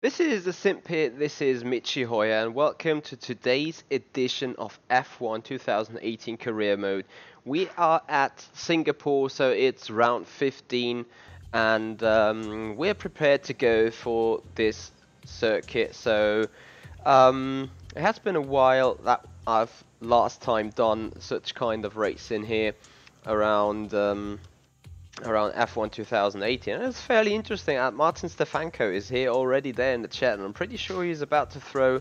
This is the Simpit, this is Michi Hoya, and welcome to today's edition of F1 2018 Career Mode. We are at Singapore, so it's round 15, and we're prepared to go for this circuit. So it has been a while that I've last time done such kind of racing here around F1 2018. And it's fairly interesting. Martin Stefanko is here already there in the chat, and I'm pretty sure he's about to throw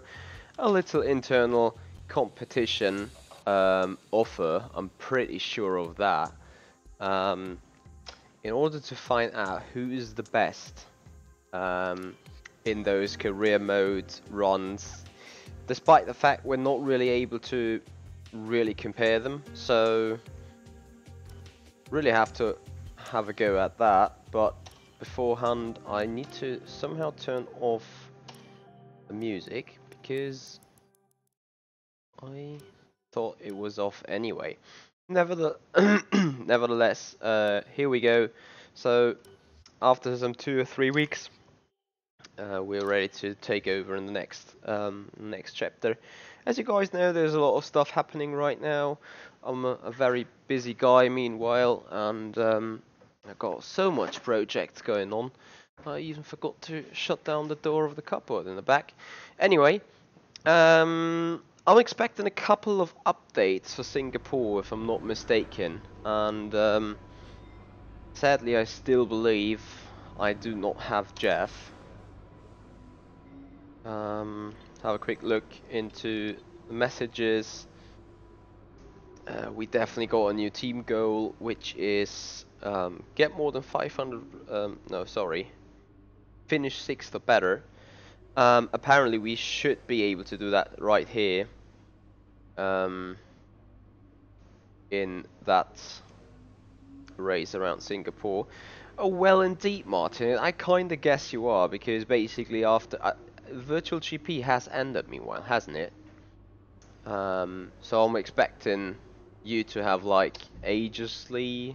a little internal competition offer. I'm pretty sure of that. In order to find out who is the best in those career mode runs, despite the fact we're not really able to really compare them. So really have to have a go at that, but beforehand I need to somehow turn off the music because I thought it was off anyway. Nevertheless, here we go. So after some 2 or 3 weeks, we're ready to take over in the next chapter. As you guys know, there's a lot of stuff happening right now. I'm a very busy guy meanwhile, and I've got so much projects going on. I even forgot to shut down the door of the cupboard in the back. Anyway, I'm expecting a couple of updates for Singapore, if I'm not mistaken. And sadly, I still believe I do not have Jeff. Have a quick look into the messages. We definitely got a new team goal, which is get more than 500. No, sorry, finish 6th or better. Apparently, we should be able to do that right here. In that race around Singapore. Oh, well, indeed, Martin. I kind of guess you are, because basically after Virtual GP has ended, meanwhile, hasn't it? So I'm expecting you to have like agelessly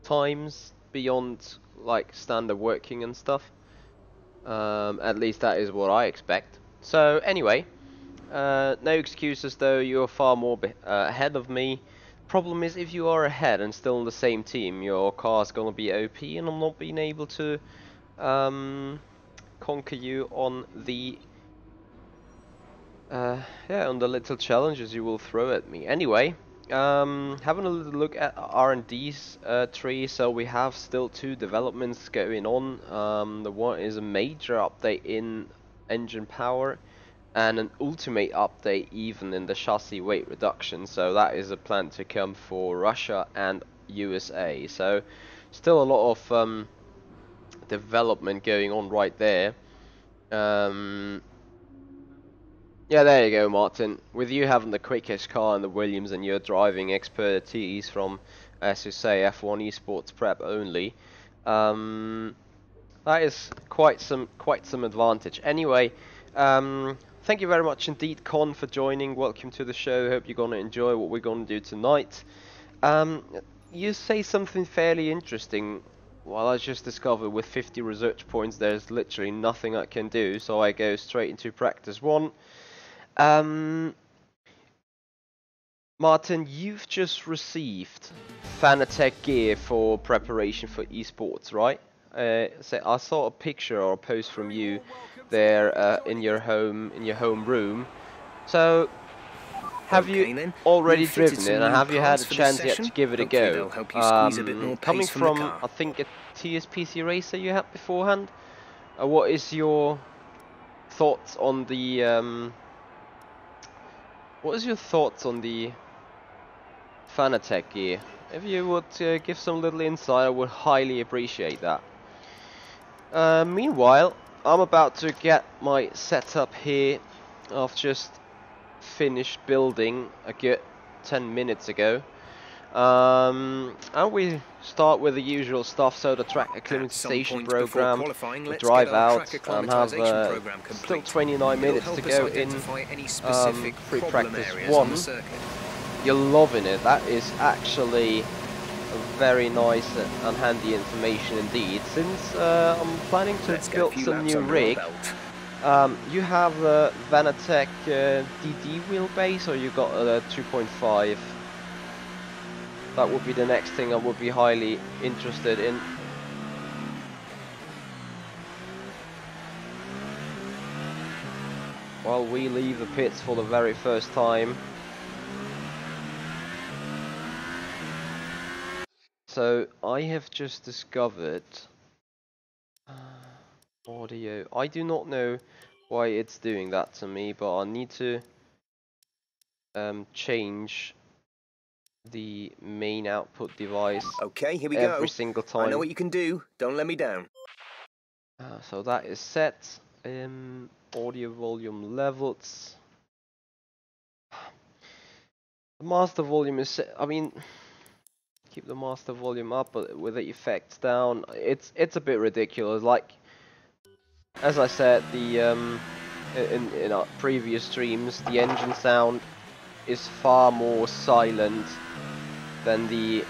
times beyond like standard working and stuff. At least that is what I expect. So anyway, no excuses though. You're far more ahead of me. Problem is, if you are ahead and still in the same team, your car's gonna be OP, and I'm not being able to conquer you on the on the little challenges you will throw at me. Anyway, having a little look at R&D's tree, so we have still 2 developments going on. The one is a major update in engine power, and an ultimate update even in the chassis weight reduction. So that is a plan to come for Russia and USA. So still a lot of development going on right there. Yeah, there you go, Martin. With you having the quickest car in the Williams and your driving expertise from, as you say, F1 esports prep only, that is quite some advantage. Anyway, thank you very much indeed, Con, for joining. Welcome to the show. Hope you're gonna enjoy what we're gonna do tonight. You say something fairly interesting. Well, I just discovered with 50 research points, there's literally nothing I can do, so I go straight into practice 1. Martin, you've just received Fanatec gear for preparation for esports, right? So I saw a picture or a post from you there in your home room. So have you already driven it, and have you had a chance yet to give it a go? Coming from, I think, a TSPC racer you had beforehand. What is your thoughts on the Fanatec gear? If you would give some little insight, I would highly appreciate that. Meanwhile, I'm about to get my setup here. I've just finished building a good 10 minutes ago. And we start with the usual stuff, so the track acclimatization program, the drive out, and have still 29 minutes to go in pre-practice 1. You're loving it. That is actually very nice and handy information indeed. Since I'm planning to build some new rig, you have the Vanatech DD wheelbase, or you got a 2.5? That would be the next thing I would be highly interested in. While we leave the pits for the very first time. So I have just discovered audio. I do not know why it's doing that to me, but I need to change the main output device. Okay, here we every go. Single time. I know what you can do. Don't let me down. So that is set. Audio volume levels. The master volume is set. I mean, keep the master volume up, but with the effects down, it's a bit ridiculous. Like, as I said, the in our previous streams, the engine sound is far more silent than the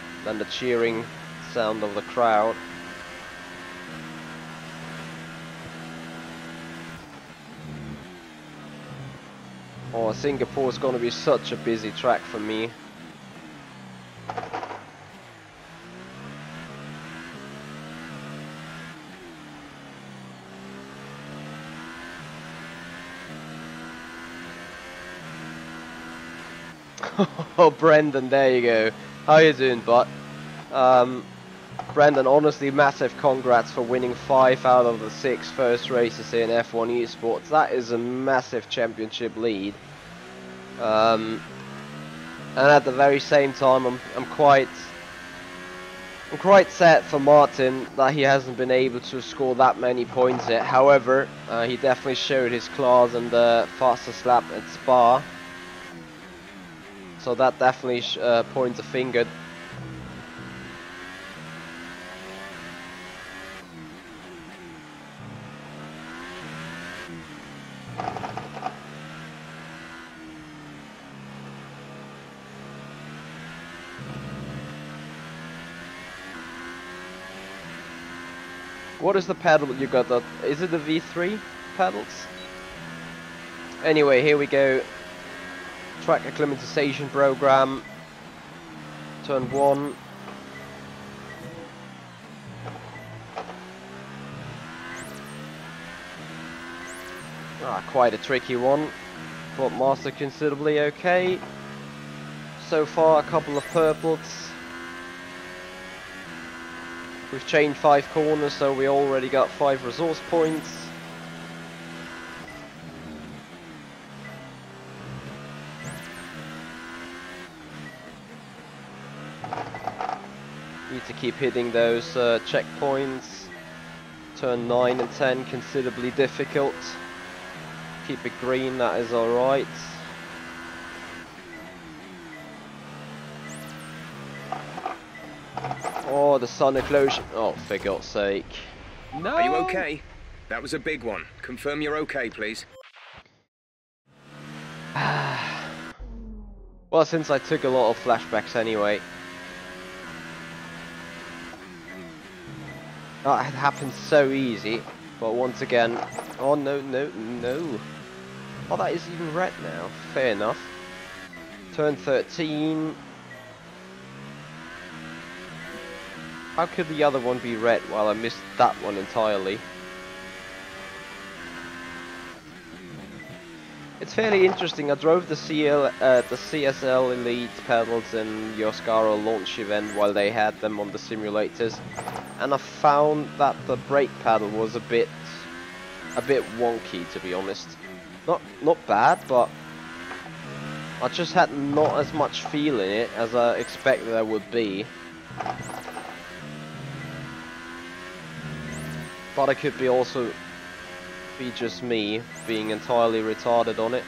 cheering sound of the crowd. Oh, Singapore's gonna be such a busy track for me. Oh, Brendan, there you go. How you doing, bud? Brendan, honestly, massive congrats for winning 5 out of the 6 first races in F1 Esports. That is a massive championship lead. And at the very same time, I'm quite sad for Martin that he hasn't been able to score that many points yet. However, he definitely showed his class in the fastest lap at Spa. So that definitely points a finger. What is the pedal you got? Is it the V3 pedals? Anyway, here we go. Track acclimatization program. Turn 1. Quite a tricky one, but master considerably okay. So far, a couple of purples. We've changed 5 corners, so we already got 5 resource points. Need to keep hitting those checkpoints. Turn 9 and 10 considerably difficult. Keep it green, that is alright. Oh, the sun explosion. Oh, for God's sake. No! Are you okay? That was a big one. Confirm you're okay, please. Well, since I took a lot of flashbacks anyway. That had happened so easy, but once again, oh no, no, no. Oh, that is even red now, fair enough. Turn 13. How could the other one be red while I missed that one entirely? It's fairly interesting. I drove the CSL Elite pedals in the Oscaro launch event while they had them on the simulators, and I found that the brake pedal was a bit wonky, to be honest. Not bad, but I just had not as much feel in it as I expected there would be. But it could be also be just me being entirely retarded on it.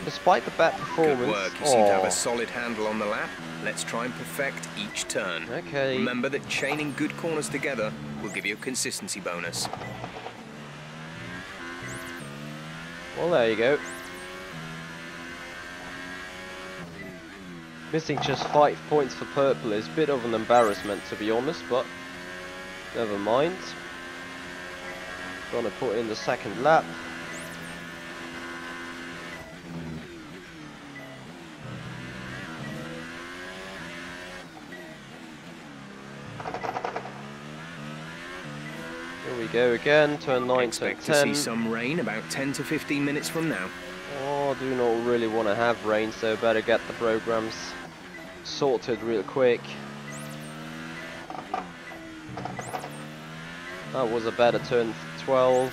Despite the bad performance. Good work. You seem to have a solid handle on the lap. Let's try and perfect each turn. Okay. Remember that chaining good corners together will give you a consistency bonus. Well, there you go. Missing just 5 points for purple is a bit of an embarrassment, to be honest, but never mind. Gonna put in the second lap. Here we go again, turn 9, Expect turn 10. to see some rain about 10 to 15 minutes from now. Oh, I do not really want to have rain, so better get the programs sorted real quick. That was a better turn 12.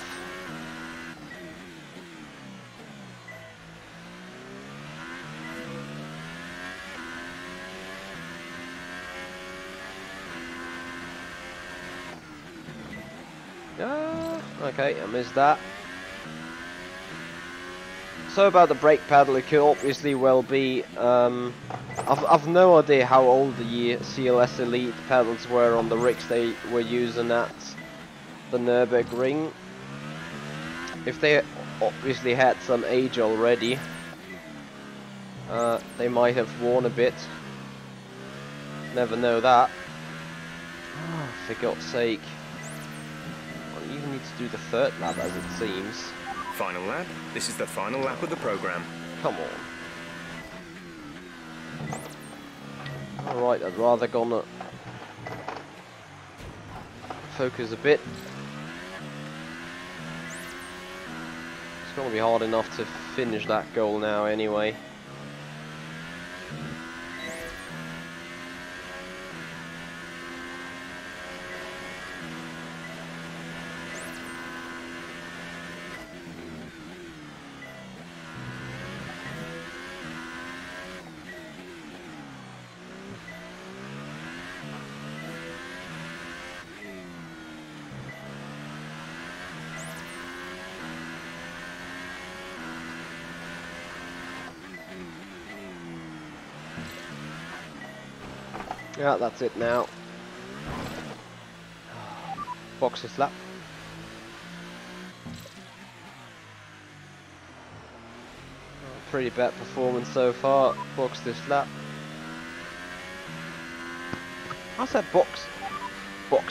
Okay, I missed that. So about the brake pedal, it could obviously well be. I've no idea how old the CLS Elite pedals were on the rigs they were using at the Nürburgring. If they obviously had some age already, they might have worn a bit. Never know that. Oh, for God's sake. I even need to do the third lap as it seems. Final lap. This is the final lap of the program. Come on. Alright, I'd rather gonna focus a bit. It's gonna be hard enough to finish that goal now anyway. Yeah, that's it now. Box this lap. Pretty bad performance so far. Box this lap. I said box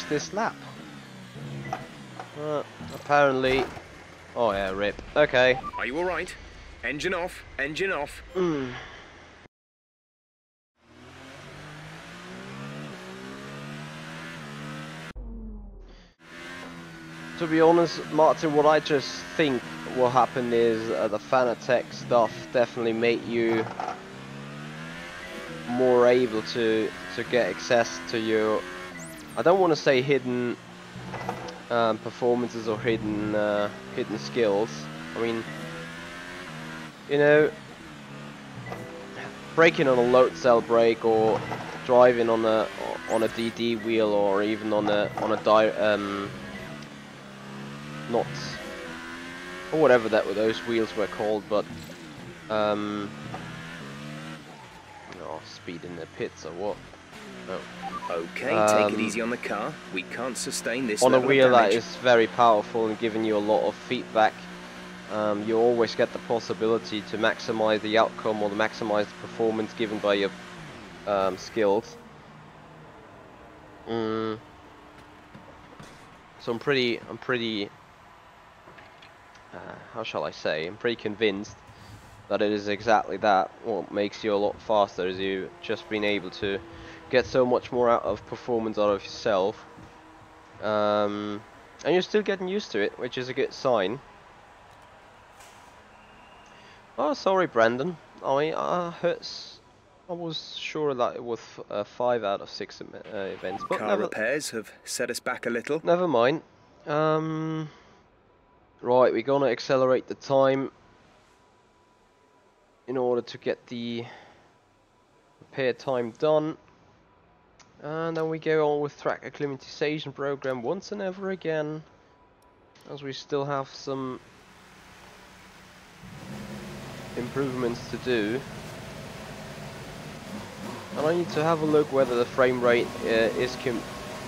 this lap. Apparently. Oh yeah, rip. Okay. Are you alright? Engine off, engine off. To be honest, Martin, what I just think will happen is the Fanatec stuff definitely made you more able to get access to your, I don't want to say hidden performances or hidden skills. I mean, you know, braking on a load cell brake or driving on a DD wheel or even on a not, or whatever those wheels were called, but oh, speed in the pits or what? Oh. Okay, take it easy on the car. We can't sustain this on a level wheel of that damage. is very powerful and giving you a lot of feedback. You always get the possibility to maximize the outcome or to maximize the performance given by your skills. So I'm pretty how shall I say, I'm pretty convinced that it is exactly that. What makes you a lot faster is you just being able to get so much more out of performance out of yourself, and you're still getting used to it, which is a good sign. Oh, sorry, Brandon. I was sure that it was 5 out of 6 events, but Car repairs have set us back a little. never mind. Right, we're gonna accelerate the time in order to get the repair time done, and then we go on with track acclimatization program once and ever again, as we still have some improvements to do. And I need to have a look whether the frame rate is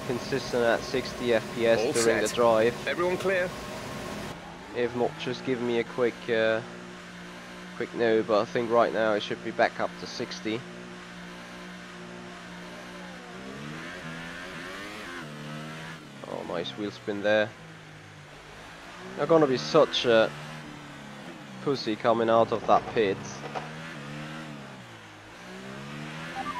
consistent at 60 FPS All during set. the drive. Everyone clear? If not, just give me a quick no, but I think right now it should be back up to 60. Nice wheel spin there. They're gonna be such a pussy coming out of that pit.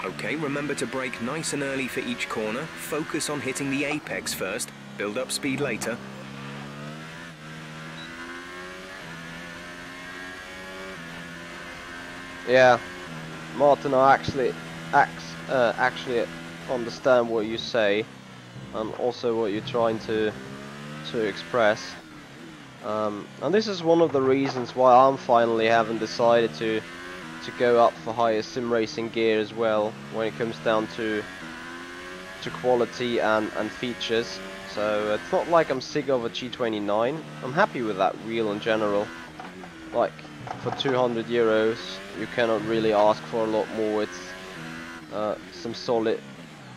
Okay, remember to brake nice and early for each corner. Focus on hitting the apex first. Build up speed later. Yeah, Martin, I actually understand what you say, and also what you're trying to express. And this is one of the reasons why I'm finally having decided to go up for higher sim racing gear as well, when it comes down to quality and features. So it's not like I'm sick of a G29. I'm happy with that wheel in general. Like, for 200 euros, you cannot really ask for a lot more. It's some solid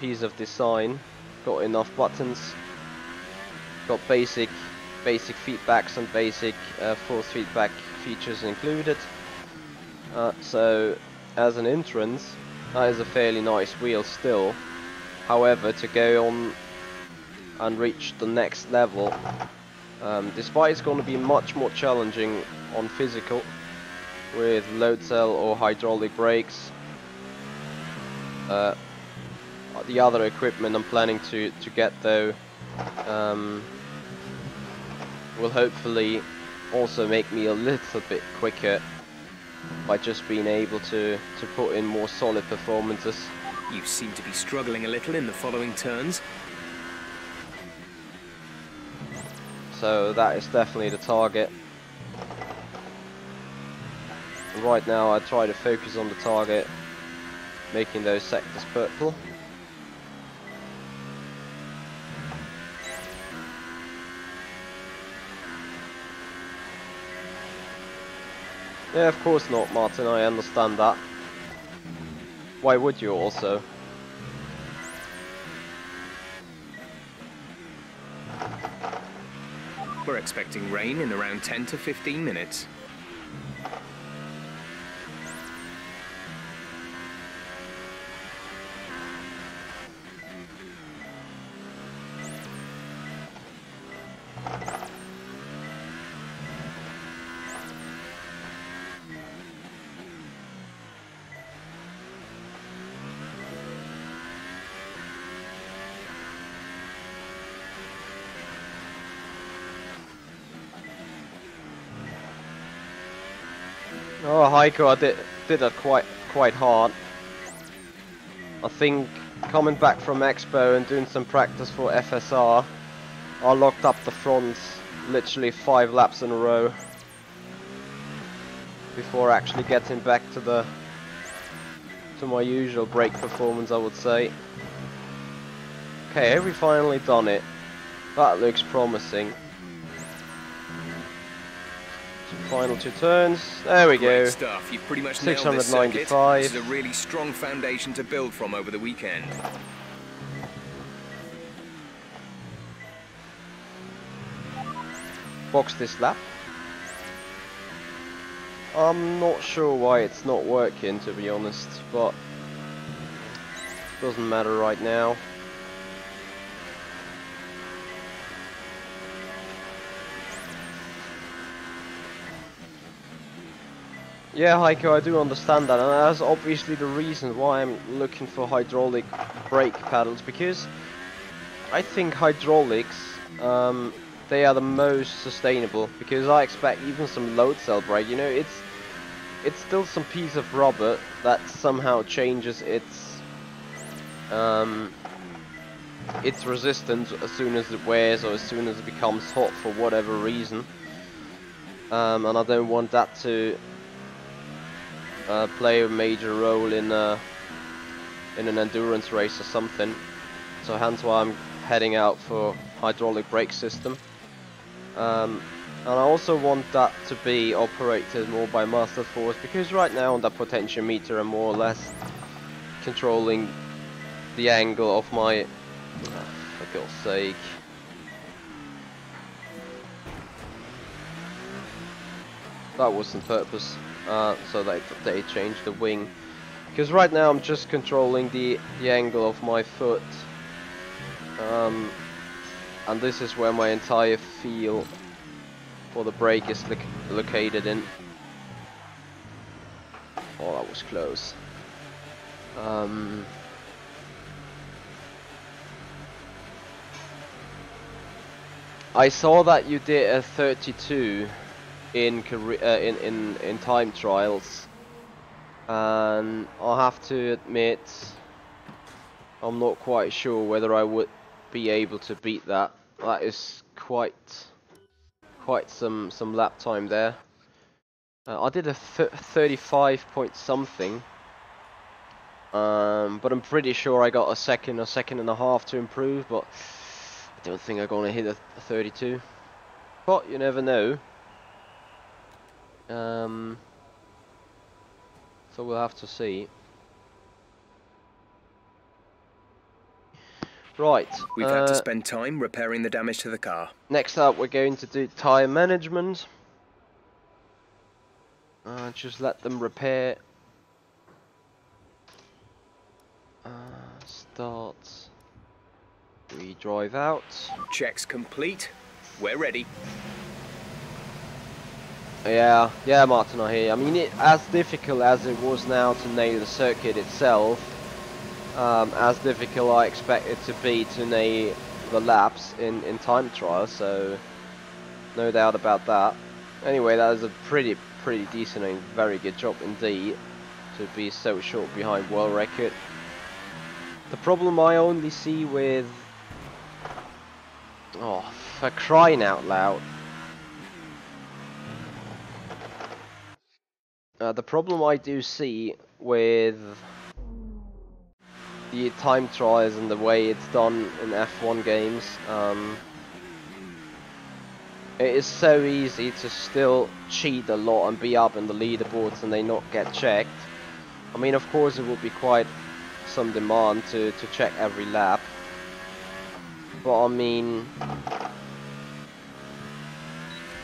piece of design. Got enough buttons. Got basic feedbacks and basic force feedback features included. So, as an entrance, that is a fairly nice wheel still. However, to go on and reach the next level, despite it's going to be much more challenging on physical with load cell or hydraulic brakes, the other equipment I'm planning to get though will hopefully also make me a little bit quicker by just being able to put in more solid performances. You seem to be struggling a little in the following turns. So that is definitely the target. Right now I try to focus on the target, making those sectors purple. Yeah, of course not, Martin, I understand that. Why would you also? We're expecting rain in around 10 to 15 minutes. Oh, Heiko, I did that quite hard. I think coming back from Expo and doing some practice for FSR, I locked up the fronts literally 5 laps in a row before actually getting back to my usual brake performance, I would say. Okay, have we finally done it? That looks promising. Final 2 turns. There we go. Great stuff. You've pretty much nailed this circuit. 695. This is a really strong foundation to build from over the weekend. Box this lap. I'm not sure why it's not working, to be honest, but doesn't matter right now. Yeah, Heiko, I do understand that, and that's obviously the reason why I'm looking for hydraulic brake pedals, because I think hydraulics, they are the most sustainable, because I expect even some load cell brake, you know, it's still some piece of rubber that somehow changes its resistance as soon as it wears or as soon as it becomes hot for whatever reason, and I don't want that to play a major role in an endurance race or something. So hence why I'm heading out for hydraulic brake system. And I also want that to be operated more by master force, because right now on the potentiometer I'm more or less controlling the angle of my, for God's sake. That was on purpose. So they changed the wing, because right now I'm just controlling the angle of my foot, and this is where my entire field for the brake is located in. Oh, that was close. I saw that you did a 32 in time trials, and I have to admit I'm not quite sure whether I would be able to beat that. That is quite some lap time there. I did a 35 point something, but I'm pretty sure I got a second or second and a half to improve, but I don't think I'm gonna hit a 32. But you never know. So we'll have to see. Right. We've had to spend time repairing the damage to the car. Next up, we're going to do tyre management. Just let them repair. Start. We drive out. Checks complete. We're ready. Yeah, Martin, I hear you. I mean, as difficult as it was now to nail the circuit itself, as difficult I expect it to be to nail the laps in time trials, so no doubt about that. Anyway, that is a pretty decent and very good job indeed to be so short behind world record. The problem I only see with... Oh, for crying out loud. The problem I do see with the time trials and the way it's done in F1 games, it is so easy to still cheat a lot and be up in the leaderboards and they not get checked. I mean, of course it would be quite some demand to check every lap, but I mean,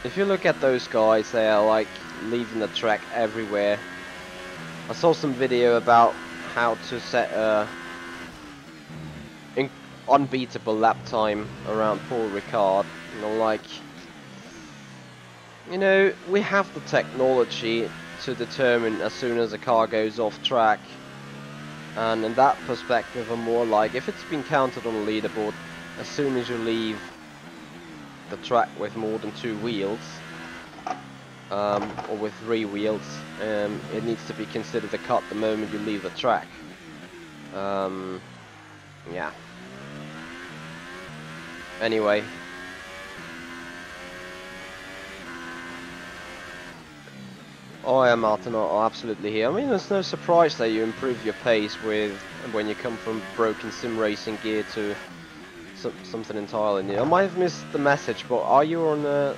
if you look at those guys, they are like leaving the track everywhere. I saw some video about how to set a unbeatable lap time around Paul Ricard. You know, like, you know, we have the technology to determine as soon as a car goes off track, and in that perspective I'm more like, if it's been counted on a leaderboard, as soon as you leave the track with more than 2 wheels, or with 3 wheels, it needs to be considered a cut the moment you leave the track. Yeah. Anyway. Oh yeah, Martin, I absolutely hear. I mean, there's no surprise that you improve your pace when you come from broken sim racing gear to something entirely new. I might have missed the message, but are you on a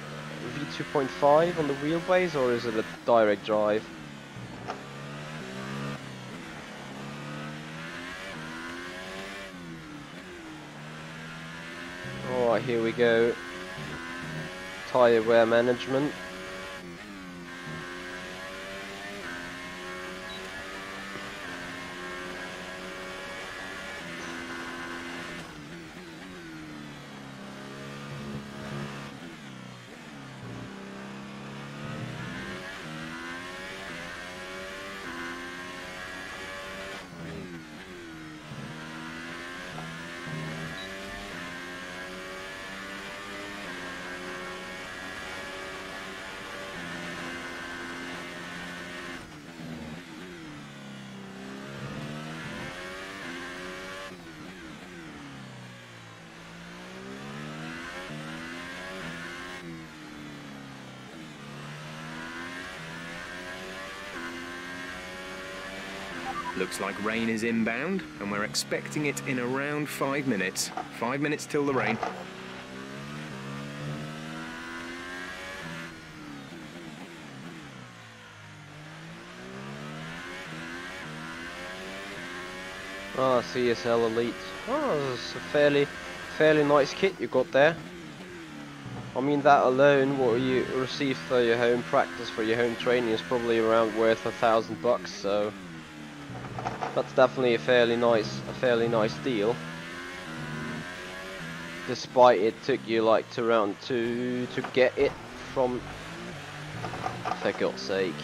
V2.5 on the wheelbase, or is it a direct drive? Alright, here we go. Tyre wear management. Looks like rain is inbound, and we're expecting it in around 5 minutes. 5 minutes till the rain. Ah, CSL Elite. Oh, it's a fairly nice kit you got there. I mean, that alone, what you receive for your home practice, for your home training, is probably around worth $1,000. So that's definitely a fairly nice deal. despite it took you like to round 2 to get it from, for God's sake.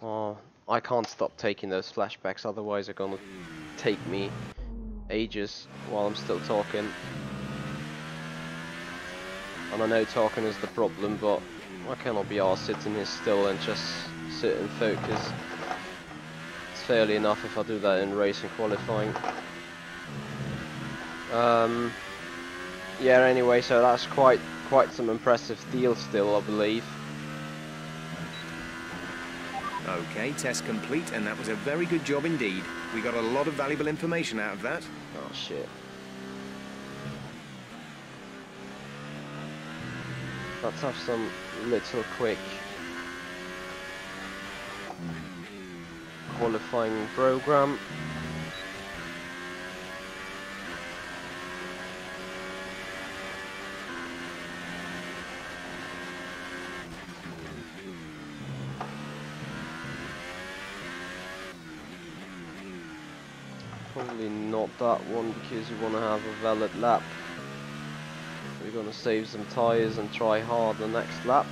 Oh, I can't stop taking those flashbacks, otherwise they're gonna take me ages while I'm still talking. And I know talking is the problem, but I cannot be arsed sitting here still and just sit and focus. It's fairly enough if I do that in racing qualifying. Yeah, anyway, so that's quite some impressive deal still, I believe. Okay, test complete, and that was a very good job indeed. We got a lot of valuable information out of that. Oh shit. Let's have some little quick qualifying program. Probably not that one, because you want to have a valid lap. We're going to save some tyres and try hard the next lap.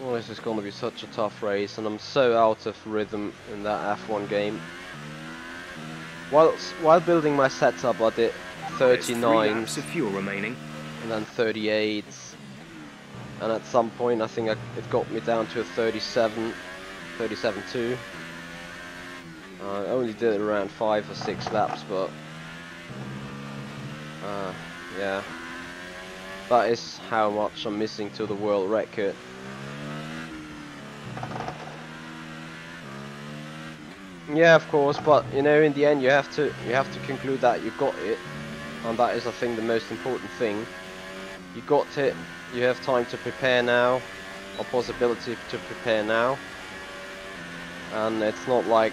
Well, this is going to be such a tough race, and I'm so out of rhythm in that F1 game. While building my setup, I did 39 of fuel remaining, and then 38, and at some point I think it got me down to a 37.2. I only did it around 5 or 6 laps, but yeah, that is how much I'm missing to the world record. Yeah, of course, but you know, in the end, you have to conclude that you got it, and that is, I think, the most important thing. You got it. You have time to prepare now, or possibility to prepare now, and it's not like,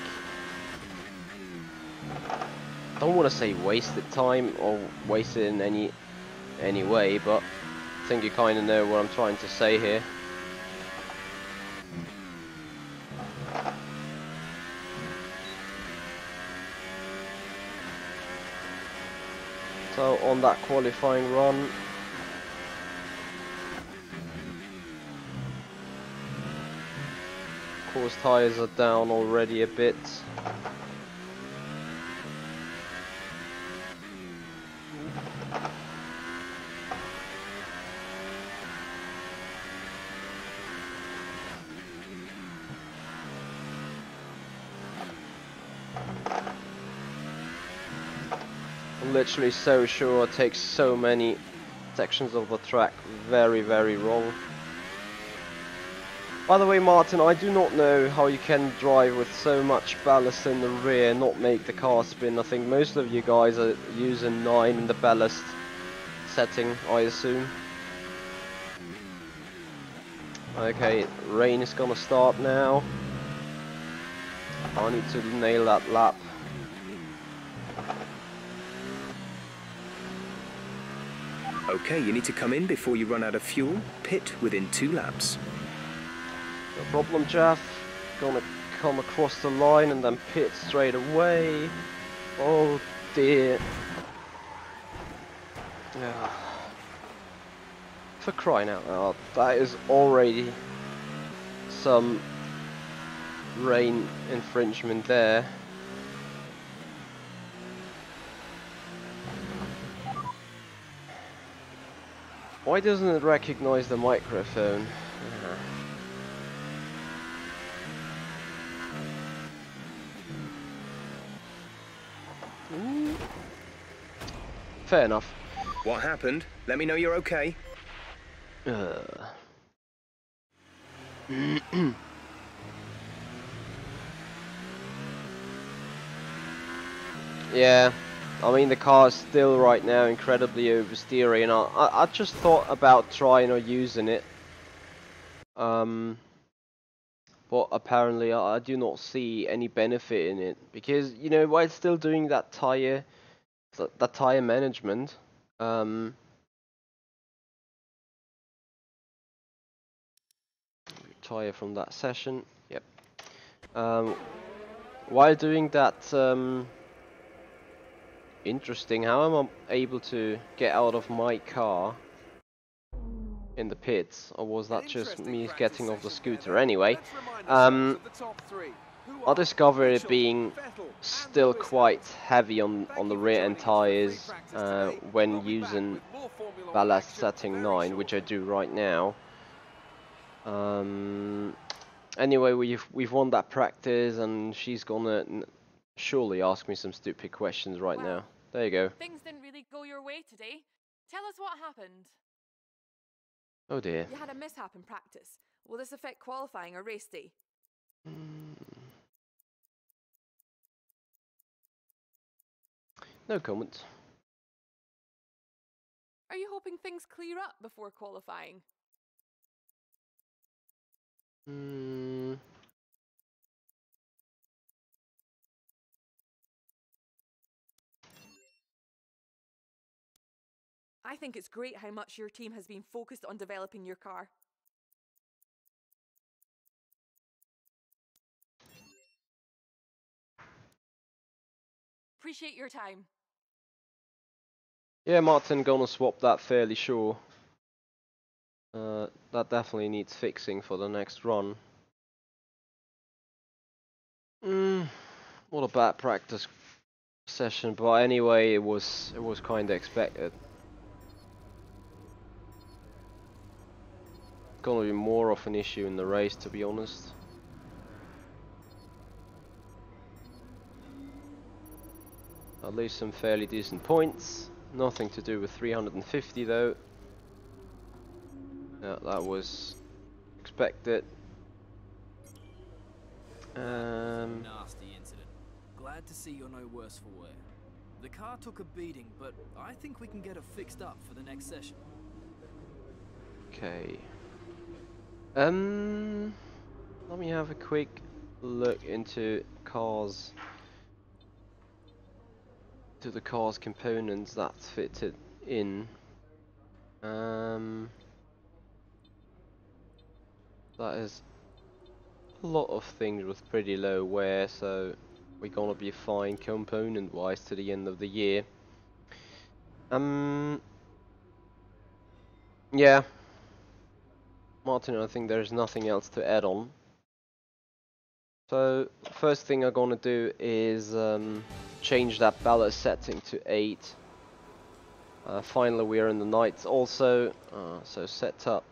I don't want to say wasted time or wasted in any way, but I think you kind of know what I'm trying to say here. So on that qualifying run, of course tyres are down already a bit. I'm literally so sure I take so many sections of the track very wrong. By the way, Martin, I do not know how you can drive with so much ballast in the rear and not make the car spin. I think most of you guys are using 9 in the ballast setting, I assume. Okay, rain is gonna start now. I need to nail that lap. Okay, you need to come in before you run out of fuel. Pit within 2 laps. No problem, Jeff. Gonna come across the line and then pit straight away. Oh dear. Yeah. For crying out loud, that is already some rain infringement there. Why doesn't it recognize the microphone? Fair enough. What happened? Let me know you're okay. Yeah, I mean the car is still right now incredibly oversteering, and I just thought about trying or using it. But apparently I do not see any benefit in it, because you know, while still doing that tire management, Retire from that session. Yep. While doing that, interesting. How am I able to get out of my car in the pits, or was that just me getting off the scooter? Anyway, I discovered it being still quite heavy on the rear end tires when using ballast setting 9, which I do right now. Anyway, we've won that practice, and she's gonna surely ask me some stupid questions right now. There you go. Things didn't really go your way today. Tell us what happened. Oh dear. You had a mishap in practice. Will this affect qualifying or race day? No comment. Are you hoping things clear up before qualifying? I think it's great how much your team has been focused on developing your car. Appreciate your time. Yeah, Martin, gonna swap that fairly sure. That definitely needs fixing for the next run. What a bad practice session, but anyway, it was kind of expected. Gonna be more of an issue in the race, to be honest. I'll lose some fairly decent points. Nothing to do with 350 though. Yeah, that was expected. Nasty incident. Glad to see you're no worse for wear. The car took a beating, but I think we can get it fixed up for the next session. Okay. Let me have a quick look into cars. To the car's components that's fitted in. That is a lot of things with pretty low wear, so we're gonna be fine component wise to the end of the year. Yeah, Martin, I think there's nothing else to add on. So first thing I'm gonna do is change that ballast setting to 8. Finally we're in the nights also, so setup,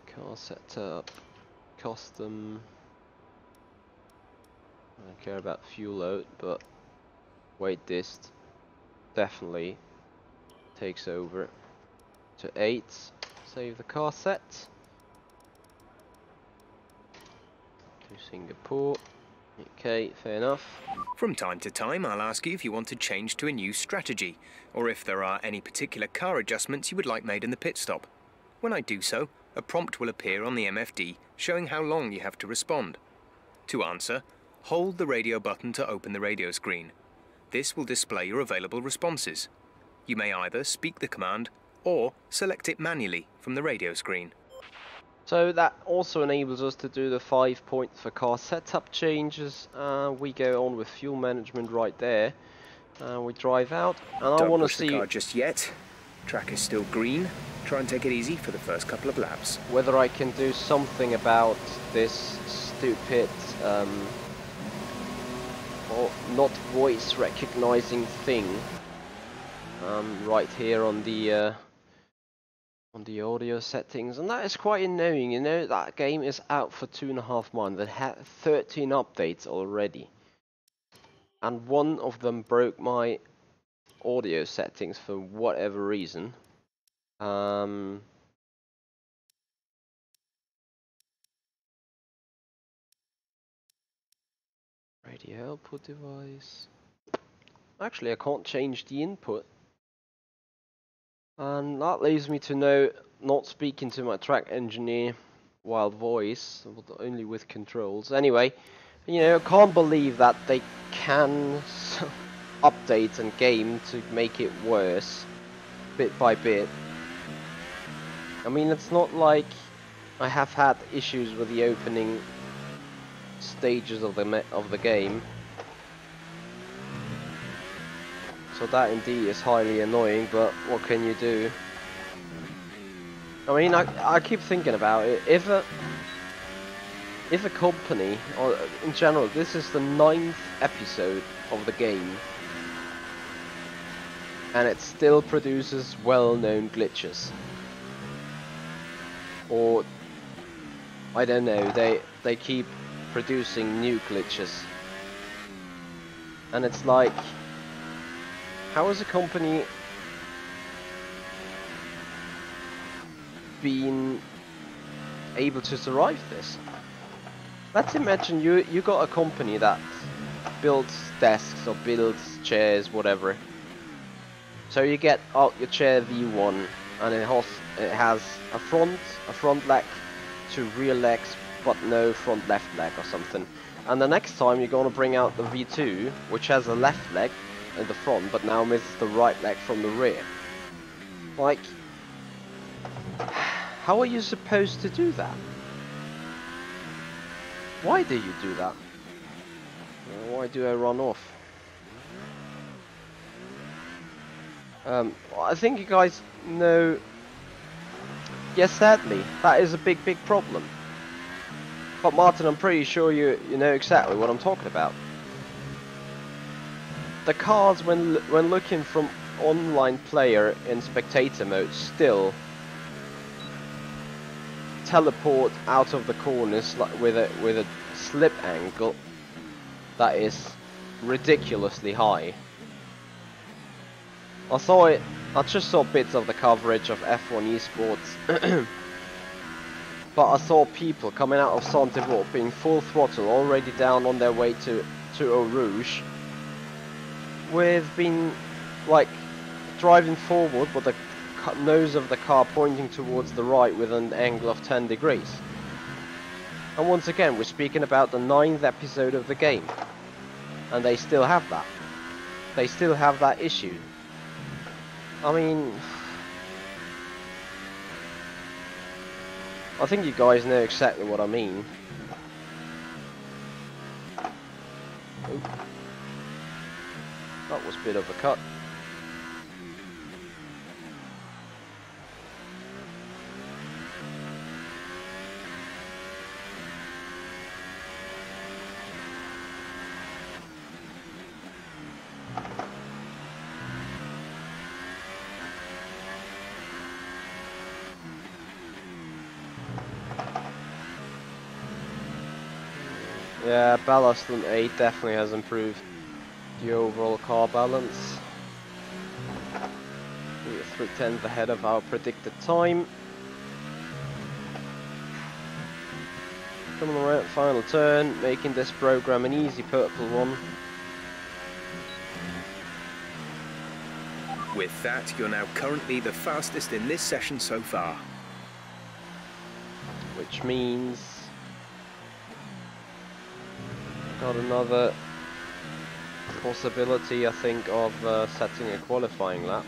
car setup, custom. I don't care about fuel load, but weight dist definitely takes over to 8. Save the car set. To Singapore. Okay, fair enough. From time to time, I'll ask you if you want to change to a new strategy, or if there are any particular car adjustments you would like made in the pit stop. When I do so, a prompt will appear on the MFD showing how long you have to respond. To answer, hold the radio button to open the radio screen. This will display your available responses. You may either speak the command or select it manually from the radio screen. So that also enables us to do the 5 points for car setup changes. We go on with fuel management right there. We drive out, and I want to see the car just yet. Track is still green. Try and take it easy for the first couple of laps. whether I can do something about this stupid or not voice recognizing thing right here on the audio settings, and that is quite annoying. You know, that game is out for 2.5 months. It had 13 updates already, and one of them broke my audio settings for whatever reason. Radio output device. Actually, I can't change the input. And that leaves me to know not speaking to my track engineer while voice, but only with controls. Anyway, you know, I can't believe that they can updates and game to make it worse, bit by bit. I mean, it's not like I have had issues with the opening stages of the game. So that indeed is highly annoying, but what can you do? I mean, I keep thinking about it. If a company, or in general, this is the 9th episode of the game, and it still produces well-known glitches, or I don't know, they keep producing new glitches, and it's like, how is a company been able to survive this? Let's imagine you got a company that builds desks or builds chairs, whatever. So you get out your chair V1, and it has a front leg, 2 rear legs, but no front left leg or something. And the next time you're gonna bring out the V2, which has a left leg in the front, but now misses the right leg from the rear. Like, how are you supposed to do that? Why do you do that? Why do I run off? I think you guys know. Yes, sadly, that is a big problem. But Martin, I'm pretty sure you know exactly what I'm talking about. The cars, when looking from online player in spectator mode, still teleport out of the corners with a slip angle that is ridiculously high. I just saw bits of the coverage of F1 esports, but I saw people coming out of Saint-Avold being full throttle, already down on their way to Eau Rouge, with being like driving forward with the nose of the car pointing towards the right with an angle of 10 degrees. And once again, we're speaking about the 9th episode of the game, and they still have that. They still have that issue. I mean, I think you guys know exactly what I mean. Oop. That was a bit of a cut. Yeah, ballast on 8 definitely has improved the overall car balance. We're 3/10 ahead of our predicted time. Coming around final turn, making this program an easy purple one. With that, you're now currently the fastest in this session so far. Which means got another possibility, I think, of setting a qualifying lap.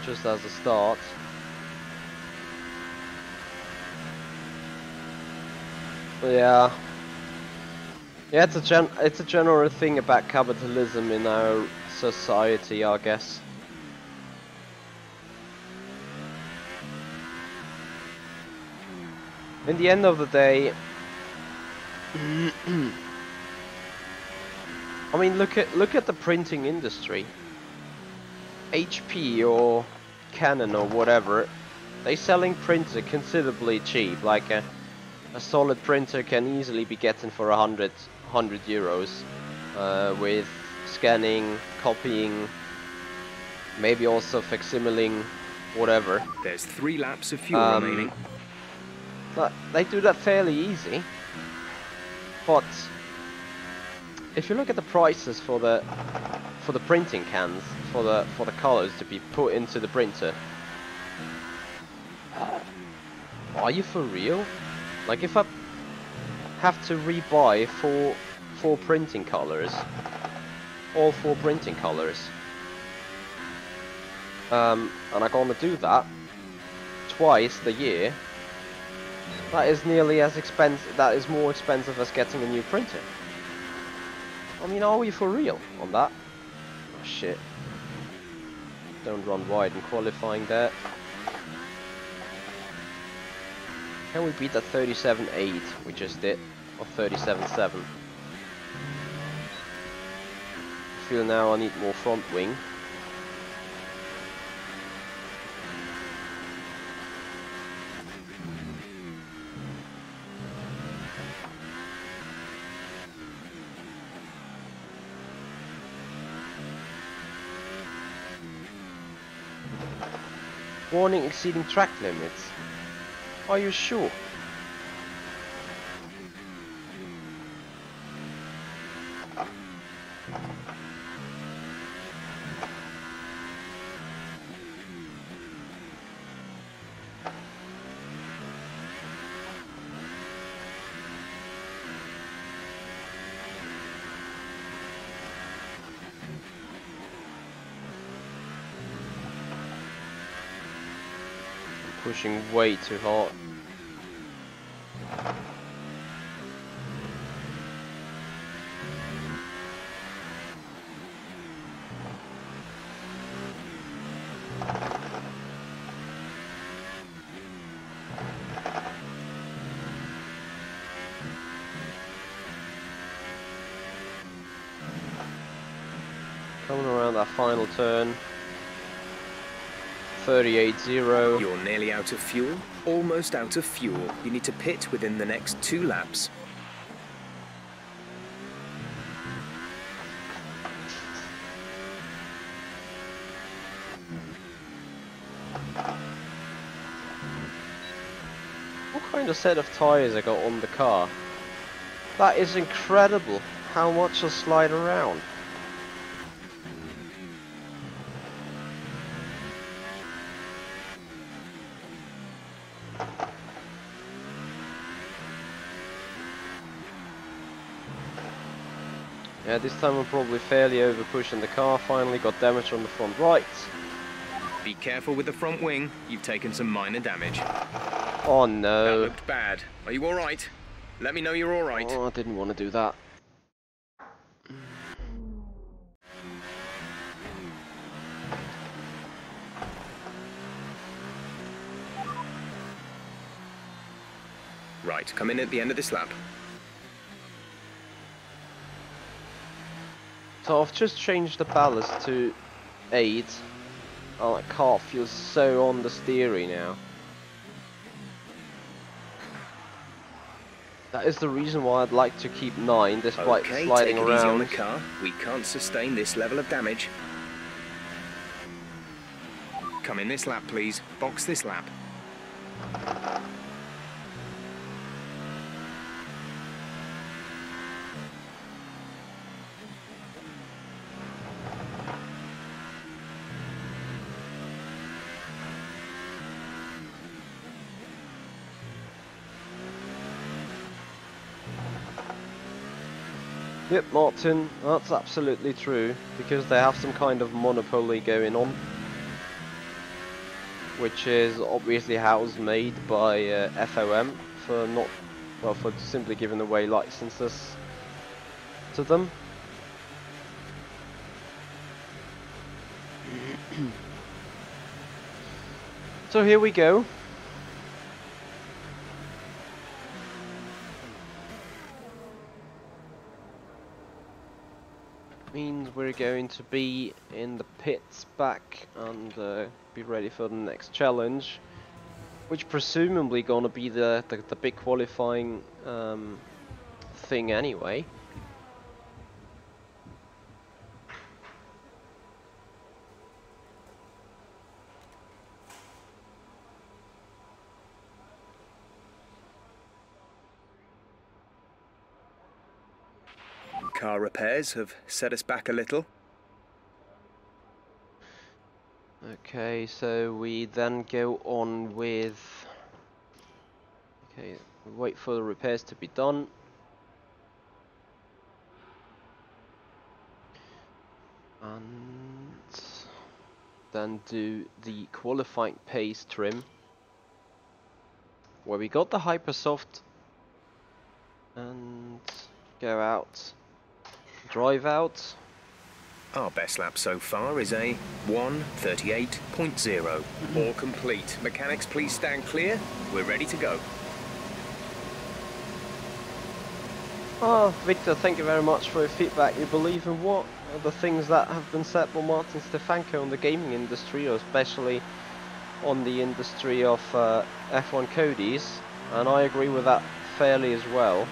Just as a start. Yeah. Yeah, it's a general thing about capitalism in our society, I guess. In the end of the day, I mean, look at the printing industry. HP or Canon or whatever, they selling printer considerably cheap. Like a solid printer can easily be getting for 100 euros, with scanning, copying, maybe also facsimiling, whatever. There's 3 laps of fuel remaining. But they do that fairly easy. But if you look at the prices for the printing cans, for the colors to be put into the printer, are you for real? Like, if I have to rebuy 4 printing colors. All 4 printing colors. And I'm gonna do that twice the year. That is nearly as expensive. That is more expensive as getting a new printer. I mean, are we for real on that? Oh shit! Don't run wide in qualifying there. Can we beat that 37.8 we just did, or 37.7? I feel now I need more front wing. Warning, exceeding track limits. Are you sure? Pushing way too hard. Coming around that final turn. 38.0. You're nearly out of fuel, almost out of fuel. You need to pit within the next 2 laps. What kind of set of tyres I got on the car? That is incredible how much I slide around. Yeah, this time I'm probably fairly over pushing the car. Finally got damage on the front right. Be careful with the front wing. You've taken some minor damage. Oh That no. looked bad. Are you all right? Let me know you're all right. Oh, I didn't want to do that. Right, come in at the end of this lap. So I've just changed the ballast to 8. Oh, that car feels so on the steering now. That is the reason why I'd like to keep 9 despite Okay, sliding take it easy on the around. car. We can't sustain this level of damage. Come in this lap, please. Box this lap. Yep, Martin, that's absolutely true, because they have some kind of monopoly going on, which is obviously house made by FOM for not, well, for simply giving away licenses to them. So here we go. Means we're going to be in the pits back and be ready for the next challenge, which presumably gonna be the big qualifying thing anyway. Car repairs have set us back a little. Okay, so we then go on with, okay, we wait for the repairs to be done. And then do the qualifying pace trim, where we got the Hypersoft, and go out, drive out. Our best lap so far is a 1:38.0. All complete. Mechanics, please stand clear. We're ready to go. Oh, Victor, thank you very much for your feedback. You believe in what are the things that have been said by Martin Stefanko on the gaming industry, or especially on the industry of F1 Codies, and I agree with that fairly as well.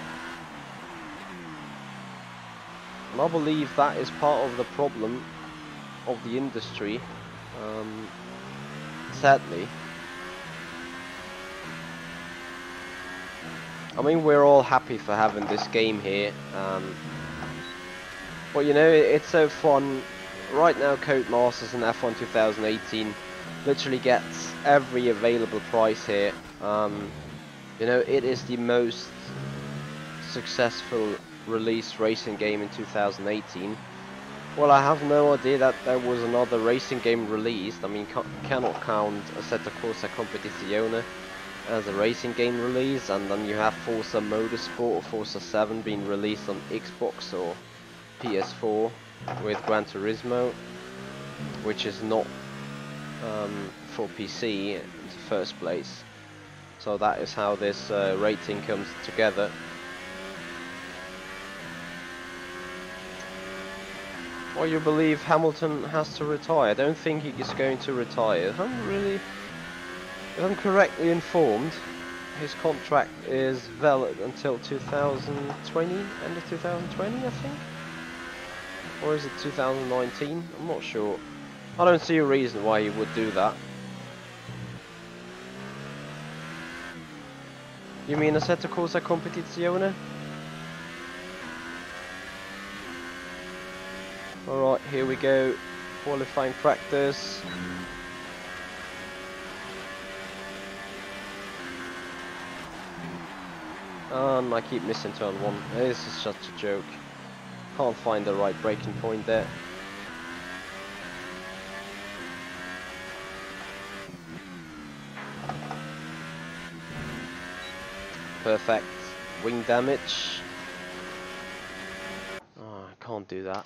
And I believe that is part of the problem of the industry, sadly. I mean, we're all happy for having this game here, but you know, it's so fun. Right now, Codemasters in F1 2018 literally gets every available price here. You know, it is the most successful released racing game in 2018. Well, I have no idea that there was another racing game released. I mean, cannot count Assetto Corsa Competizione as a racing game release, and then you have Forza Motorsport or Forza 7 being released on Xbox or PS4 with Gran Turismo, which is not for PC in the first place. So that is how this rating comes together. Well, you believe Hamilton has to retire? I don't think he is going to retire. If I'm correctly informed, his contract is valid until 2020, end of 2020, I think? Or is it 2019? I'm not sure. I don't see a reason why he would do that. You mean Assetto Corsa Competizione? Alright, here we go. Qualifying practice. And I keep missing turn 1. This is such a joke. Can't find the right braking point there. Perfect. Wing damage. Oh, I can't do that.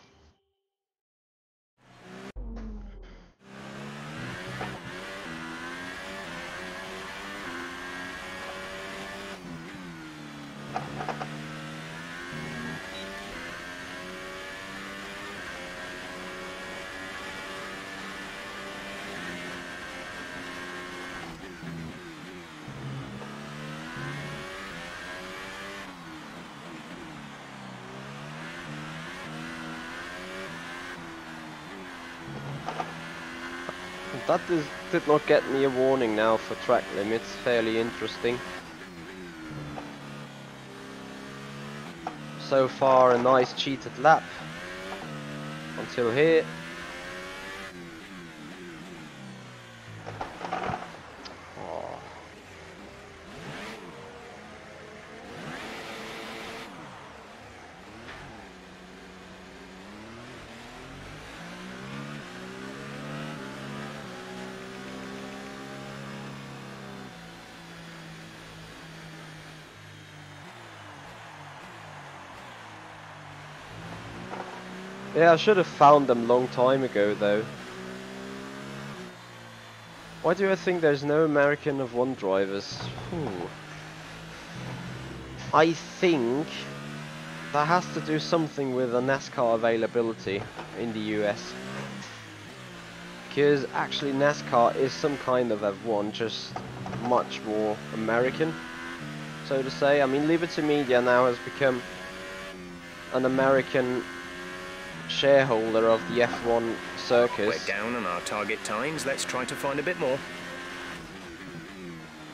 That did not get me a warning now for track limits. Fairly interesting. So far, a nice cheated lap until here. Oh. Yeah, I should have found them long time ago though. Why do I think there's no American F1 drivers? I think that has to do something with the NASCAR availability in the US. Because actually NASCAR is some kind of F1, just much more American, so to say. I mean, Liberty Media now has become an American shareholder of the F1 circus. We're down on our target times. Let's try to find a bit more.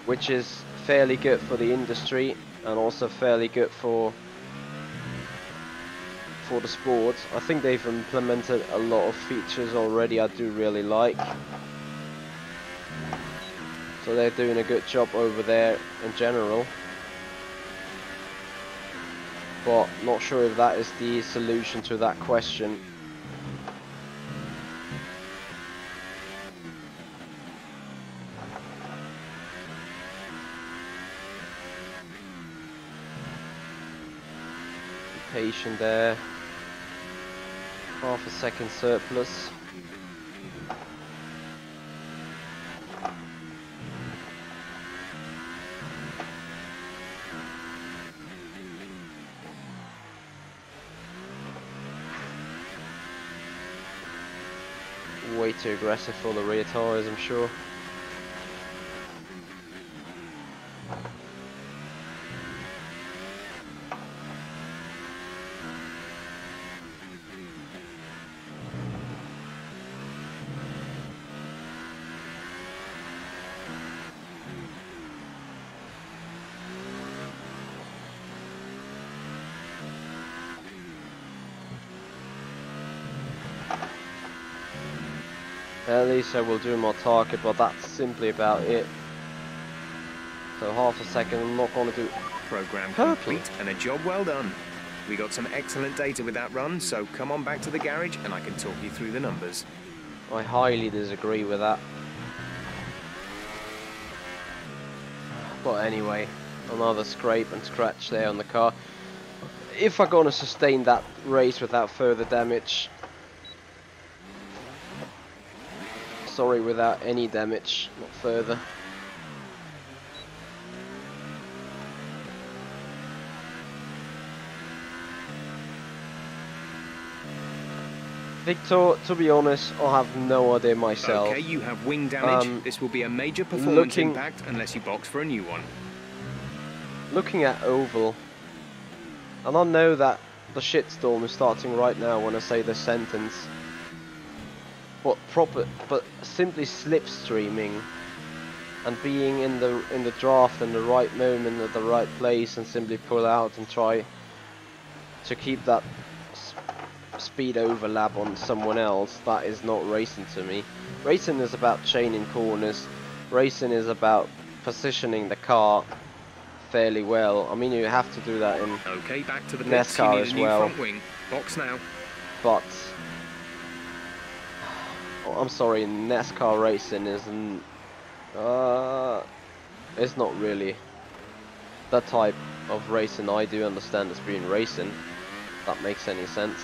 Which is fairly good for the industry and also fairly good for the sport. I think they've implemented a lot of features already I do really like. So they're doing a good job over there in general. But not sure if that is the solution to that question. patient there. Half a second surplus. Way too aggressive for the rear tyres, I'm sure. At least I will do my target, but that's simply about it. So half a second, I'm not going to do Program purple. complete and a job well done. We got some excellent data with that run, so come on back to the garage and I can talk you through the numbers. I highly disagree with that. But anyway, another scrape and scratch there on the car. If I'm going to sustain that race without further damage, sorry, without any damage, not further. Victor, to be honest, I have no idea myself. Okay, you have wing damage. This will be a major performance impact unless you box for a new one. Looking at Oval, and I know that the shitstorm is starting right now when I say the sentence, but simply slipstreaming and being in the draft in the right moment at the right place and simply pull out and try to keep that speed overlap on someone else, that is not racing to me. Racing is about chaining corners. Racing is about positioning the car fairly well. I mean, you have to do that in okay, back to the pits. You NASCAR need as a new well. front wing. Box now. But oh, I'm sorry, NASCAR racing isn't. It's not really the type of racing I do understand as being racing. If that makes any sense.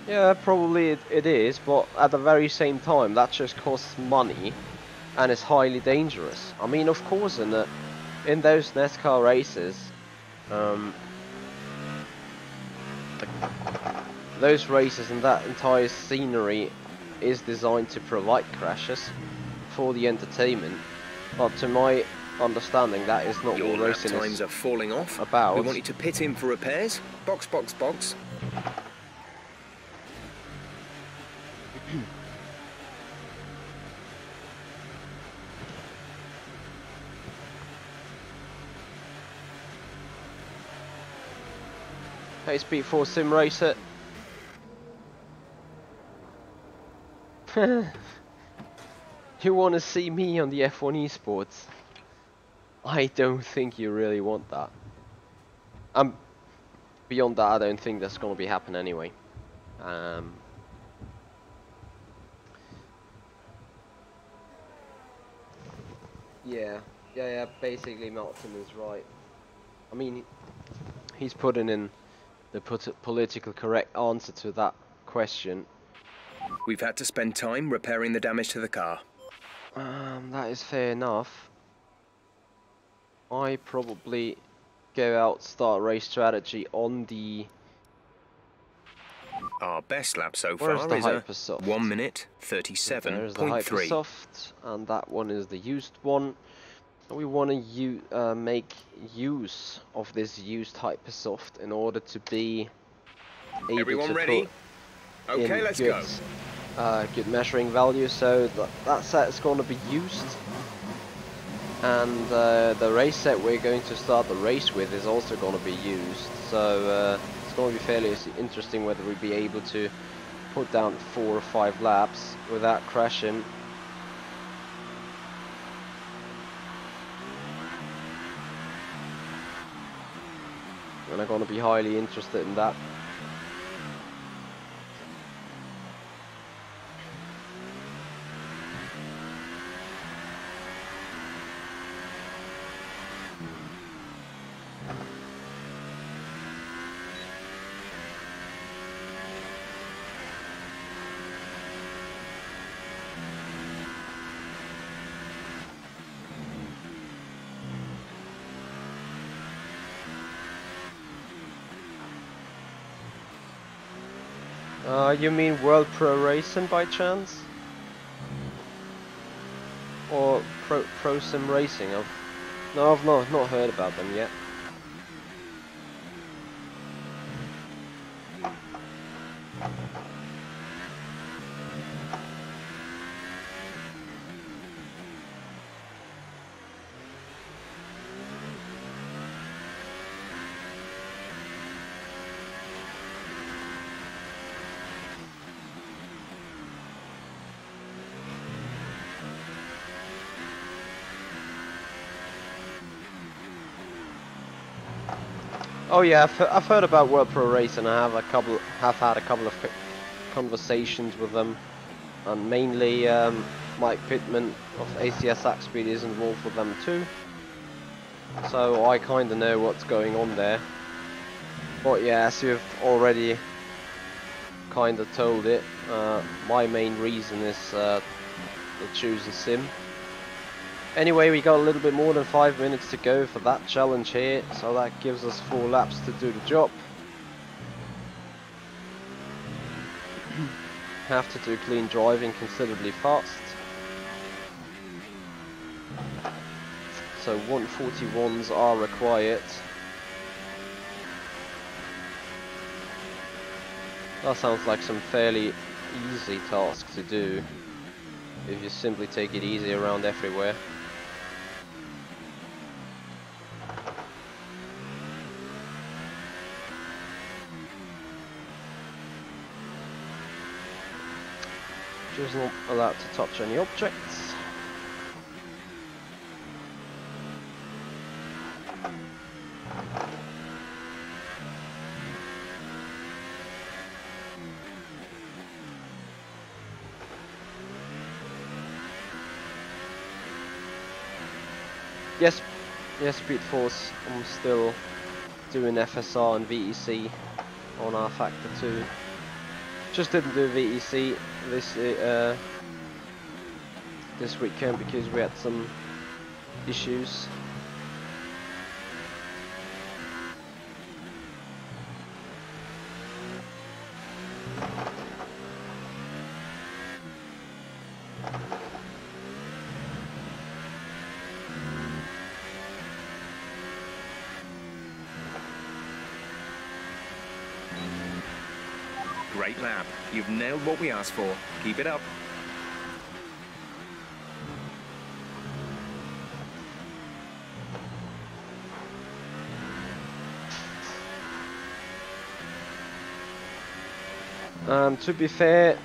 Yeah, probably it is, but at the very same time, that just costs money and is highly dangerous. I mean, of course, in those NASCAR races, those races and that entire scenery is designed to provide crashes for the entertainment. But to my understanding, that is not Your what lap racing times is are falling off. about. We want you to pit in for repairs. Box, box, box. Hey, Speed 4 Sim Racer. You want to see me on the F1 Esports? I don't think you really want that. Beyond that, I don't think that's going to be happening anyway. Yeah, basically Martin is right. I mean, he's putting in the political correct answer to that question. We've had to spend time repairing the damage to the car. That is fair enough. I probably go out, start race strategy on the... Our best lap so Where's far the is a Hypersoft? 1 minute There's the 37.3. Hypersoft, and that one is the used one. We want to make use of this used Hypersoft in order to be able Everyone to ready? put Okay, in let's good, go. Good measuring value. So that set is going to be used, and the race set we're going to start the race with is also going to be used. So it's going to be fairly interesting whether we'll be able to put down 4 or 5 laps without crashing. And I'm going to be highly interested in that. You mean World Pro Racing by chance? Or Pro Sim Racing? No, I've not heard about them yet. Oh yeah, I've heard about World Pro Racing. I have had a couple of conversations with them, and mainly Mike Pittman of ACS Axpeed is involved with them too. So I kind of know what's going on there. But yeah, as you've already kind of told it, my main reason is the choosing sim. Anyway, we got a little bit more than 5 minutes to go for that challenge here, so that gives us 4 laps to do the job. Have to do clean driving considerably fast. So 141s are required. That sounds like some fairly easy task to do if you simply take it easy around everywhere. Just not allowed to touch any objects. Yes, Speed Force. I'm still doing FSR and VEC on our Factor 2. Just didn't do VEC this weekend because we had some issues. Great lap. You've nailed what we asked for. Keep it up. To be fair,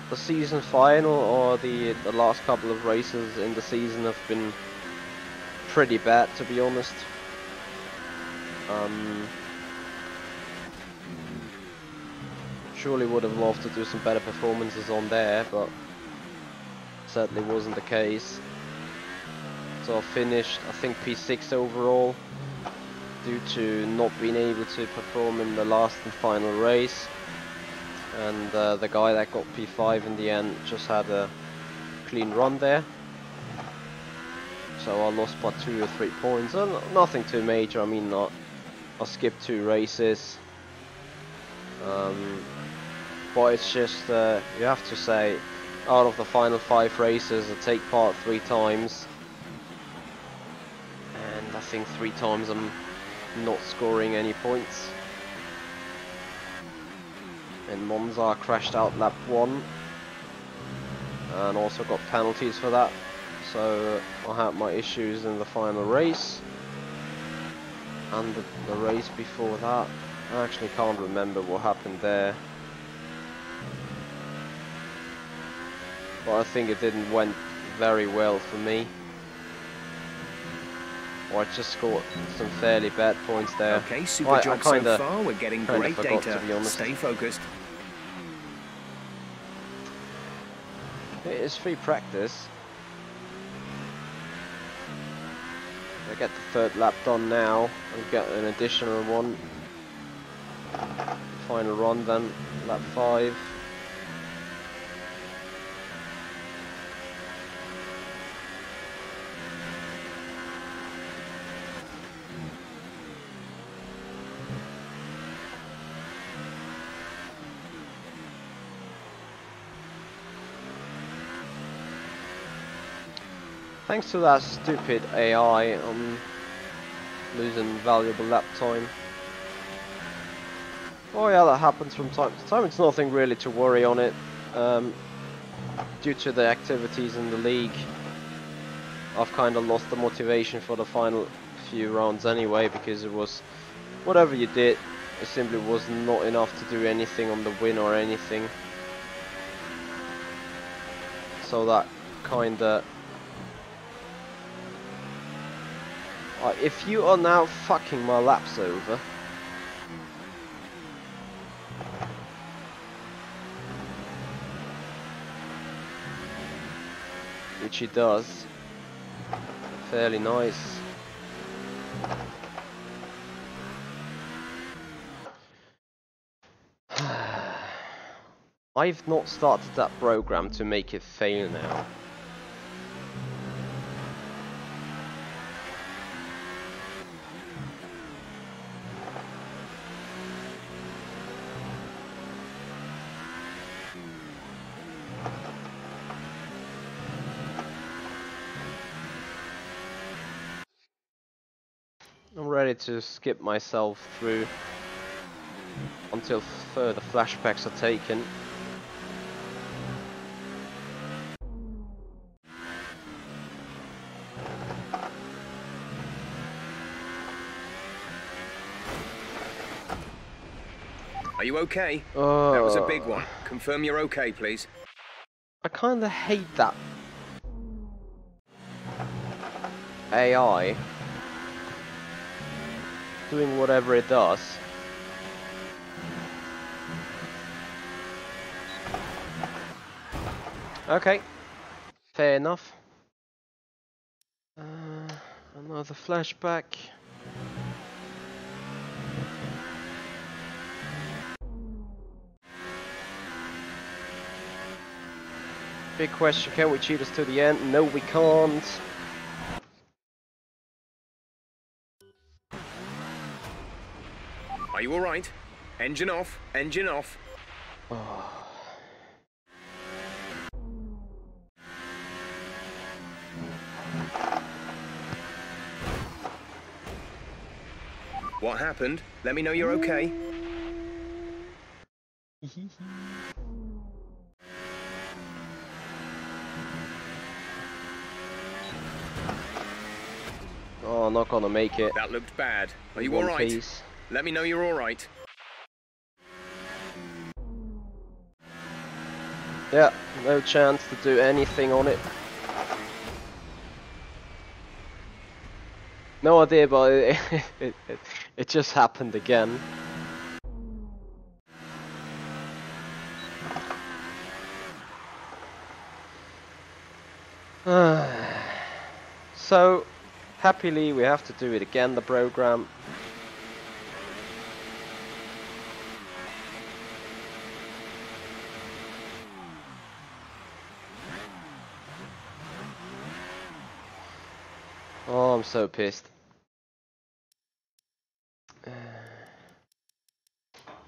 the season final or the last couple of races in the season have been pretty bad, to be honest. Surely would have loved to do some better performances on there, but certainly wasn't the case. So I finished, I think, P6 overall due to not being able to perform in the last and final race. And the guy that got P5 in the end just had a clean run there. So I lost by 2 or 3 points. Nothing too major. I mean, I skipped 2 races. But it's just, you have to say, out of the final 5 races, I take part 3 times. And I think 3 times I'm not scoring any points. And Monza crashed out lap 1. And also got penalties for that. So I had my issues in the final race. And the race before that, I actually can't remember what happened there. But I think it didn't went very well for me. Or I just scored some fairly bad points there. Okay, super job so far. We're getting great data. To be honest. Stay focused. It is free practice. I get the 3rd lap done now and get an additional one. Final run then, lap 5. Thanks to that stupid AI, I'm losing valuable lap time. Oh yeah, that happens from time to time. It's nothing really to worry on it. Due to the activities in the league, I've kind of lost the motivation for the final few rounds anyway, because it was whatever you did, it simply was not enough to do anything on the win or anything. So that kinda... if you are now fucking my laps over... which he does. Fairly nice. I've not started that program to make it fail now. I'm ready to skip myself through until further flashbacks are taken. Are you okay? That was a big one. Confirm you're okay, please. I kinda hate that AI doing whatever it does. Okay, fair enough. Another flashback. Big question, can we cheat us to the end? No, we can't. Are you alright? Engine off, engine off. Oh. What happened? Let me know you're okay. Oh, not gonna make it. That looked bad. Are you One alright? piece. Let me know you're alright. Yeah, no chance to do anything on it. No idea, but it just happened again. So, happily we have to do it again, the program. Oh, I'm so pissed. I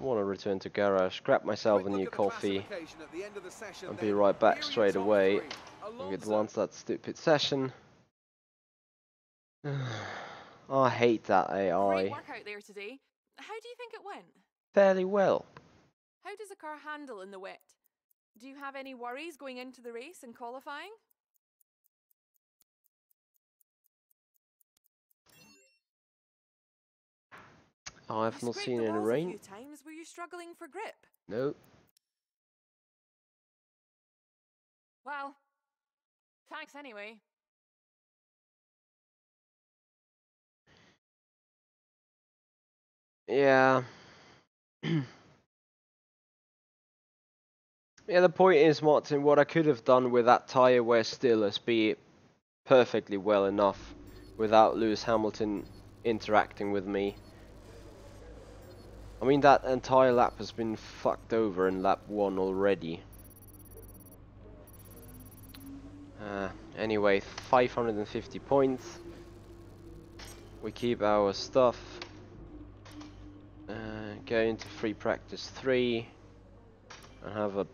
want to return to garage, grab myself a new coffee, and be right back straight away. I'll get once that stupid session. Oh, I hate that Great AI. work out there today. How do you think it went? Fairly well. How does a car handle in the wet? Do you have any worries going into the race and qualifying? I've You not scraped seen the any walls a rain. few times. Were you struggling for grip? No. Well, thanks anyway. Yeah. Yeah, the point is, Martin, what I could have done with that tyre wear still is be perfectly well enough without Lewis Hamilton interacting with me. I mean, that entire lap has been fucked over in lap 1 already. Anyway, 550 points. We keep our stuff. Go into free practice 3 and have a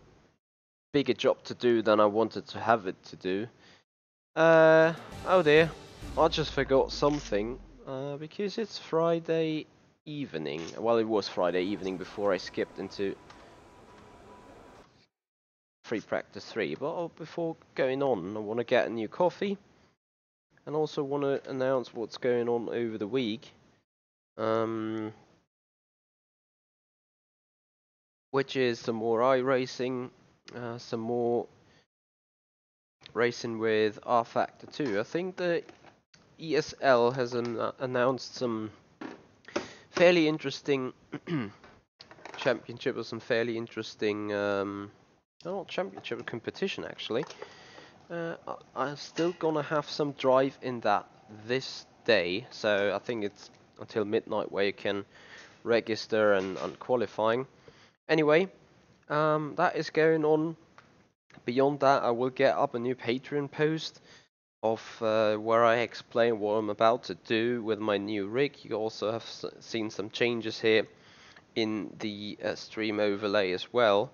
bigger job to do than I wanted to have it to do. Oh dear, I just forgot something. Because it's Friday evening. Well, it was Friday evening before I skipped into free practice 3. But before going on, I want to get a new coffee. And also want to announce what's going on over the week. Which is some more iRacing, some more racing with R Factor 2. I think the ESL has announced some fairly interesting championship or some fairly interesting, not championship, but competition actually. I'm still gonna have some drive in that this day, so I think it's until midnight where you can register and qualifying. Anyway, that is going on. Beyond that, I will get up a new Patreon post of where I explain what I'm about to do with my new rig. You also have seen some changes here in the stream overlay as well.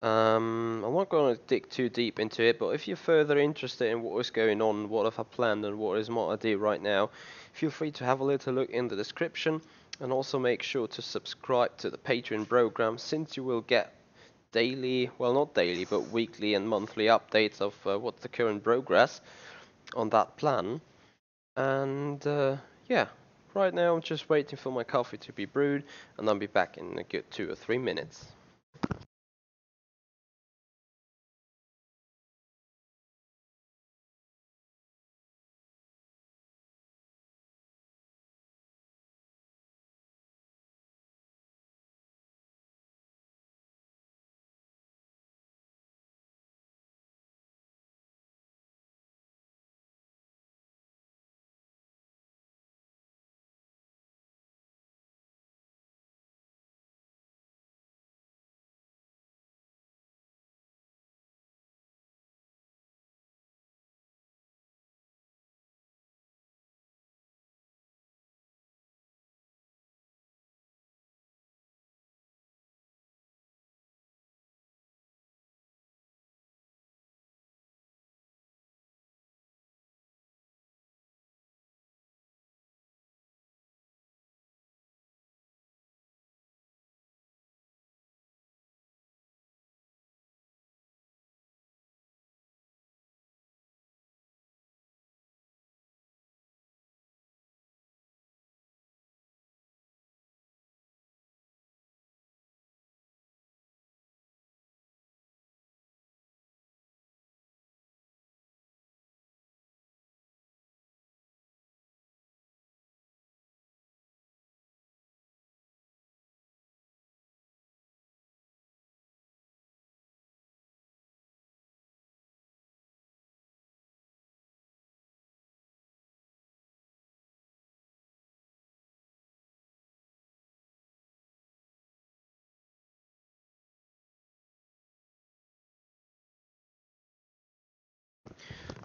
I'm not going to dig too deep into it, but if you're further interested in what is going on, what have I planned, and what is my idea right now, feel free to have a little look in the description, and also make sure to subscribe to the Patreon program, since you will get daily, well not daily, but weekly and monthly updates of what's the current progress on that plan. And yeah, right now I'm just waiting for my coffee to be brewed, and I'll be back in a good 2 or 3 minutes.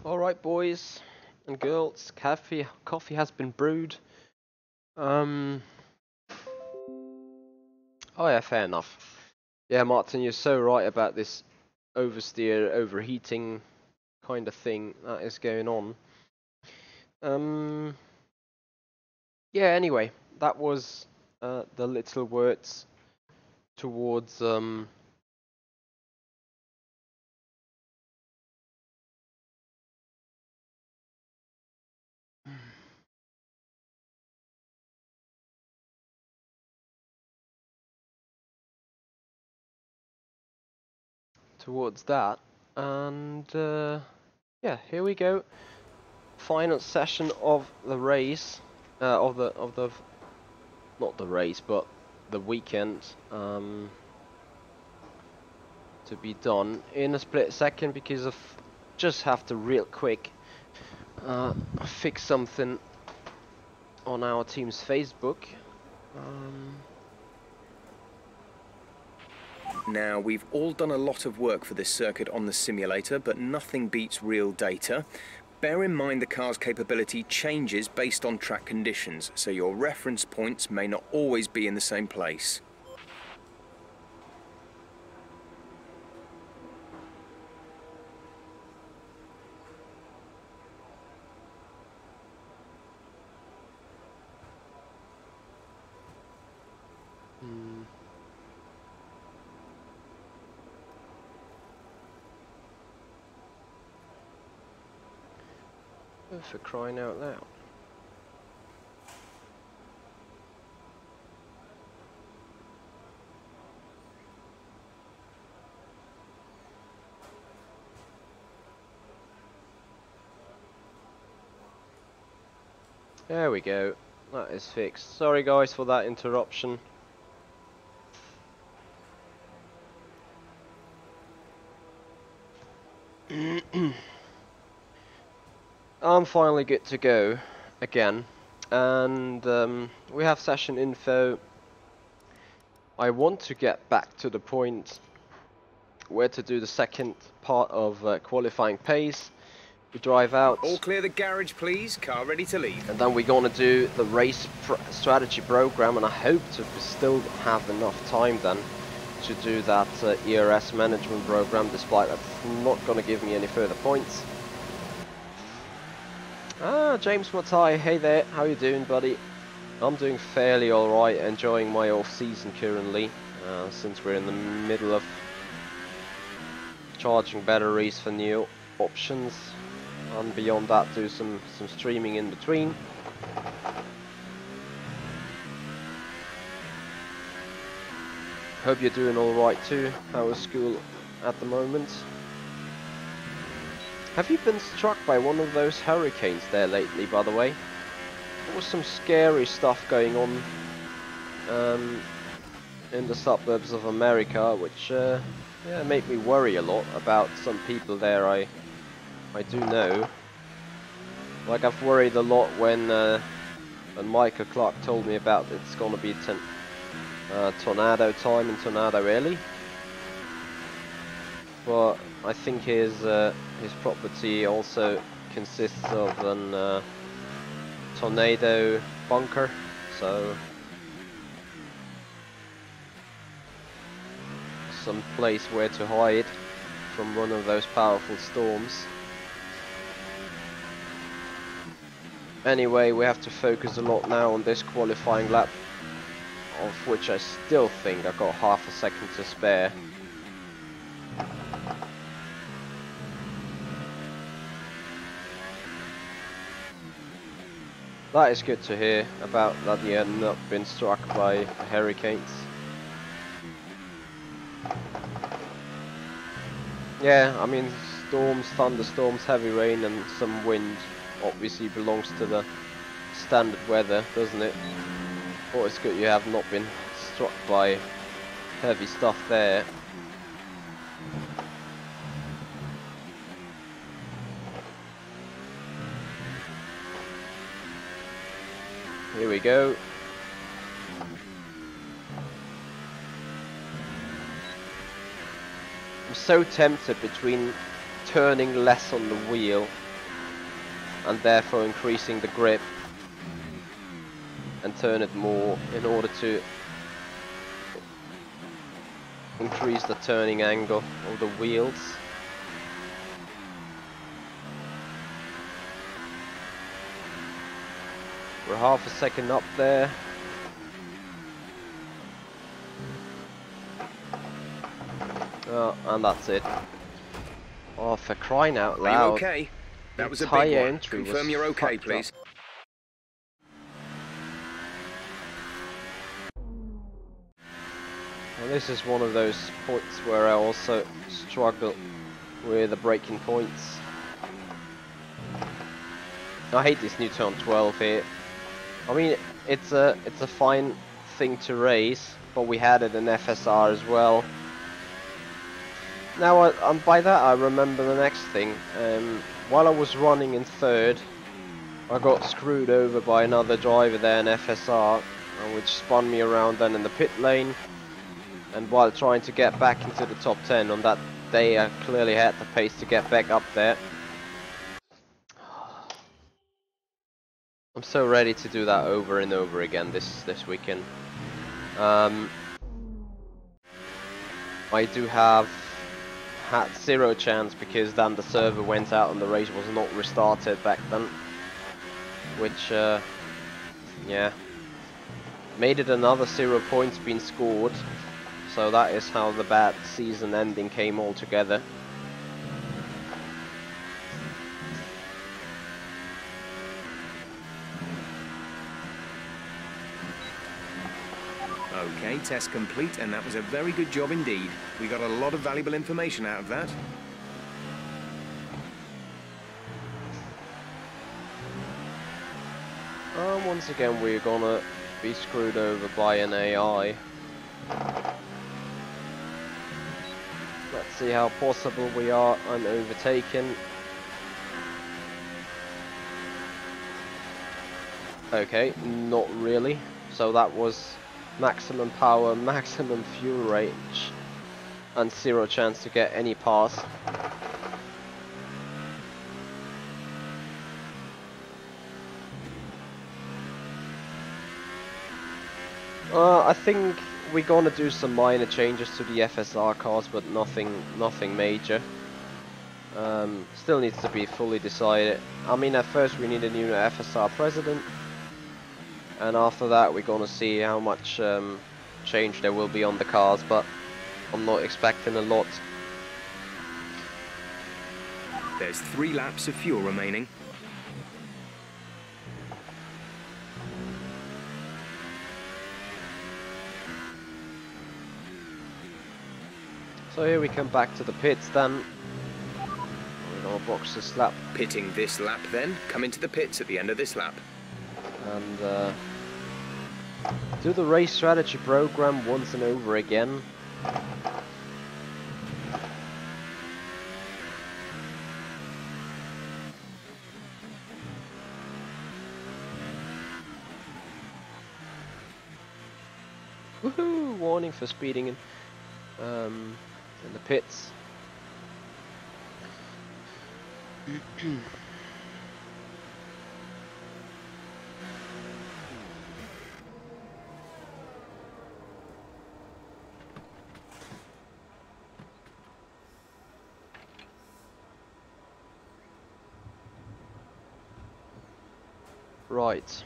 Alright boys and girls, coffee has been brewed. Oh yeah, fair enough. Yeah, Martin, you're so right about this oversteer, overheating kind of thing that is going on. Yeah, anyway, that was the little words towards towards that, and yeah, here we go. Final session of the race, of the not the race, but the weekend, to be done in a split second, because of just have to real quick fix something on our team's Facebook. Now, we've all done a lot of work for this circuit on the simulator, but nothing beats real data. Bear in mind the car's capability changes based on track conditions, so your reference points may not always be in the same place. Oh, for crying out loud. There we go. That is fixed. Sorry guys for that interruption. I'm finally good to go again, and we have session info. I want to get back to the point where to do the second part of qualifying pace. We drive out. All clear the garage, please. Car ready to leave. And then we're gonna do the race strategy program, and I hope to still have enough time then to do that ERS management program, despite that's not gonna give me any further points. Ah, James Matai, hey there, how you doing, buddy? I'm doing fairly alright, enjoying my off-season currently, since we're in the middle of charging batteries for new options. And beyond that, do some streaming in between. Hope you're doing alright too. How is school at the moment? Have you been struck by one of those hurricanes there lately, by the way? There was some scary stuff going on in the suburbs of America, which yeah, made me worry a lot about some people there I do know. Like, I've worried a lot when Michael Clark told me about it's gonna be tornado time in Tornado Alley. But I think his property also consists of an tornado bunker, so some place where to hide from one of those powerful storms. Anyway, we have to focus a lot now on this qualifying lap, of which I still think I got half a second to spare. That is good to hear about that you had not been struck by hurricanes. Yeah, I mean, storms, thunderstorms, heavy rain and some wind obviously belongs to the standard weather, doesn't it? But it's good you have not been struck by heavy stuff there. Here we go. I'm so tempted between turning less on the wheel and therefore increasing the grip, and turn it more in order to increase the turning angle of the wheels. We're half a second up there. Oh, and that's it. Oh, for crying out loud. Are you okay? That was a big one. Confirm you're okay, please. Well, this is one of those points where I also struggle with the braking points. I hate this new turn 12 here. I mean, it's a fine thing to race, but we had it in FSR as well. Now, by that I remember the next thing. While I was running in third, I got screwed over by another driver there in FSR, which spun me around then in the pit lane. And while trying to get back into the top 10 on that day, I clearly had the pace to get back up there. I'm so ready to do that over and over again this weekend. I do have had zero chance because then the server went out and the race was not restarted back then, which yeah, made it another 0 points being scored. So that is how the bad season ending came all together. Okay, test complete, and that was a very good job indeed. We got a lot of valuable information out of that. Once again, we're gonna be screwed over by an AI. Let's see how possible we are on overtaking. Okay, not really. So that was maximum power, maximum fuel range, and 0 chance to get any pass. I think we're gonna do some minor changes to the FSR cars, but nothing major. Still needs to be fully decided. I mean, at first we need a new FSR president, and after that we're gonna see how much change there will be on the cars, but I'm not expecting a lot. There's 3 laps of fuel remaining. So here we come back to the pits then. We're gonna box this lap. Pitting this lap then, come into the pits at the end of this lap. And do the race strategy program once and over again. Woohoo! Warning for speeding in the pits. Right.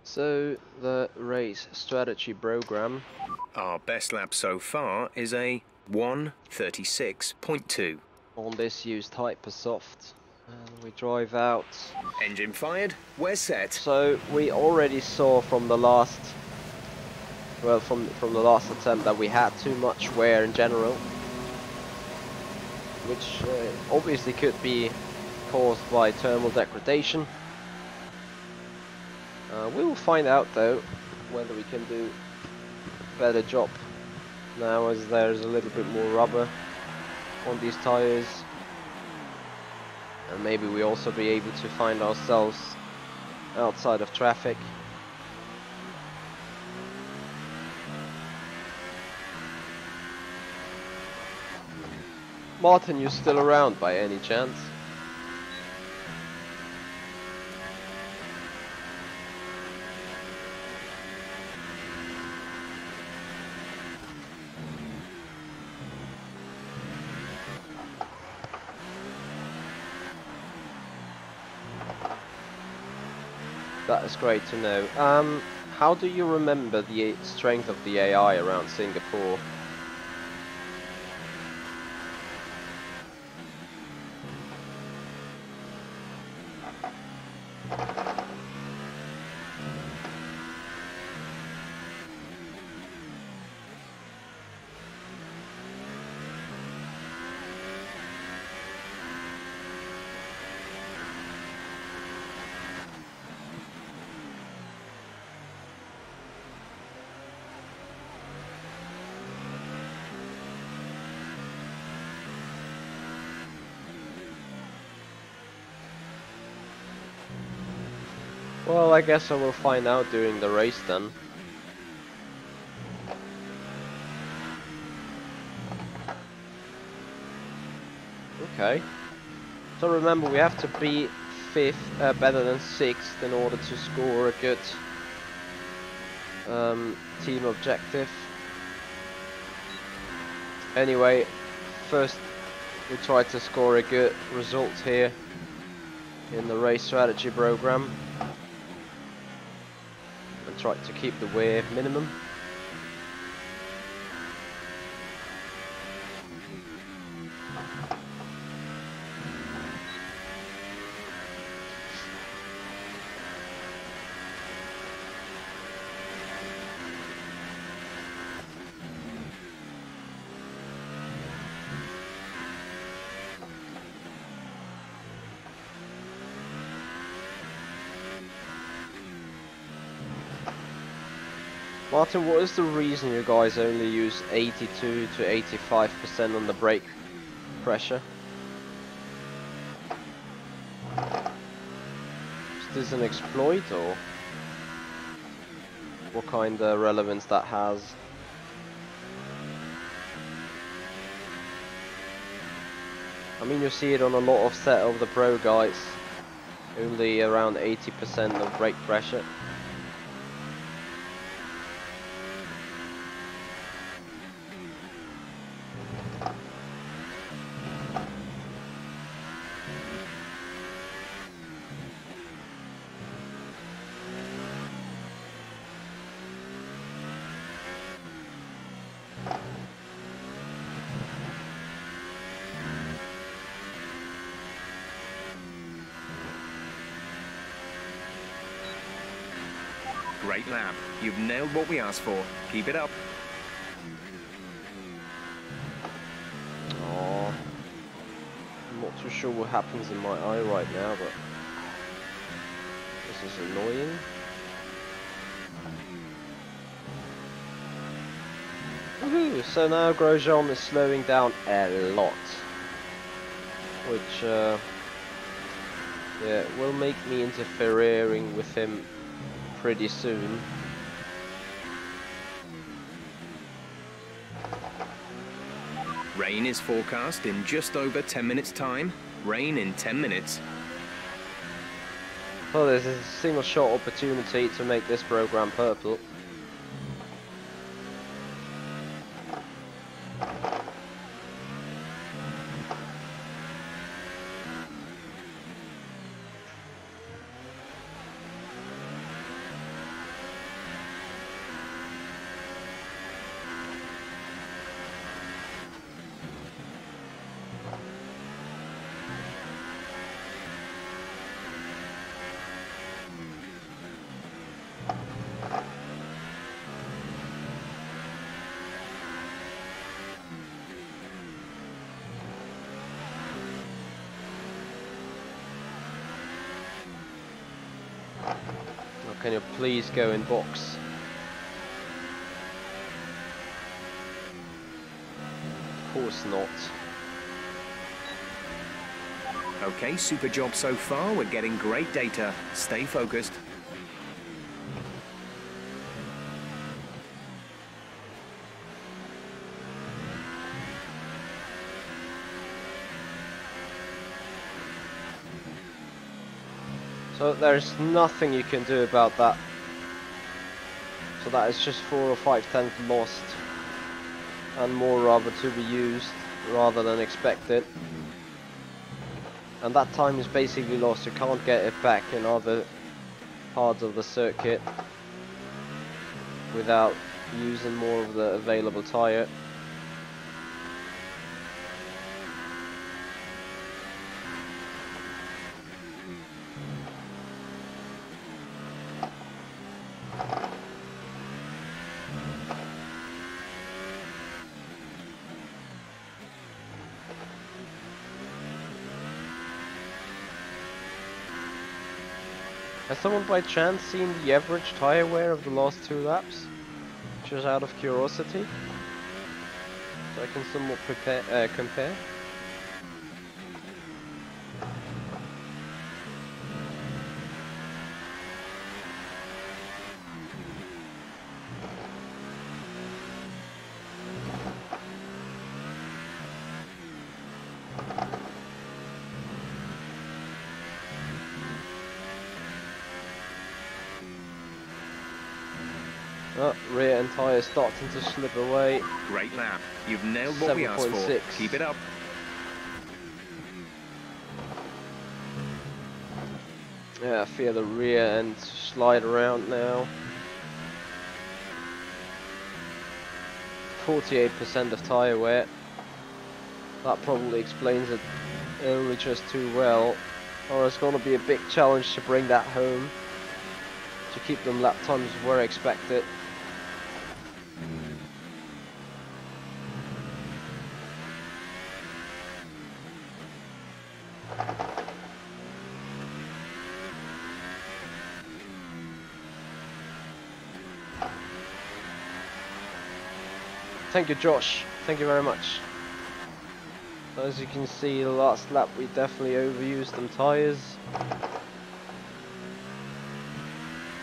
So the race strategy program. Our best lap so far is a 1:36.2. On this used Hypersoft, and we drive out. Engine fired, we're set. So we already saw from the last, well, from the last attempt that we had too much wear in general, which obviously could be caused by thermal degradation. We will find out though whether we can do a better job now, as there's a little bit more rubber on these tires, and maybe we also be able to find ourselves outside of traffic. Martin, you still around by any chance? That is great to know. How do you remember the strength of the AI around Singapore? Well, I guess I will find out during the race then. Okay. So remember, we have to be 5th, better than 6th, in order to score a good team objective. Anyway, first we try to score a good result here in the race strategy program. Try to keep the wear minimum. Martin, what is the reason you guys only use 82 to 85% on the brake pressure? Is this an exploit, or what kind of relevance that has? I mean, you see it on a lot of set of the pro guys, only around 80% of brake pressure. Great lap. You've nailed what we asked for. Keep it up. Oh, I'm not too sure what happens in my eye right now, but this is annoying. Woohoo! So now Grosjean is slowing down a lot, which yeah, will make me interfering with him pretty soon. Rain is forecast in just over 10 minutes time. Rain in 10 minutes. Oh, there's a single shot opportunity to make this program purple. Can you please go in box? Of course not. Okay, super job so far. We're getting great data. Stay focused. So there's nothing you can do about that. So that is just 4 or 5 tenths lost, and more rubber to be used rather than expected. And that time is basically lost. You can't get it back in other parts of the circuit without using more of the available tire. Has someone by chance seen the average tire wear of the last 2 laps? Just out of curiosity? So I can somewhat compare. Oh, rear end tyre starting to slip away. Great lap. You've nailed what we asked for. 7.6. Keep it up. Yeah, I feel the rear end slide around now. 48% of tyre wear. That probably explains it only just too well. Or it's going to be a big challenge to bring that home, to keep them lap times where expected. thank you, Josh. Thank you very much. As you can see, the last lap we definitely overused them tyres.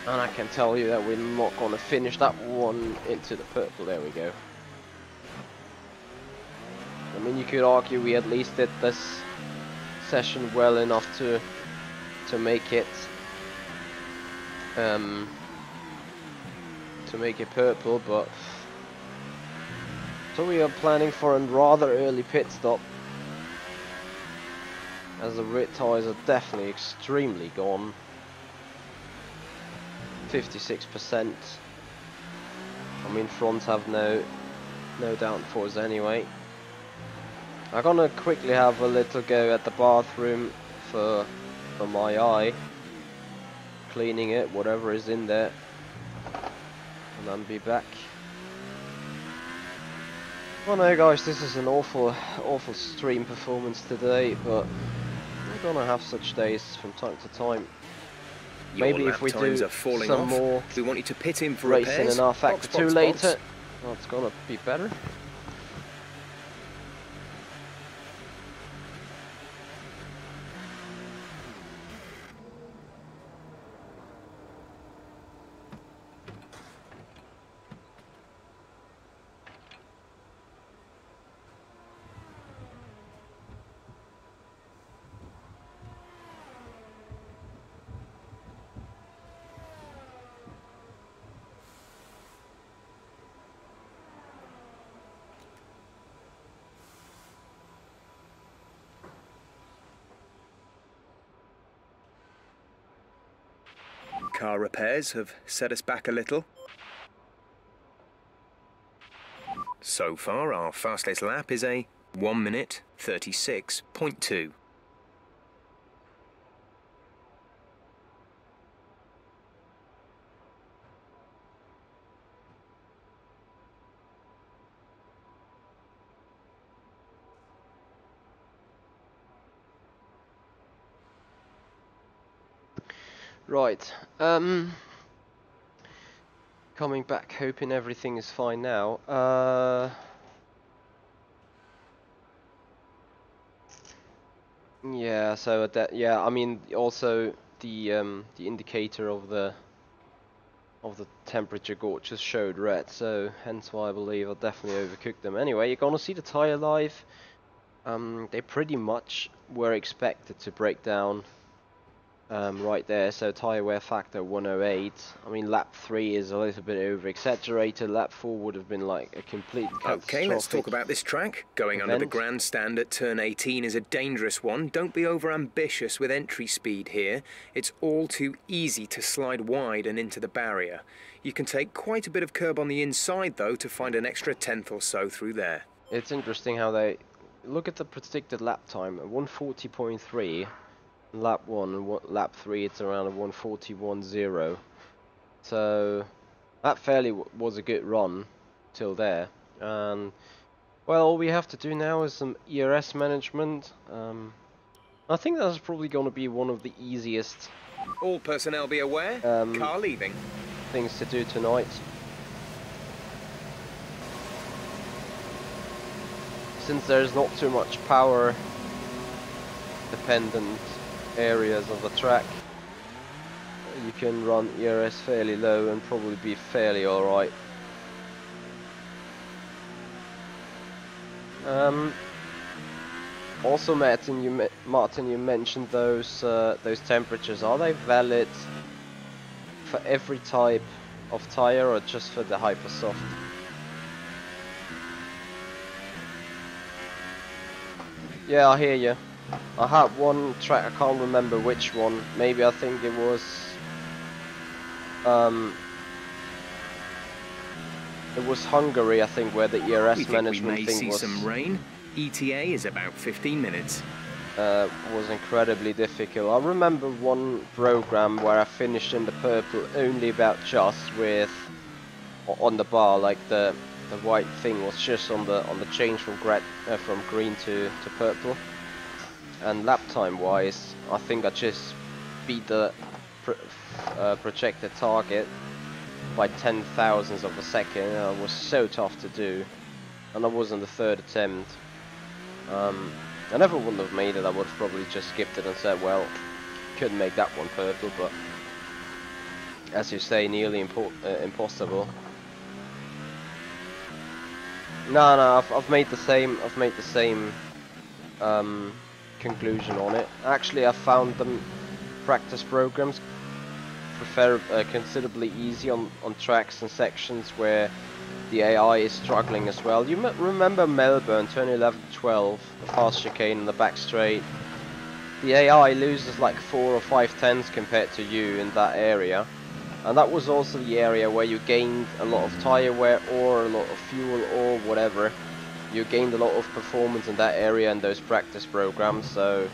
And I can tell you that we're not going to finish that one into the purple. There we go. I mean, you could argue we at least did this session well enough to make it purple, but so we are planning for a rather early pit stop, as the rear tyres are definitely extremely gone. 56%. I mean, front have no downforce anyway. I'm gonna quickly have a little go at the bathroom for my eye, cleaning it, whatever is in there, and then be back. Well, no, guys, this is an awful stream performance today, but we're gonna have such days from time to time. Maybe if we do some more we want you to pit in for racing in our Factor 2 later, well, it's gonna be better. Car repairs have set us back a little. So far, our fastest lap is a 1 minute 36.2. Right, coming back, hoping everything is fine now. Yeah, so yeah, I mean, also the indicator of the temperature gauge just showed red, so hence why I believe I definitely overcooked them. Anyway, you're gonna see the tire live. They pretty much were expected to break down right there, so tire wear factor 108. I mean, lap 3 is a little bit over exaggerated. Lap 4 would have been like a complete catastrophic. Okay, let's talk about this track. Going under the grandstand at turn 18 is a dangerous one. Don't be over ambitious with entry speed here. It's all too easy to slide wide and into the barrier. You can take quite a bit of curb on the inside though to find an extra tenth or so through there. It's interesting how they look at the predicted lap time, 140.3. Lap 1 and lap 3 it's around a 141.0, so that fairly was a good run till there. And well, all we have to do now is some ERS management. I think that's probably going to be one of the easiest all personnel be aware, car leaving things to do tonight, since there's not too much power dependent areas of the track. You can run ERS fairly low and probably be fairly alright. Also, Martin, you mentioned those temperatures. Are they valid for every type of tire or just for the Hypersoft? Yeah, I hear you. I had one track, I can't remember which one. Maybe I think it was Hungary, I think, where the ERS management thing was. Some rain. ETA is about 15 minutes. Was incredibly difficult. I remember one program where I finished in the purple only about just with on the bar, like the white thing was just on the change from green to purple. And lap time wise, I think I just beat the projected target by 10 thousandths of a second. It was so tough to do. and I was on the third attempt. I never would have made it. I would have probably just skipped it and said, well, couldn't make that one purple, but as you say, nearly impossible. No, I've made the same. I've made the same conclusion on it. Actually, I found them practice programs considerably easy on tracks and sections where the AI is struggling as well. You remember Melbourne 2011-12, the fast chicane in the back straight. The AI loses like 4 or 5 tenths compared to you in that area, and that was also the area where you gained a lot of tire wear or a lot of fuel or whatever. You gained a lot of performance in that area in those practice programs, so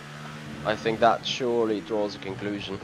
I think that surely draws a conclusion.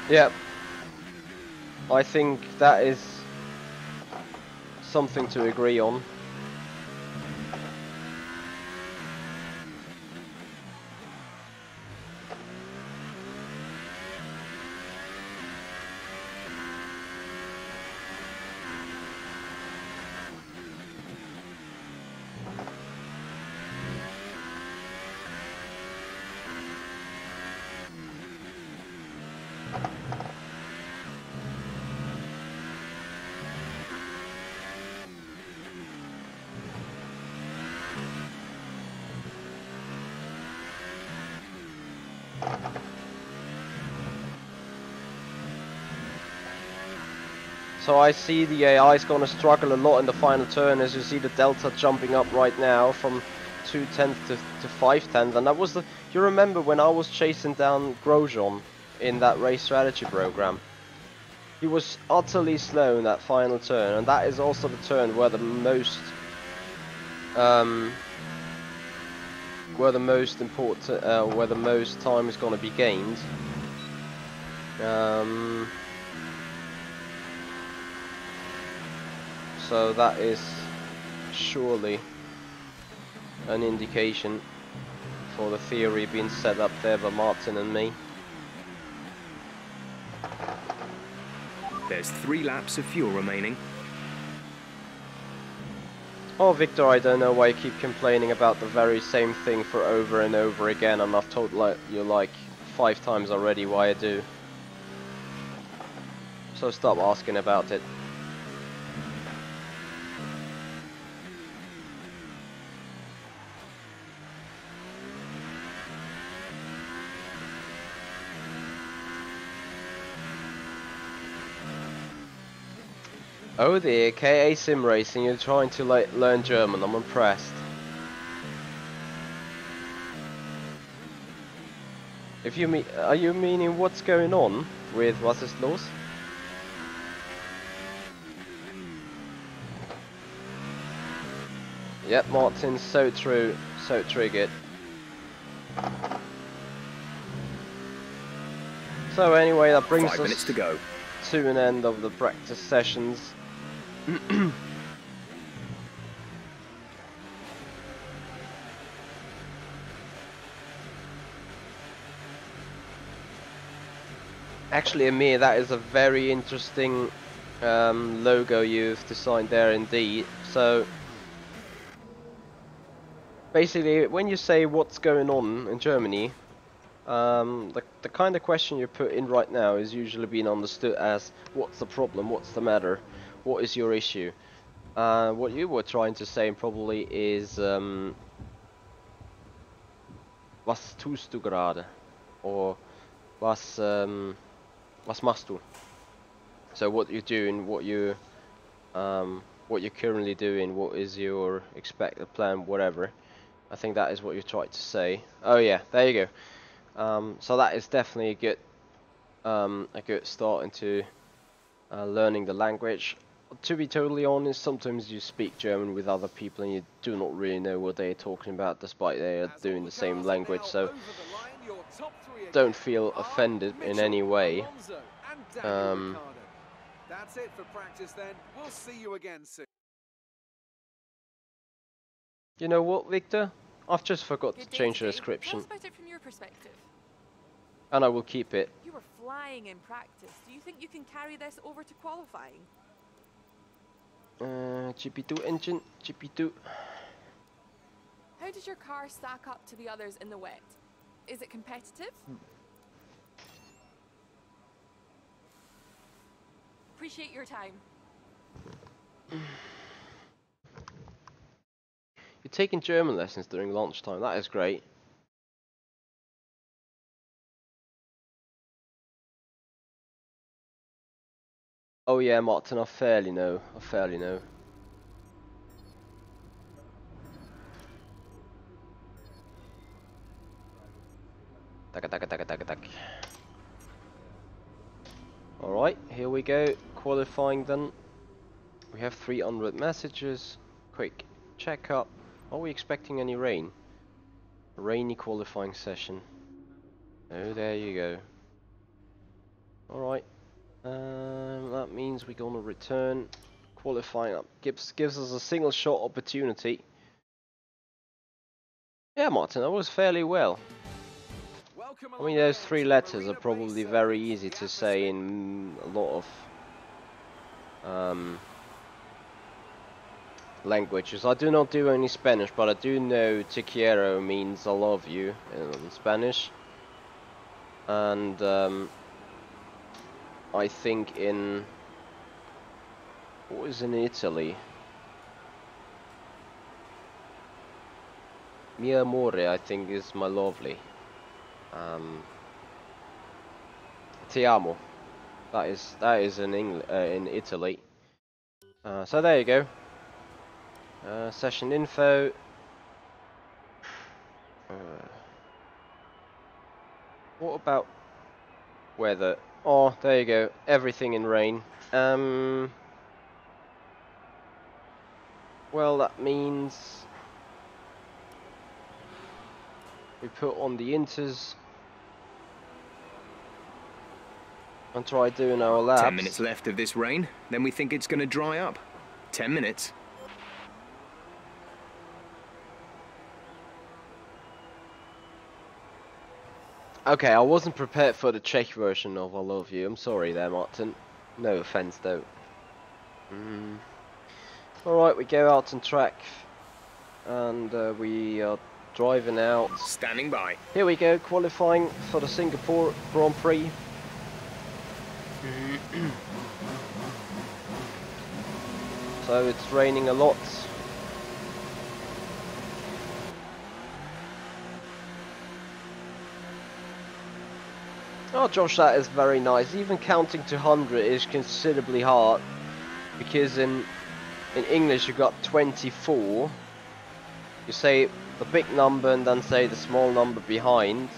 Yeah, I think that is something to agree on. So I see the AI is going to struggle a lot in the final turn, as you see the delta jumping up right now from 2 tenths to 5 tenths, and that was the, you remember when I was chasing down Grosjean in that race strategy program, he was utterly slow in that final turn, and that is also the turn where the most important where the most time is going to be gained. So that is surely an indication for the theory being set up there by Martin and me. There's 3 laps of fuel remaining. Oh, Victor, I don't know why you keep complaining about the very same thing for over and over again, and I've told you like 5 times already why I do. So stop asking about it. Oh dear, KA Simracing, you're trying to learn German, I'm impressed. If you are you meaning what's going on with was ist los? Yep, Martin, so true, so triggered. So anyway, that brings 5 minutes to go. To an end of the practice sessions. Actually, Amir, that is a very interesting logo you've designed there indeed. So basically, when you say what's going on in Germany, the kind of question you put in right now is usually being understood as what's the problem, what's the matter, what is your issue. What you were trying to say probably is was tust du gerade, or was machst du? So what you're doing, what you're currently doing, what is your expected plan, whatever. I think that is what you tried to say. Oh yeah, there you go. So that is definitely a good start into learning the language. To be totally honest, sometimes you speak German with other people and you do not really know what they're talking about, despite they are doing the same language, so don't feel offended in any way. That's it for practice then. We'll see you again soon. You know what, Victor? I've just forgot to Good day change the today. description, Tell us about it from your perspective. and I will keep it. You were flying in practice. Do you think you can carry this over to qualifying? GP2 engine, GP2. How does your car stack up to the others in the wet? Is it competitive? Appreciate your time. You're taking German lessons during lunchtime, that is great. Oh yeah, Martin, I fairly know. Alright, here we go. Qualifying then. We have 300 messages. Quick checkup. Are we expecting any rain? A rainy qualifying session. Oh, there you go. Alright. That means we're gonna return. Qualifying up gives us a single shot opportunity. Yeah, Martin, that was fairly well. I mean, those 3 letters are probably very easy to say in a lot of languages. I do not do any Spanish, but I do know te quiero means I love you in Spanish. And I think in... what is in Italy? Mi amore, I think, is my lovely. Ti amo. That is in Italy. So there you go. Session info. What about weather? Oh, there you go. Everything in rain. Well, that means we put on the inters and try doing our laps. 10 minutes left of this rain, then we think it's going to dry up. 10 minutes. Okay, I wasn't prepared for the Czech version of I love you. I'm sorry there, Martin. No offense, though. Alright, we go out on track. And we are driving out. Standing by. Here we go, qualifying for the Singapore Grand Prix. So it's raining a lot. Oh, Josh, that is very nice. Even counting to 100 is considerably hard, because in English you got 24. You say the big number and then say the small number behind,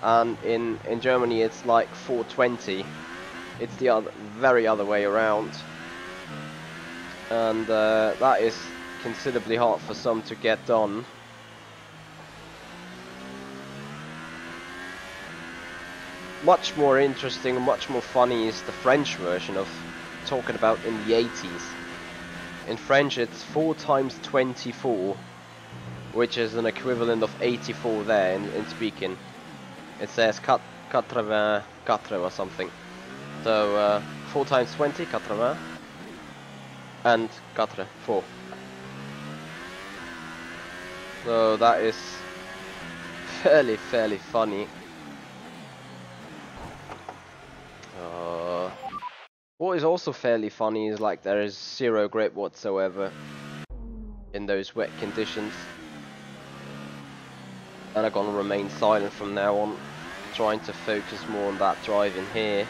and in Germany it's like 420. It's the very other way around, and that is considerably hard for some to get done. Much more interesting and much more funny is the French version of talking about in the 80s. In French it's 4 times 24, which is an equivalent of 84 there in speaking. It says 84 or something. So 4 times 20, 80, and 4. So that is fairly funny. What is also fairly funny is like there is 0 grip whatsoever in those wet conditions. And I'm gonna remain silent from now on, trying to focus more on that driving here.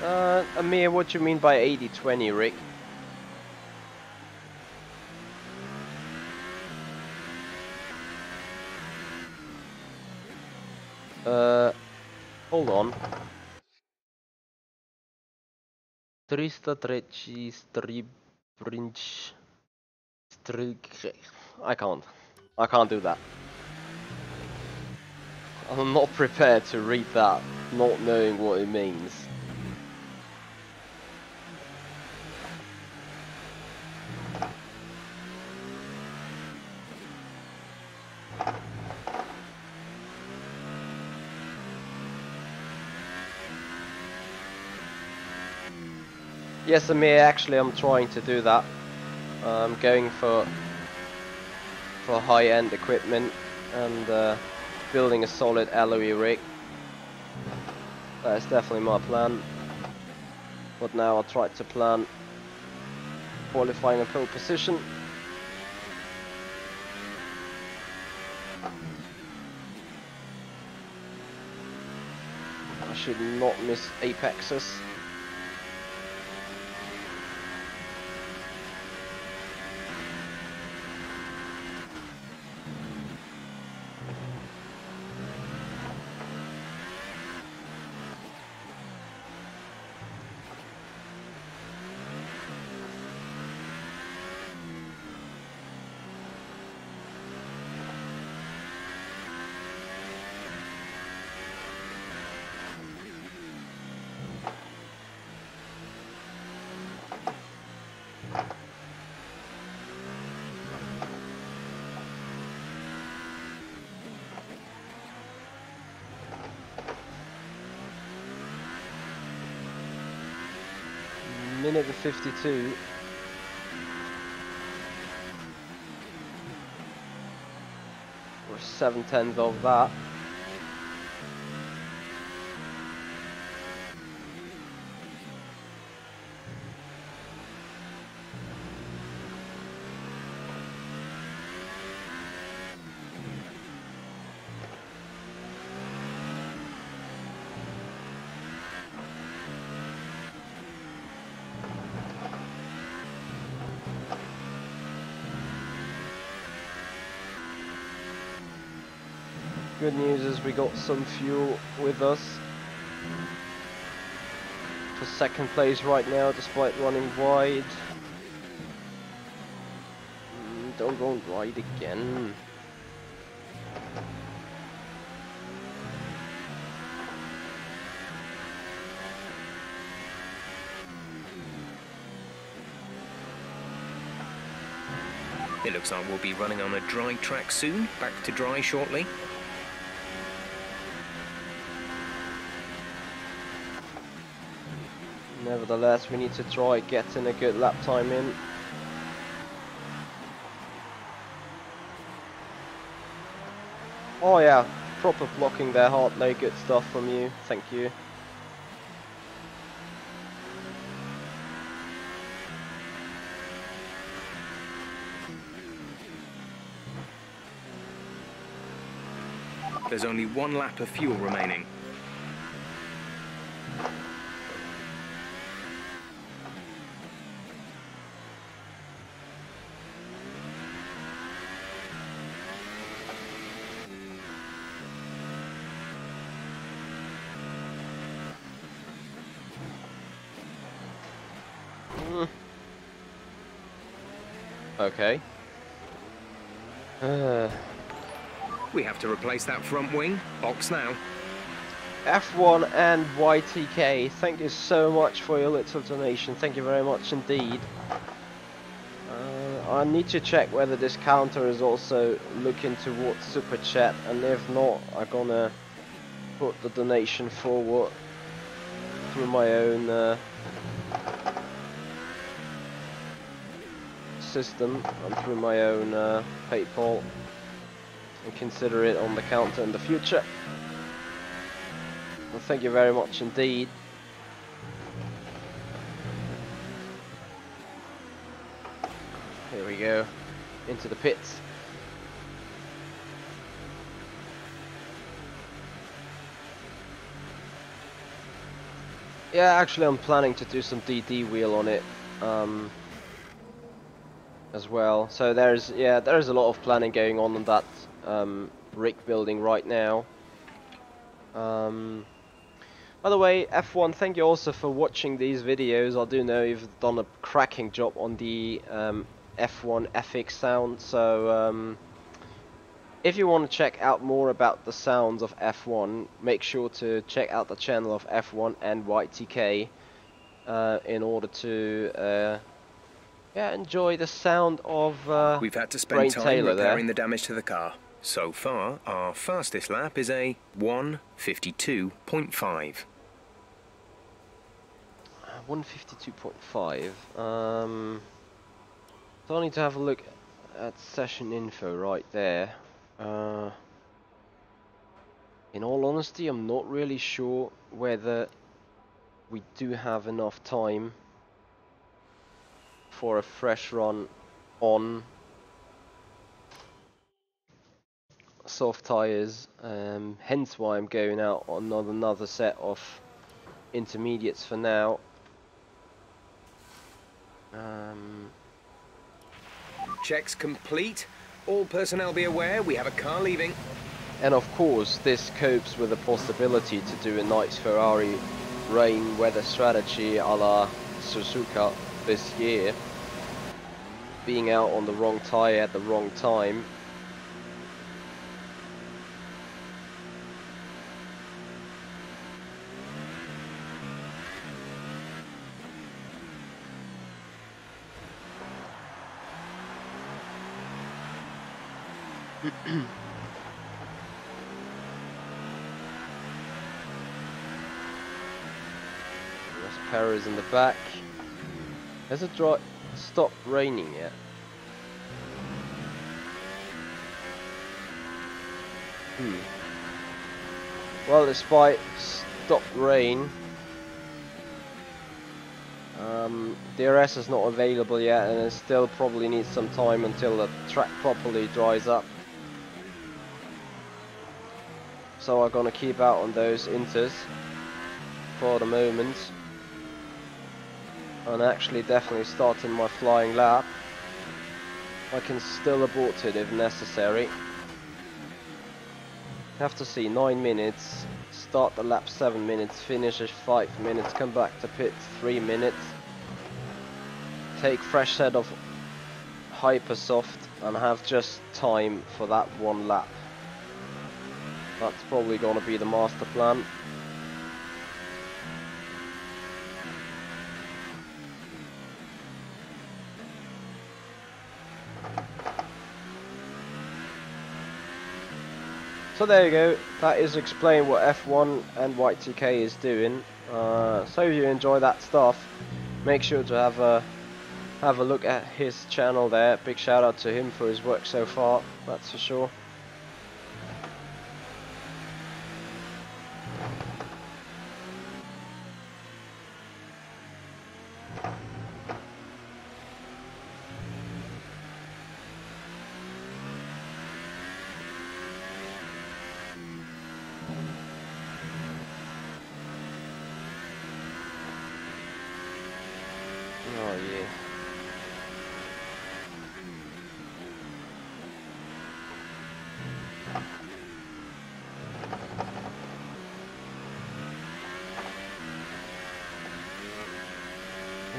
Amir, what do you mean by 80-20, Rick? Hold on. 303 I can't do that. I'm not prepared to read that, not knowing what it means. Yes, Amir, actually I'm trying to do that. I'm going for high-end equipment and building a solid alloy rig. That is definitely my plan. But now I'll try to plan qualifying a pole position. I should not miss apexes. Minute and 52. We're 7/10 of that. Good news is we got some fuel with us for second place right now, despite running wide. Don't go wide again. It looks like we'll be running on a dry track soon. Back to dry shortly. Nevertheless, we need to try getting a good lap time in. Oh yeah, proper blocking there, Hartley. Good stuff from you. Thank you. There's only one lap of fuel remaining. Okay. We have to replace that front wing. Box now. F1 and YTK, thank you so much for your little donation. Thank you very much indeed. I need to check whether this counter is also looking towards Super Chat, and if not, I'm gonna put the donation forward through my own system and through my own PayPal, and consider it on the counter in the future. Well, thank you very much indeed. Here we go, into the pits. Yeah, actually I'm planning to do some DD wheel on it as well. So there's a lot of planning going on that rig building right now. By the way, F1, thank you also for watching these videos. I do know you've done a cracking job on the F1 FX sound, so if you want to check out more about the sounds of F1, make sure to check out the channel of F1 and YTK in order to enjoy the sound of We've had to spend Brain time Taylor repairing there. the damage to the car. So far, our fastest lap is a 1:52.5. 152.5. So I need to have a look at session info right there. In all honesty, I'm not really sure whether we do have enough time for a fresh run on soft tires. Hence why I'm going out on another set of intermediates for now. Checks complete. All personnel be aware, we have a car leaving. And of course, this copes with the possibility to do a nice Ferrari rain weather strategy a la Suzuka this year. Being out on the wrong tyre at the wrong time. Perez in the back. Has it stopped raining yet? Well, despite stopped rain, DRS is not available yet, and it still probably needs some time until the track properly dries up. So I'm gonna keep out on those inters for the moment. And actually definitely starting my flying lap. I can still abort it if necessary. Have to see 9 minutes, start the lap 7 minutes, finish at 5 minutes, come back to pit 3 minutes, take fresh set of hypersoft and have just time for that one lap. That's probably gonna be the master plan. So there you go, that is explain what F1 and YTK is doing. So if you enjoy that stuff, make sure to have a look at his channel there. Big shout out to him for his work so far, that's for sure. Oh yeah.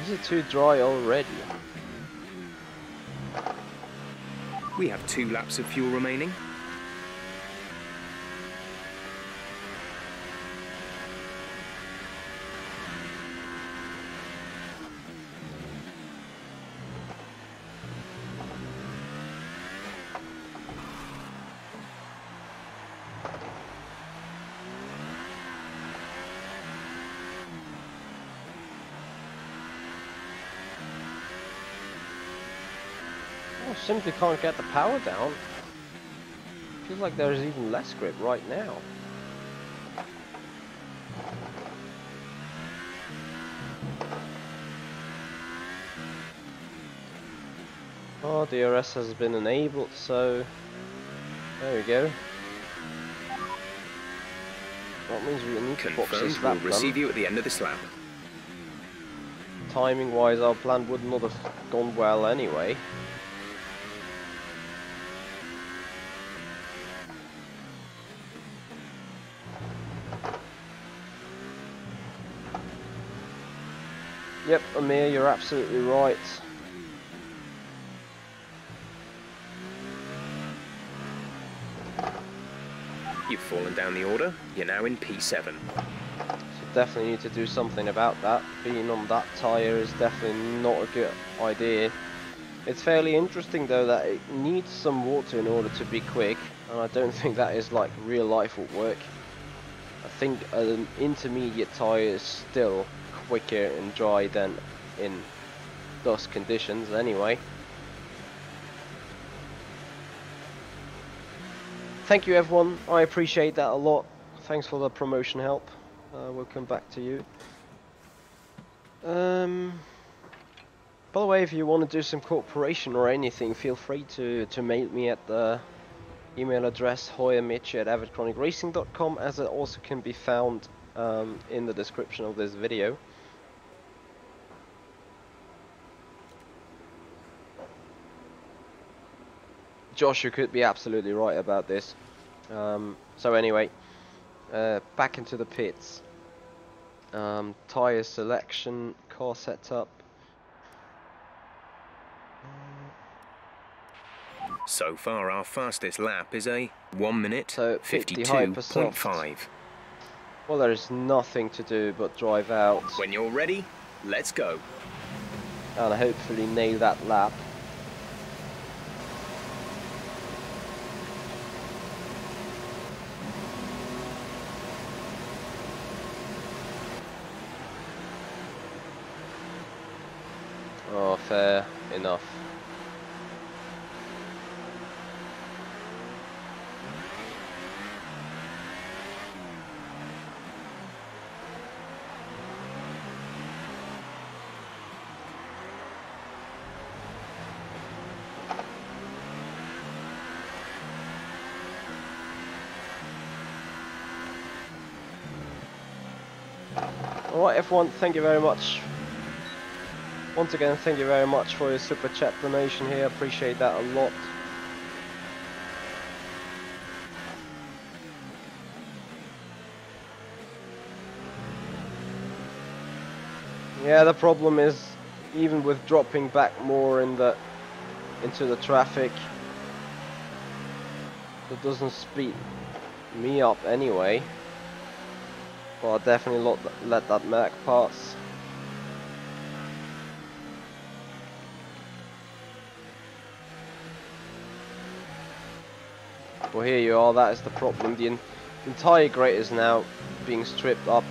Is it too dry already? We have 2 laps of fuel remaining. Simply can't get the power down. Feels like there's even less grip right now. Oh, DRS has been enabled, so there we go. That means we need to box Confirmed, this we'll lap receive then. you at the end of this lap. Timing wise, our plan would not have gone well anyway. Yep, Amir, you're absolutely right. You've fallen down the order. You're now in P7. So definitely need to do something about that. Being on that tyre is definitely not a good idea. It's fairly interesting though that it needs some water in order to be quick, and I don't think that is like real life would work. I think an intermediate tyre is still quicker in dry than in dust conditions anyway. Thank you everyone, I appreciate that a lot. Thanks for the promotion help. We'll come back to you. By the way, if you want to do some cooperation or anything, feel free to mail me at the email address hoyermitch@avidchronicracing.com, as it also can be found in the description of this video. Josh, you could be absolutely right about this. So anyway, back into the pits. Tyre selection, car setup. So far, our fastest lap is a 1 minute So 52.5. Well, there is nothing to do but drive out When you're ready, let's go. and hopefully nail that lap. Oh, fair enough. Alright everyone, thank you very much. Once again, thank you very much for your super chat donation here, appreciate that a lot. Yeah, the problem is, even with dropping back more into the traffic, it doesn't speed me up anyway. But I'll definitely let that Mac pass. Well, here you are, that is the problem. The entire grate is now being stripped up.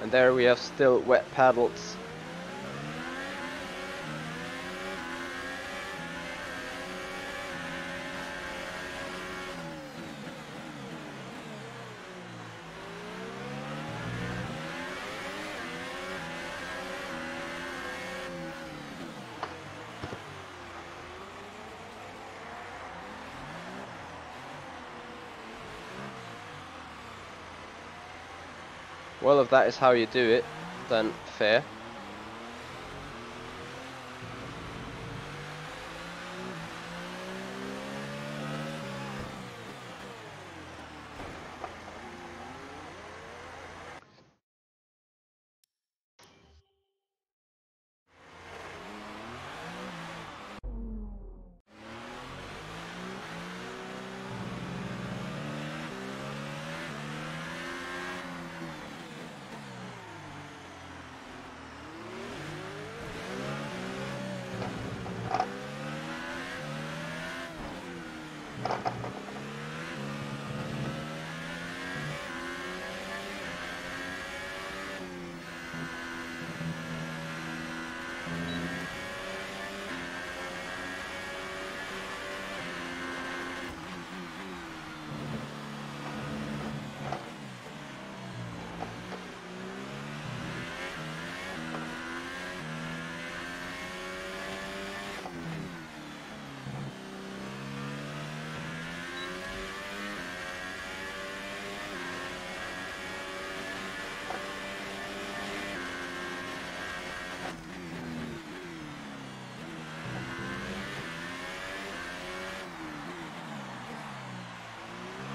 And there we have still wet paddles. Well, if that is how you do it, then fair.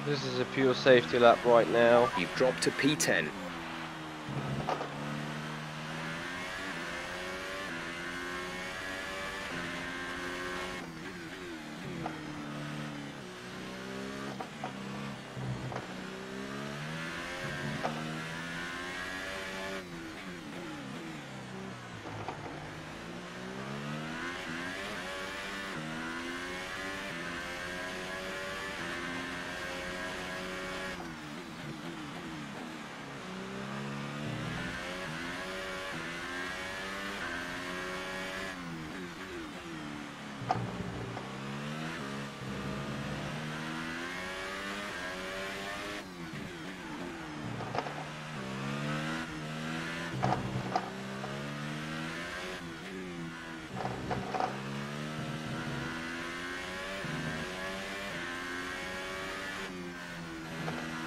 This is a pure safety lap right now. You've dropped to P10.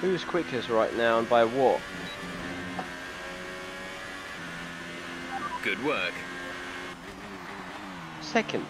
Who's quickest right now and by what? Good work. Second.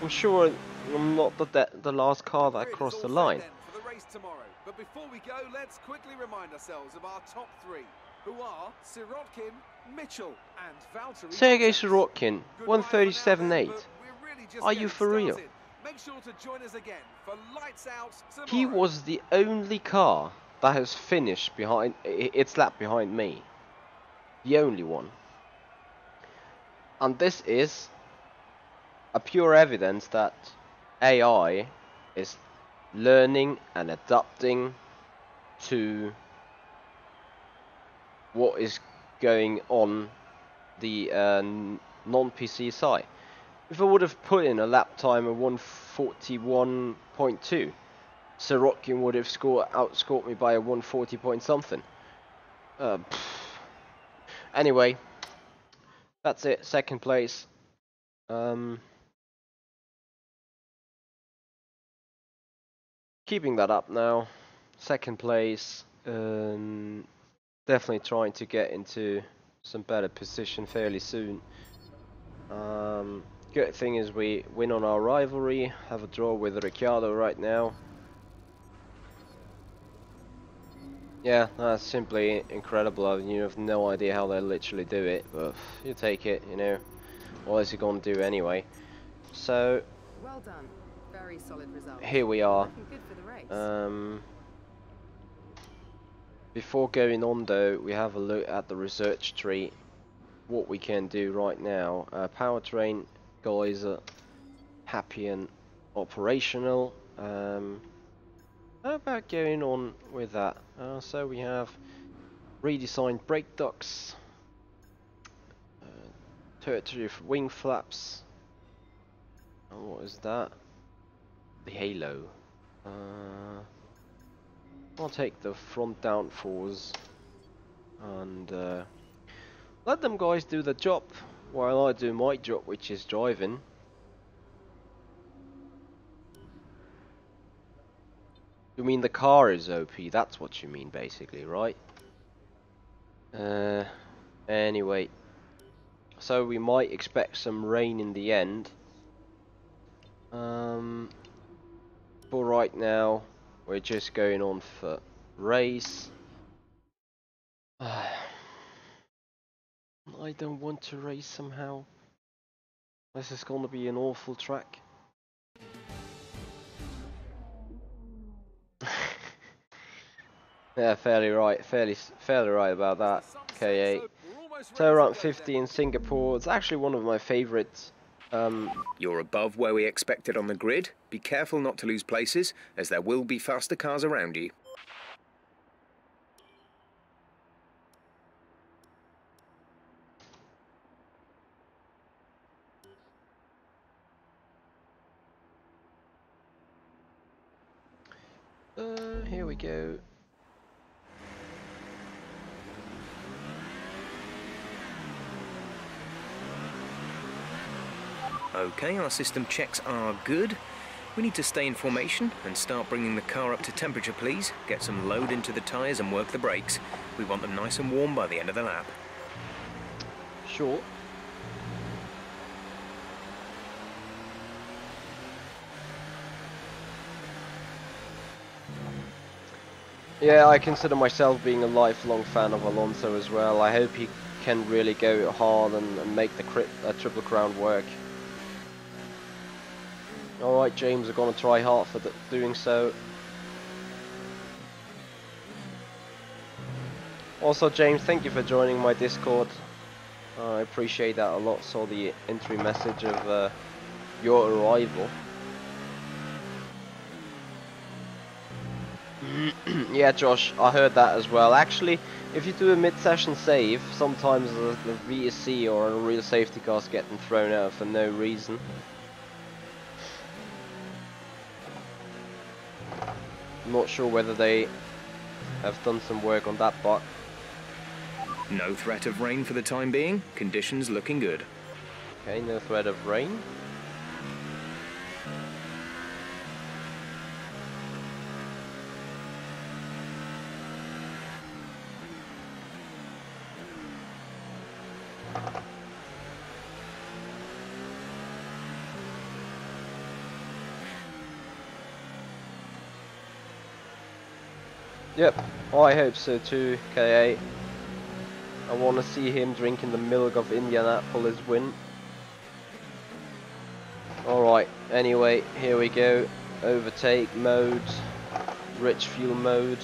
I'm sure I'm not the last car that crossed the line. For the race tomorrow. But before we go, let's quickly remind ourselves of our top three, who are Sirotkin, Mitchell, and Valtteri. Sergei Sirotkin, Goodbye for now 137.8. then, but we're really just Are you getting for real? started. Make sure to join us again for Lights Out tomorrow. He was the only car that has finished behind its lap behind me. The only one. And this is a pure evidence that AI is learning and adapting to what is going on the non-PC side. If I would have put in a lap time of 141.2, Sirotkin would have outscored me by a 140 point something. Anyway, that's it. Second place. Keeping that up now. Second place. Definitely trying to get into some better position fairly soon. Good thing is we win on our rivalry, have a draw with Ricciardo right now. Yeah, that's simply incredible. I have no idea how they literally do it, but you take it, you know. What is he going to do anyway? So, well done. Very solid result. Here we are. Looking good for the race. Before going on though, we have a look at the research tree. What we can do right now. Powertrain guys are happy and operational. How about going on with that? So we have redesigned brake ducts, territory for wing flaps. And what is that? The halo. I'll take the front downforce and let them guys do the job while I do my job, which is driving. You mean the car is OP? That's what you mean basically, right? Anyway, so we might expect some rain in the end. But right now we're just going on for race. I don't want to race somehow. This is gonna be an awful track. Yeah, fairly right about that. K8. So around 50 in Singapore. It's actually one of my favourites. You're above where we expected on the grid. Be careful not to lose places, as there will be faster cars around you. Here we go. Okay, our system checks are good. We need to stay in formation and start bringing the car up to temperature, please. Get some load into the tyres and work the brakes. We want them nice and warm by the end of the lap. Sure. Yeah, I consider myself being a lifelong fan of Alonso as well. I hope he can really go hard and make the Triple Crown work. Alright, James, we're going to try hard for doing so. Also, James, thank you for joining my Discord. I appreciate that a lot. Saw the entry message of your arrival. Yeah, Josh, I heard that as well. Actually, if you do a mid-session save, sometimes the VSC or a real safety car is getting thrown out for no reason. I'm not sure whether they have done some work on that bug. No threat of rain for the time being. Conditions looking good. Okay, no threat of rain. Yep, I hope so too, KA. I want to see him drinking the milk of Indianapolis win. Alright, anyway, here we go. Overtake mode, rich fuel mode.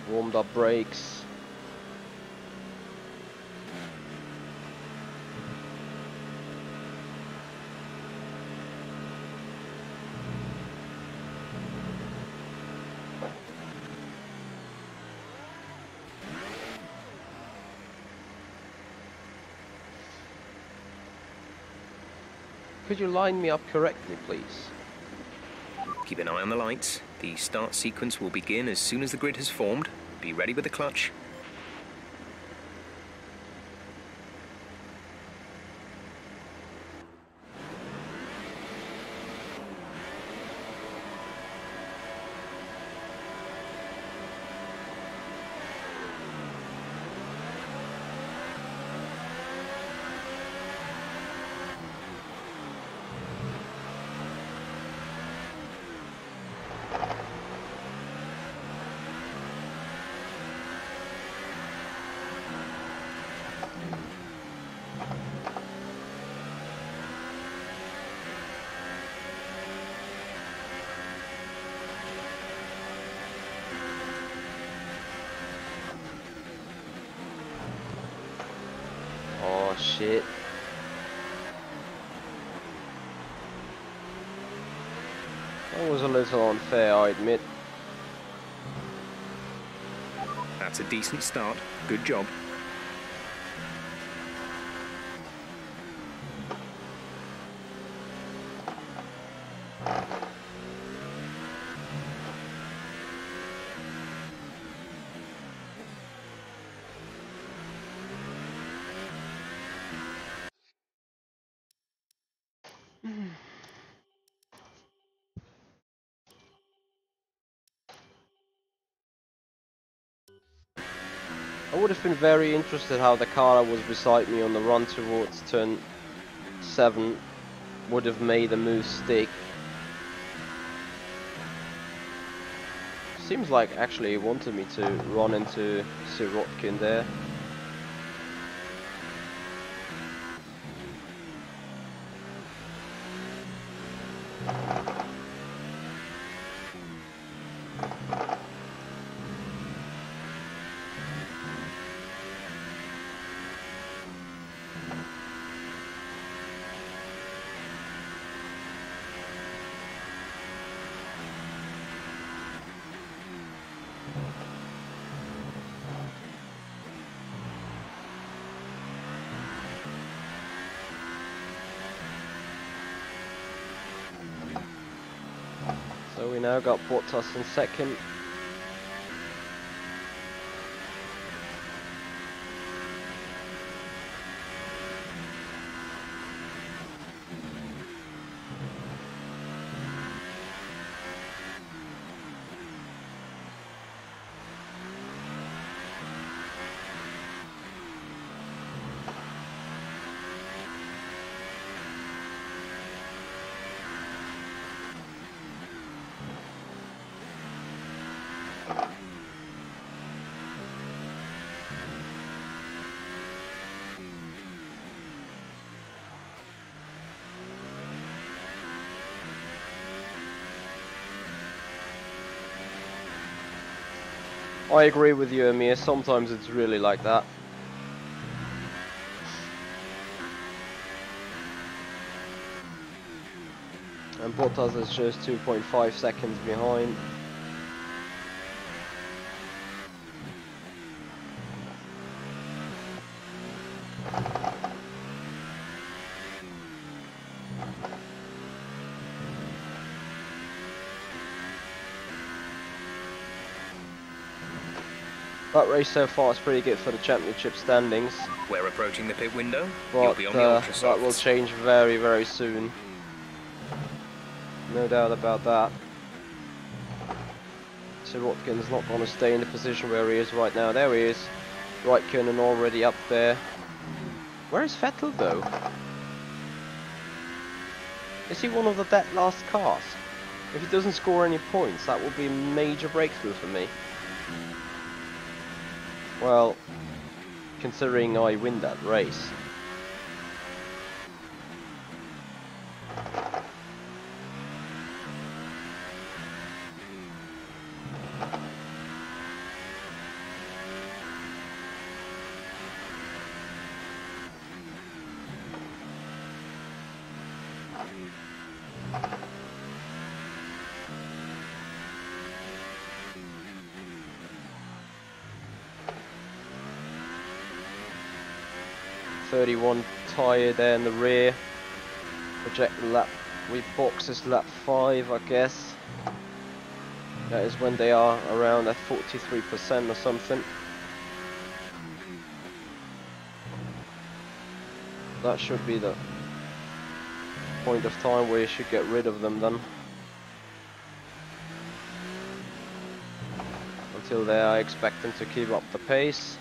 Warmed up brakes. Could you line me up correctly, please? Keep an eye on the lights. The start sequence will begin as soon as the grid has formed. Be ready with the clutch. Oh shit. That was a little unfair, I admit. That's a decent start. Good job. I would have been very interested how the car that was beside me on the run towards turn 7 would have made the move stick. Seems like actually he wanted me to run into Sirotkin there. So we now got Bottas in second. I agree with you, Amir. Sometimes it's really like that. And Bottas is just 2.5 seconds behind. That race so far is pretty good for the championship standings. We're approaching the pit window. But You'll be on the ultra that will softs. change very, very soon. No doubt about that. Sirotkin's not going to stay in the position where he is right now. There he is. Raikkonen already up there. Where is Vettel though? Is he one of the dead last cars? If he doesn't score any points, that will be a major breakthrough for me. Well, considering I win that race. .31 tyre there in the rear. Projected lap, we box is lap 5, I guess. That is when they are around at 43% or something. That should be the point of time where you should get rid of them then. Until there, I expect them to keep up the pace.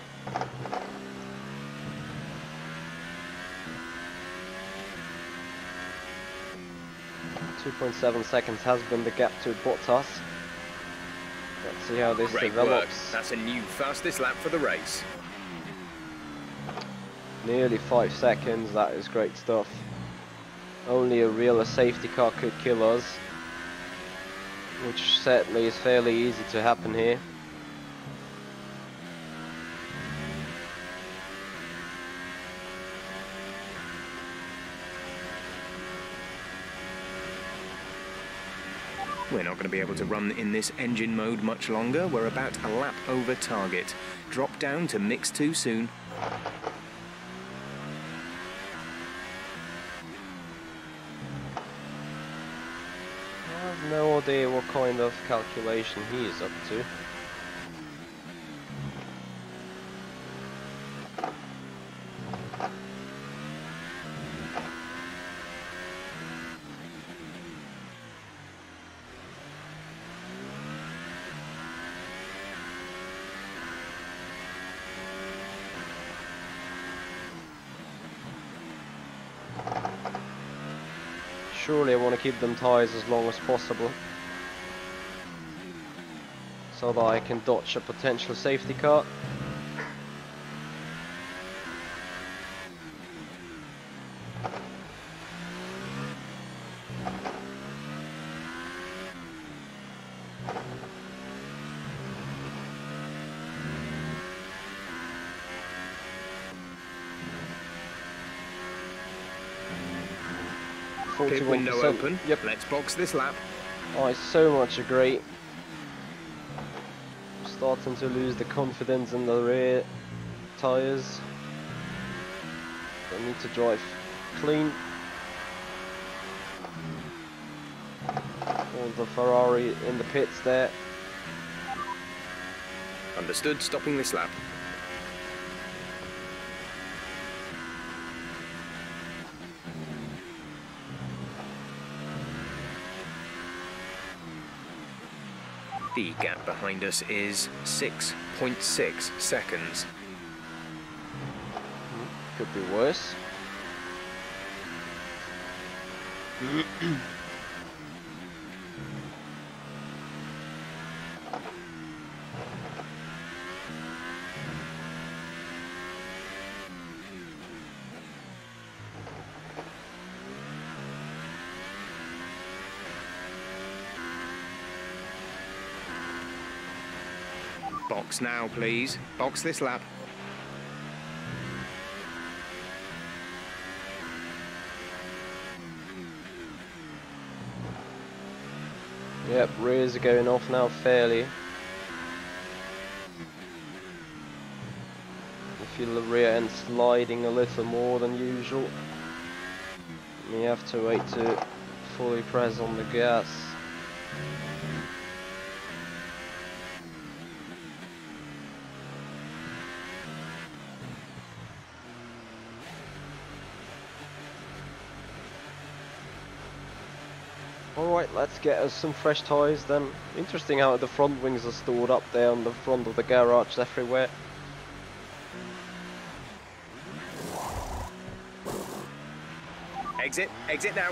.7 seconds has been the gap to Bottas. Let's see how this Great develops. work. That's a new fastest lap for the race. Nearly 5 seconds, that is great stuff. Only a real safety car could kill us, which certainly is fairly easy to happen here. We're not going to be able to run in this engine mode much longer. We're about a lap over target. Drop down to mix 2 soon. I have no idea what kind of calculation he is up to. Surely I want to keep them tyres as long as possible, so that I can dodge a potential safety car. Pit window 41%. open. Yep. Let's box this lap. I so much agree. I'm starting to lose the confidence in the rear tyres. I need to drive clean. All the Ferrari in the pits there. Understood, stopping this lap. The gap behind us is 6.6 seconds. Could be worse. Box now, please. Box this lap. Yep, rears are going off now fairly. I feel the rear end sliding a little more than usual. You have to wait to fully press on the gas. Alright, let's get us some fresh tyres then. Interesting how the front wings are stored up there on the front of the garage everywhere. Exit, exit now.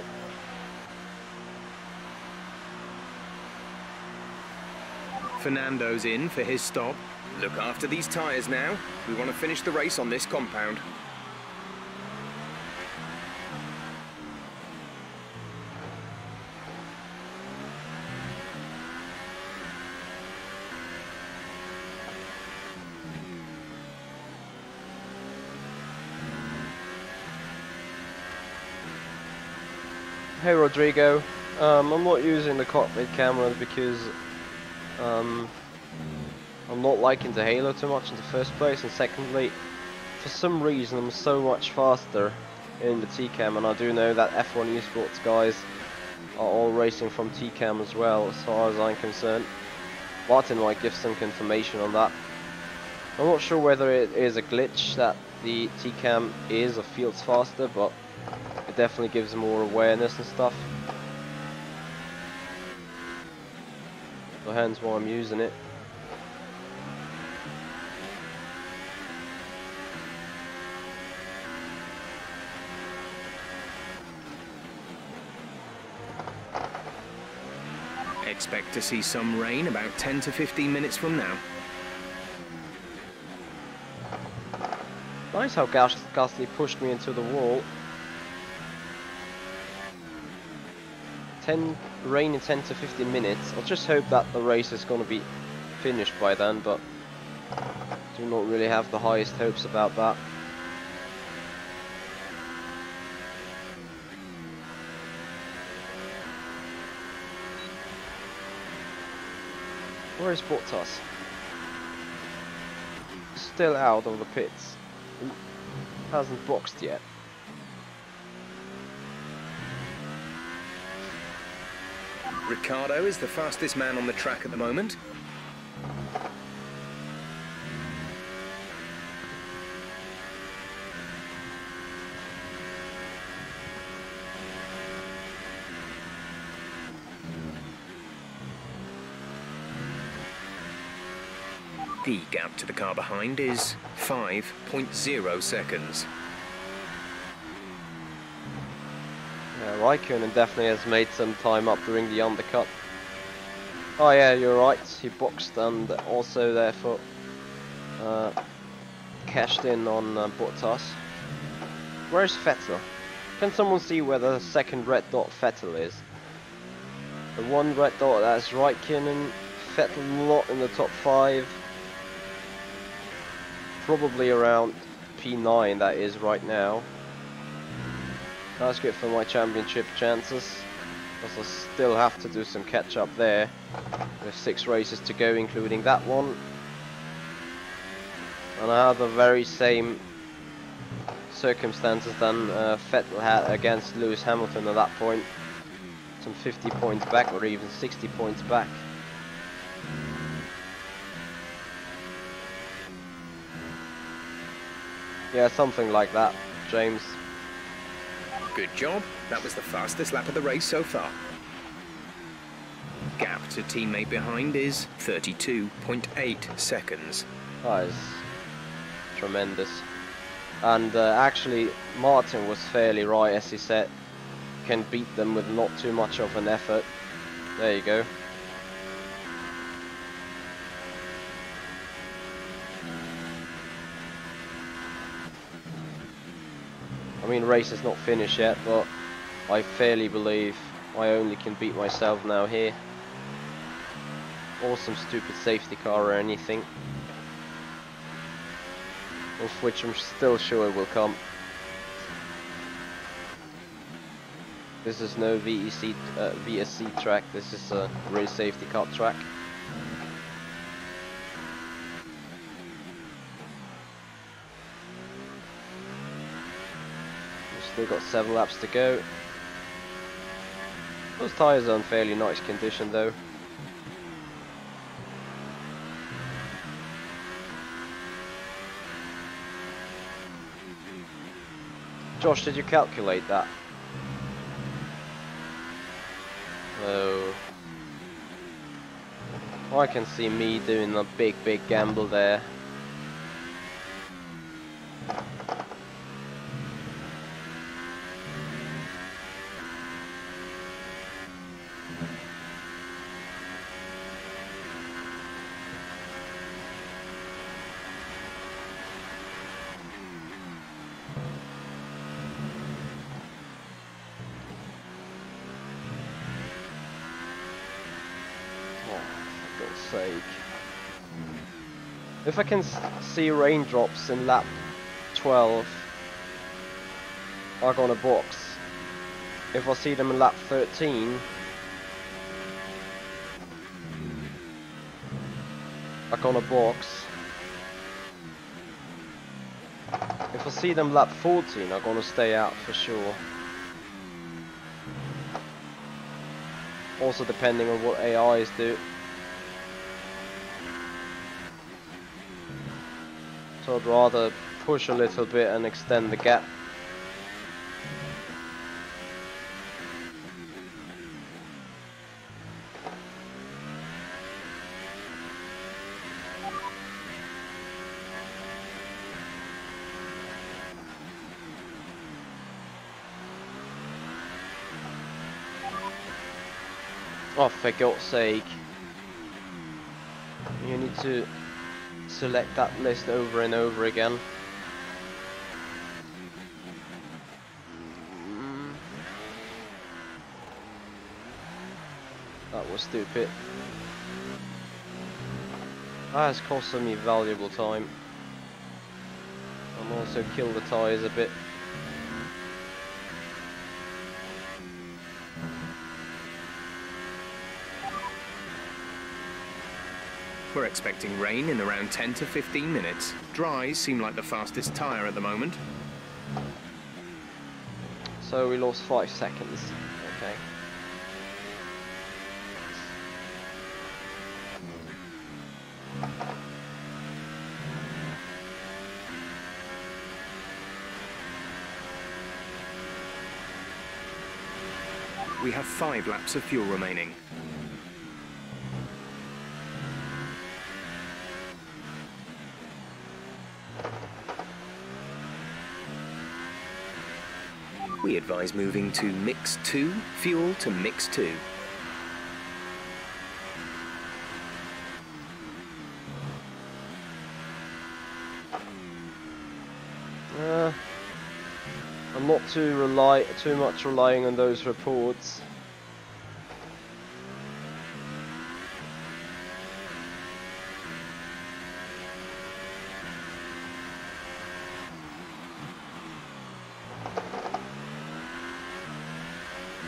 Fernando's in for his stop. Look after these tyres now. We want to finish the race on this compound. Hey Rodrigo, I'm not using the cockpit camera because I'm not liking the halo too much in the first place, and secondly, for some reason I'm so much faster in the T-cam, and I do know that F1 esports guys are all racing from T-cam as well, as far as I'm concerned. Martin might give some confirmation on that. I'm not sure whether it is a glitch that the T-cam is or feels faster, but it definitely gives more awareness and stuff. So hence why I'm using it. Expect to see some rain about 10 to 15 minutes from now. Nice how Gasly pushed me into the wall. Rain in 10 to 15 minutes. I'll just hope that the race is going to be finished by then, but do not really have the highest hopes about that. Where is Bottas? Still out of the pits. Hasn't boxed yet. Ricciardo is the fastest man on the track at the moment. The gap to the car behind is 5.0 seconds. Raikkonen definitely has made some time up during the undercut. Oh yeah, you're right, he boxed and also therefore cashed in on Bottas. Where's Vettel? Can someone see where the second red dot Vettel is? The one red dot, that's Raikkonen. Vettel not in the top 5. Probably around P9 that is right now. That's good for my championship chances, because I still have to do some catch up there. With 6 races to go, including that one. And I have the very same circumstances than Vettel had against Lewis Hamilton at that point. Some 50 points back, or even 60 points back. Yeah, something like that, James. Good job. That was the fastest lap of the race so far. Gap to teammate behind is 32.8 seconds. That is tremendous. And actually, Martin was fairly right, as he said. Can beat them with not too much of an effort. There you go. I mean, race is not finished yet, but I fairly believe I only can beat myself now here. Or some stupid safety car or anything. of which I'm still sure it will come. This is no VSC track, this is a race safety car track. We've still got 7 laps to go. Those tyres are in fairly nice condition though. Josh, did you calculate that? Oh. I can see me doing a big gamble there. Sake. If I can see raindrops in lap 12, I got a box. If I see them in lap 13, I got a box. If I see them lap 14, I'm gonna stay out for sure. Also depending on what AIs do. So I'd rather push a little bit and extend the gap. Oh, for God's sake. You need to select that list over and over again. That was stupid. That has costed me valuable time. And also killed the tyres a bit. We're expecting rain in around 10 to 15 minutes. Dries seem like the fastest tyre at the moment. So we lost 5 seconds. Okay. We have 5 laps of fuel remaining. We advise moving to mix 2, fuel to mix 2. I'm not too much relying on those reports.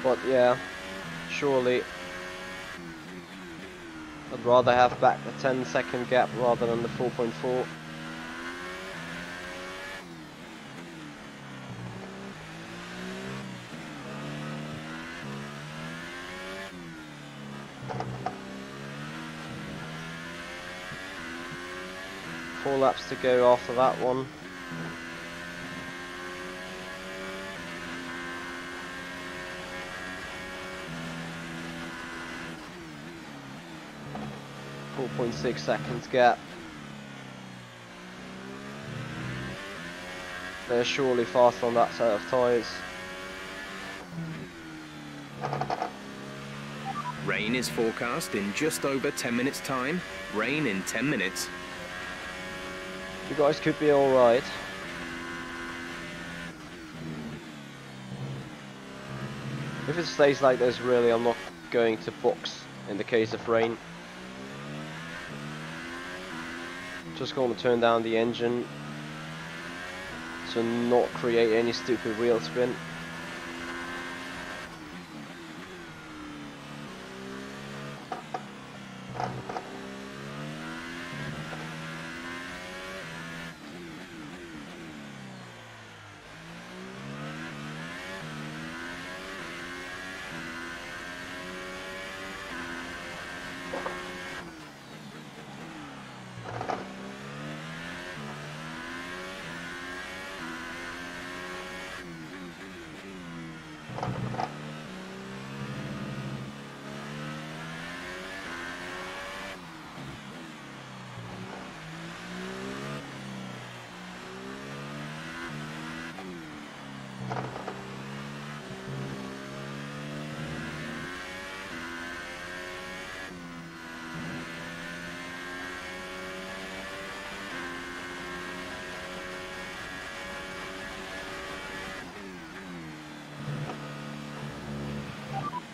But yeah, surely I'd rather have back the 10-second gap rather than the 4.4. Four laps to go after that one. .6 seconds gap. They're surely faster on that set of tyres. Rain is forecast in just over 10 minutes time. Rain in 10 minutes. You guys could be alright. If it stays like this, really, I'm not going to box in the case of rain. Just going to turn down the engine to not create any stupid wheel spin.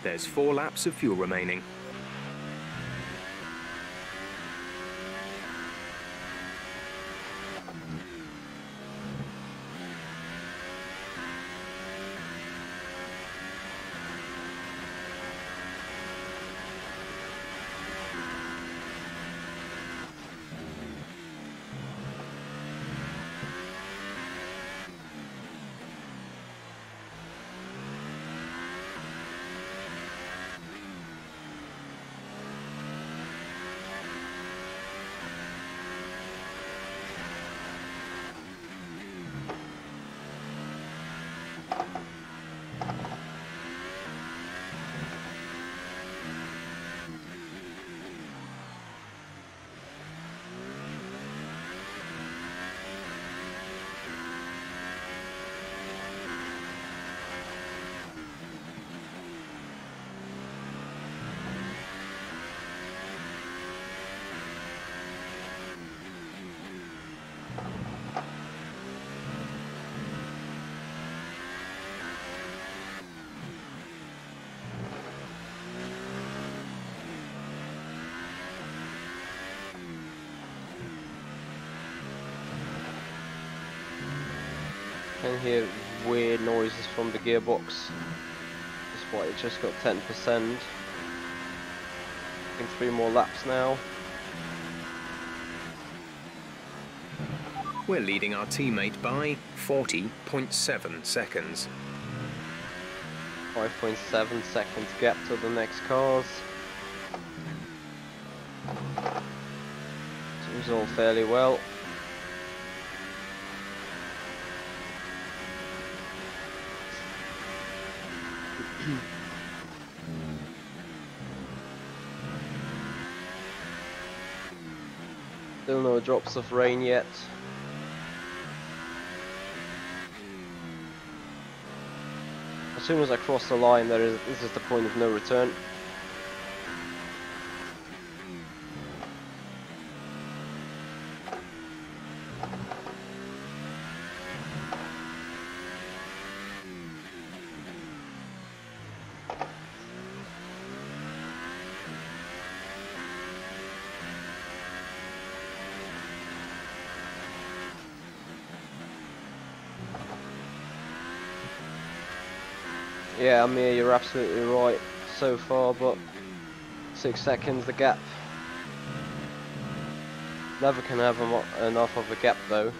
There's 4 laps of fuel remaining. Can hear weird noises from the gearbox. That's why it just got 10%. In 3 more laps now. We're leading our teammate by 40.7 seconds. 5.7 seconds gap to the next cars. Seems all fairly well. Still no drops of rain yet. As soon as I cross the line, this is the point of no return. Yeah, Amir, you're absolutely right so far, but 6 seconds the gap. Never can have enough of a gap though.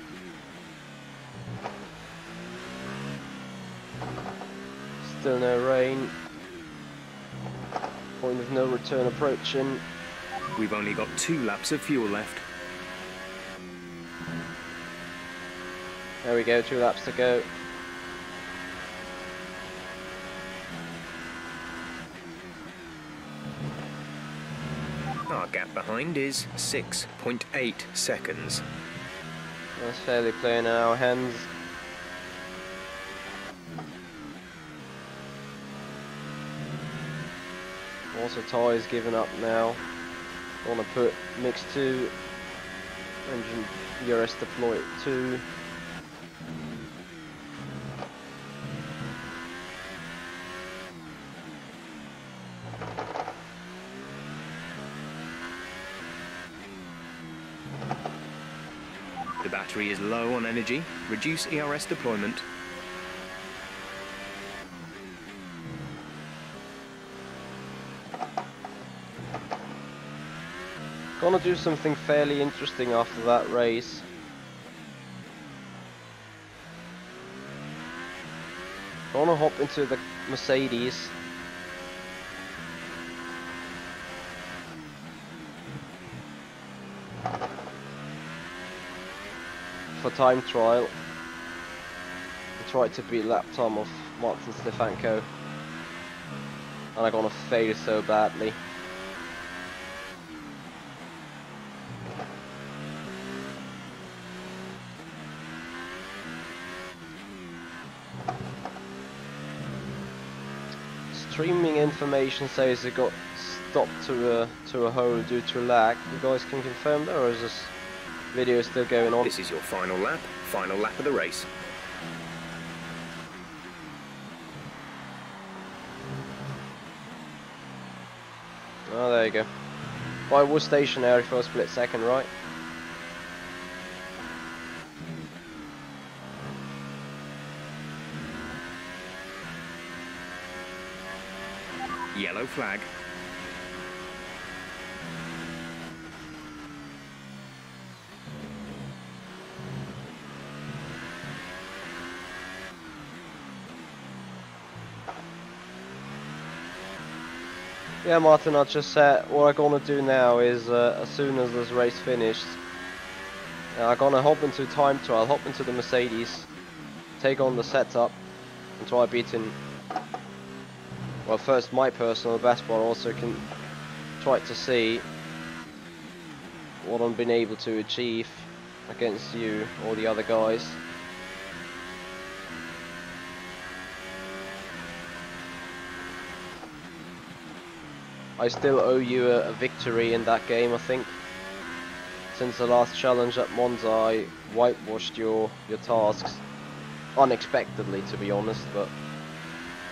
Still no rain. Point of no return approaching. We've only got 2 laps of fuel left. There we go, 2 laps to go. Our gap behind is 6.8 seconds. That's fairly clear in our hands. Also, tyres giving up now. Want to put mix 2, engine ERS deploy 2. The battery is low on energy, reduce ERS deployment. Gonna do something fairly interesting after that race. Gonna hop into the Mercedes. For time trial. And try to beat lap time of Martin Stefanko. And I'm gonna fail so badly. Streaming information says it got stopped to a hole due to lag. You guys can confirm that, or is this video still going on? This is your final lap of the race. Oh, there you go. Well, I was stationary for a split second, right? Yellow flag. Yeah, Martin, I just said what I'm gonna do now is as soon as this race finished, I'm gonna hop into time trial, hop into the Mercedes, take on the setup, and try beating, well, first my personal best, but also can try to see what I've been able to achieve against you or the other guys. I still owe you a victory in that game, I think. Since the last challenge at Monza, I whitewashed your tasks. Unexpectedly, to be honest, but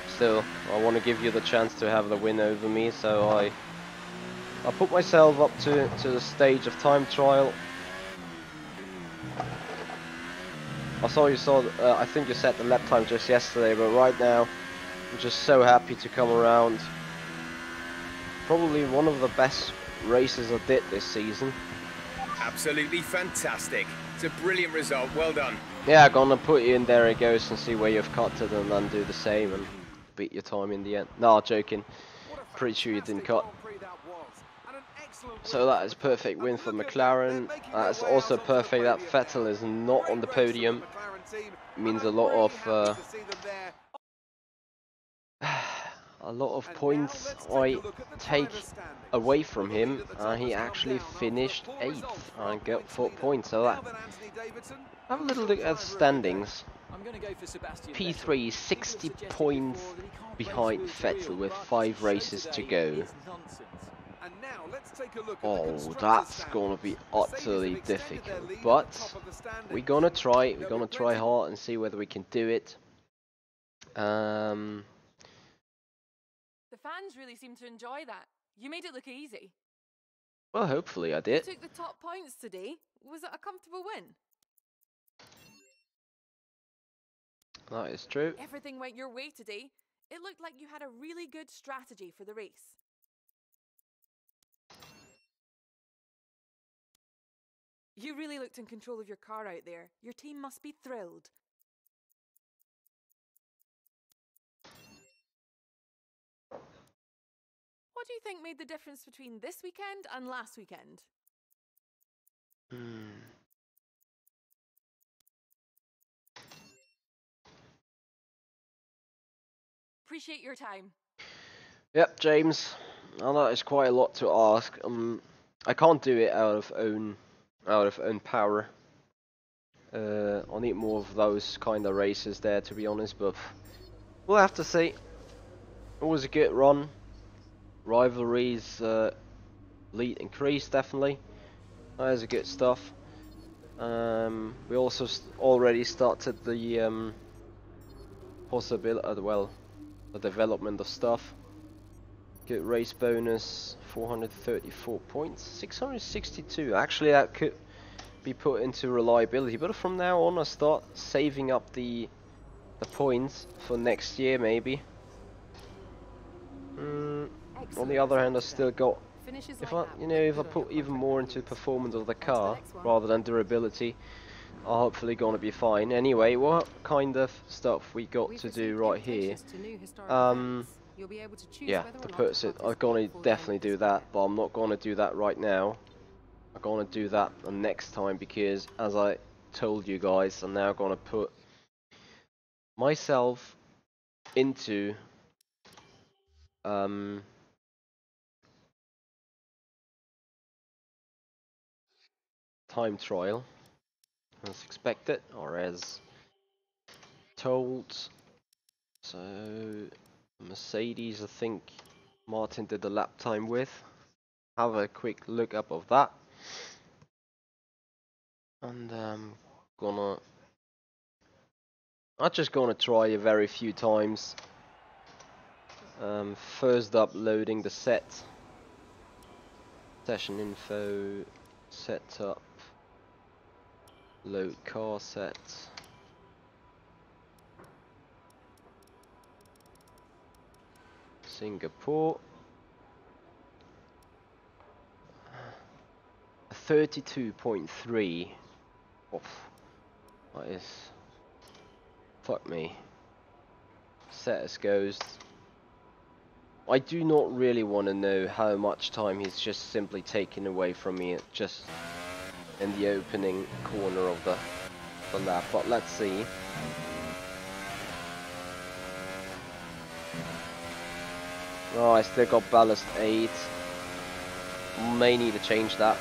still, I want to give you the chance to have the win over me, so I put myself up to the stage of time trial. I think you set the lap time just yesterday, but right now, I'm just so happy to come around. Probably one of the best races I did this season. Absolutely fantastic. It's a brilliant result. Well done. Yeah, gonna put you in there it goes and see where you've cut it and then do the same and beat your time in the end. No, joking. Pretty sure you didn't cut. So that is perfect win for McLaren. That's also perfect that Vettel is not on the podium. It means a lot of points I take away from him, and he actually finished 8th and got 4 points. So that, have a little look at standings. P3 60 points behind Vettel with 5 races to go. Oh, that's gonna be utterly difficult, but we're gonna try hard and see whether we can do it. The fans really seem to enjoy that. You made it look easy. Well, hopefully I You did. took the top points today. Was it a comfortable win? That is true. Everything went your way today. It looked like you had a really good strategy for the race. You really looked in control of your car out there. Your team must be thrilled. What do you think made the difference between this weekend and last weekend? Appreciate your time. Yep, James. I know it's quite a lot to ask. I can't do it out of own power. I need more of those kind of races there, to be honest. But we'll have to see. It was a good run. Rivalries lead increased definitely. That is a good stuff. We also already started the possibility, well, the development of stuff. Good race bonus, 434 points, 662. Actually, that could be put into reliability. But from now on, I start saving up the points for next year, maybe. On the other hand, I still got. Finishes If like I, that you know, look if I good on your put even contract more into reviews. performance of the On to the car next one. rather than durability, I'm hopefully gonna be fine. Anyway, what kind of stuff we got We've to received do right here? invitations to new historic events. You'll be able to choose Yeah, whether the or not to pursuit. I'm participate gonna before the end definitely of this do that, year. but I'm not gonna do that right now. I'm gonna do that the next time because, as I told you guys, I'm now gonna put myself into time trial as expected or as told. So Mercedes, I think Martin did the lap time with. Have a quick look up of that, and I'm just gonna try a very few times. First up, loading the set, session info, setup, load car set. Singapore. 32.3. Off. That is. Fuck me. Set as goes. I do not really want to know how much time he's just simply taken away from me just in the opening corner of the lap, but let's see. Oh, I still got ballast 8. May need to change that.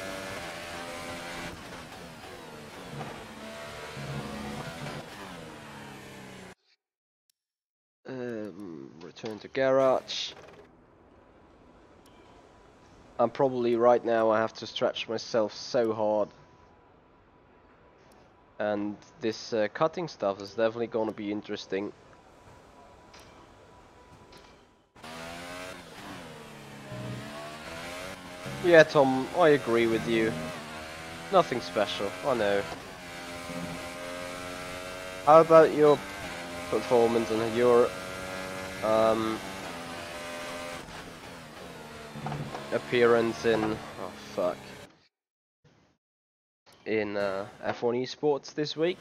Return to garage. And probably right now I have to stretch myself so hard. And this cutting stuff is definitely going to be interesting. Yeah, Tom, I agree with you. Nothing special, I know. How about your performance and your appearance in in F1 Esports this week?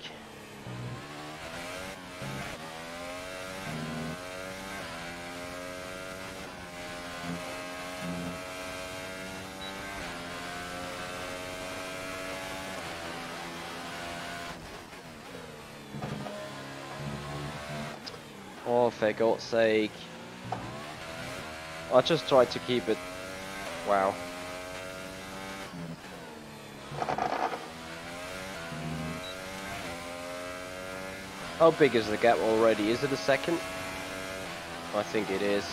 Oh, for God's sake. I just tried to keep it. Wow. How big is the gap already? Is it a second? I think it is.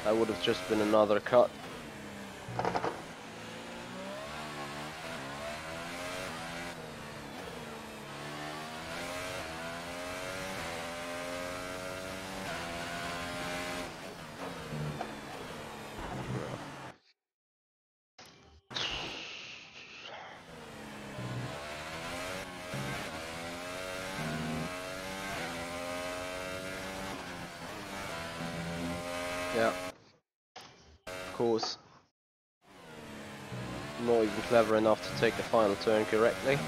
That would have just been another cut. Yeah. Of course. Not even clever enough to take the final turn correctly.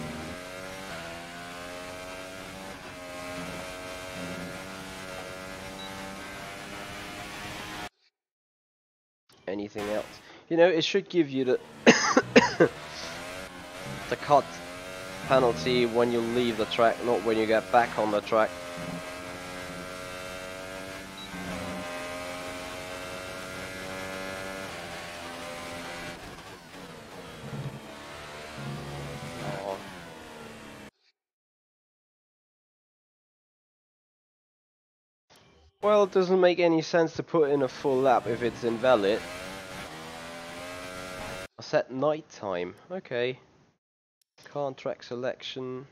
Anything else? You know, it should give you the the cut penalty when you leave the track, not when you get back on the track. Oh. Well, it doesn't make any sense to put in a full lap if it's invalid. I set night time. Okay. Car and track selection.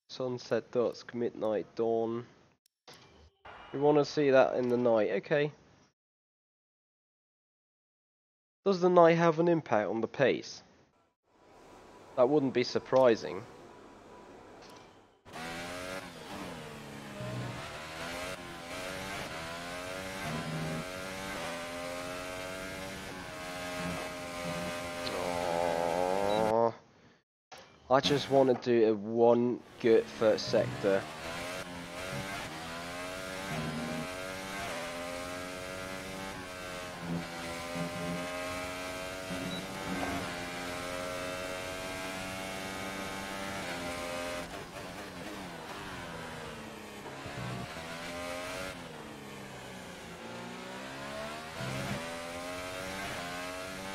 Sunset, dusk, midnight, dawn. You want to see that in the night? Okay. Does the night have an impact on the pace? That wouldn't be surprising. Aww. I just want to do a one good first sector.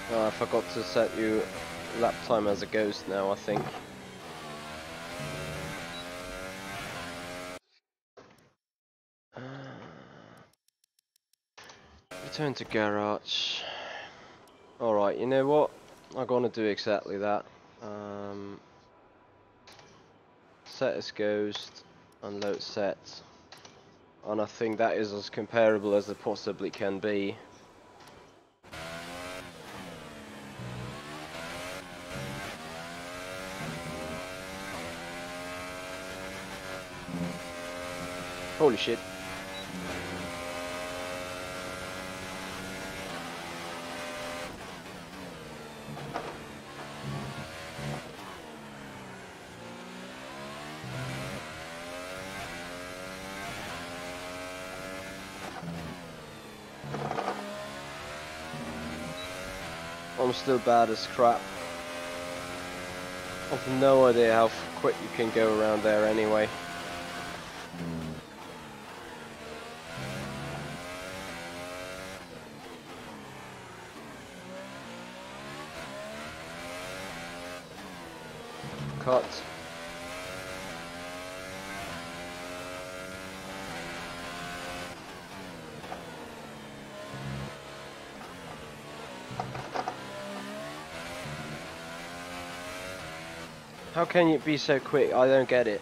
Oh, I forgot to set you lap time as a ghost now, I think. Return to garage. Alright, you know what? I'm gonna do exactly that. Set as ghost, unload set. And I think that is as comparable as it possibly can be. Holy shit. I'm still bad as crap. I've no idea how quick you can go around there anyway. Cut. How can you be so quick? I don't get it.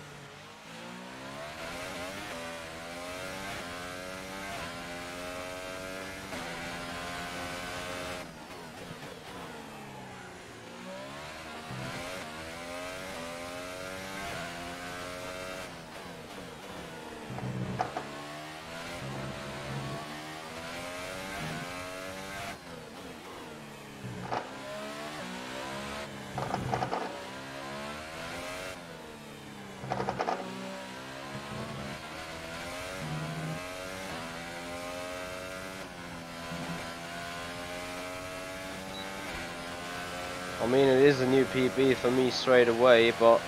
I mean, it is a new PB for me straight away, but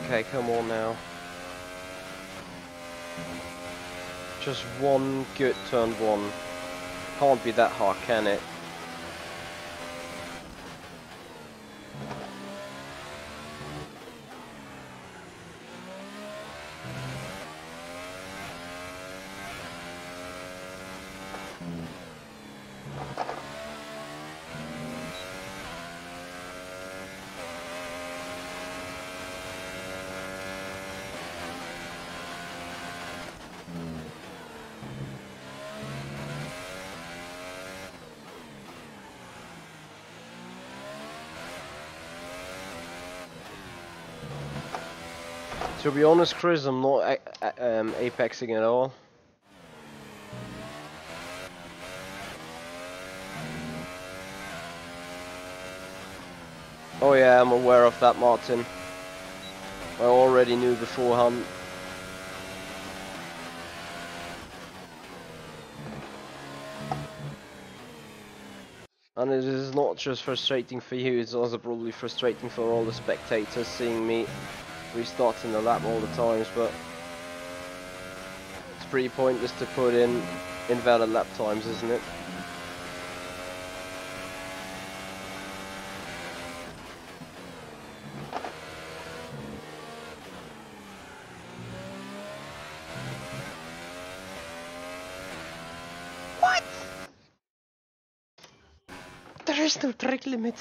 okay, come on now. Just one good turn one. Can't be that hard, can it? To be honest, Chris, I'm not apexing at all. Oh yeah, I'm aware of that, Martin. I already knew beforehand. And it is not just frustrating for you, it's also probably frustrating for all the spectators seeing me restarting the lap all the times, but it's pretty pointless to put in invalid lap times, isn't it? is no track limit.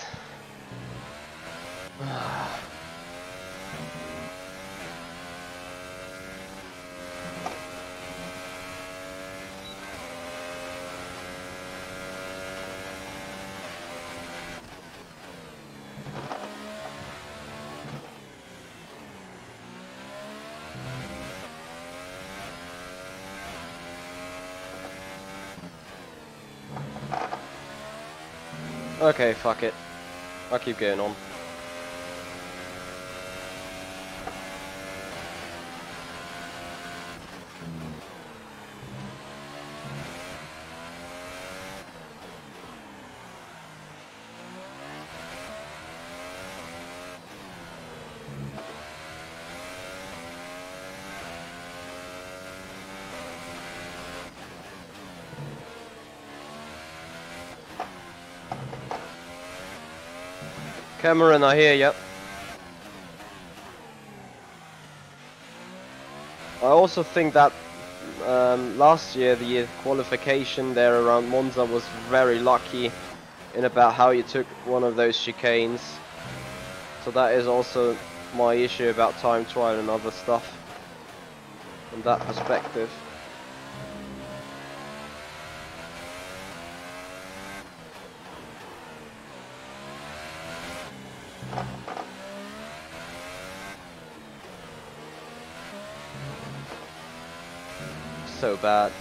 Okay, fuck it. I'll keep going on. Cameron, I hear ya. I also think that last year the qualification there around Monza was very lucky in about how you took one of those chicanes. So that is also my issue about time trial and other stuff from that perspective. So bad.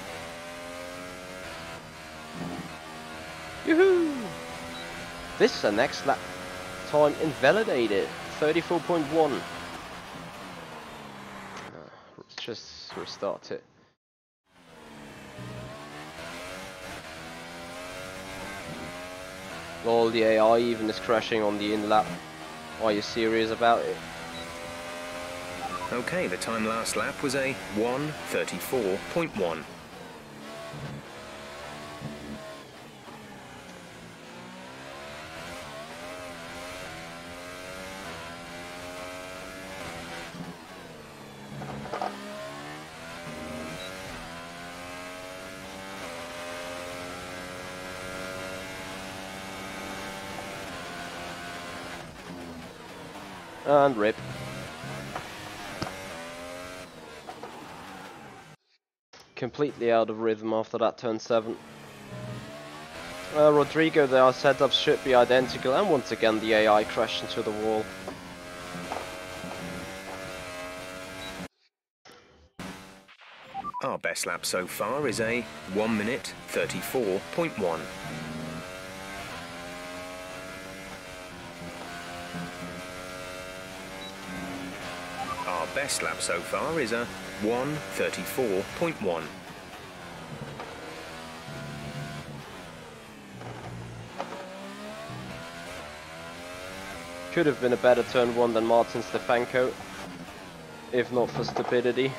Yoo-hoo! This is the next lap time invalidated. 34.1. Let's just restart it. Lol, the AI even is crashing on the in lap. Are you serious about it? Okay, the time last lap was a 1:34.1. And rip. Completely out of rhythm after that turn 7. Rodrigo, their setups should be identical, and once again the AI crashed into the wall. Our best lap so far is a 1:34.1. Our best lap so far is a 1:34.1. Could have been a better turn 1 than Martin Stefanko, if not for stupidity.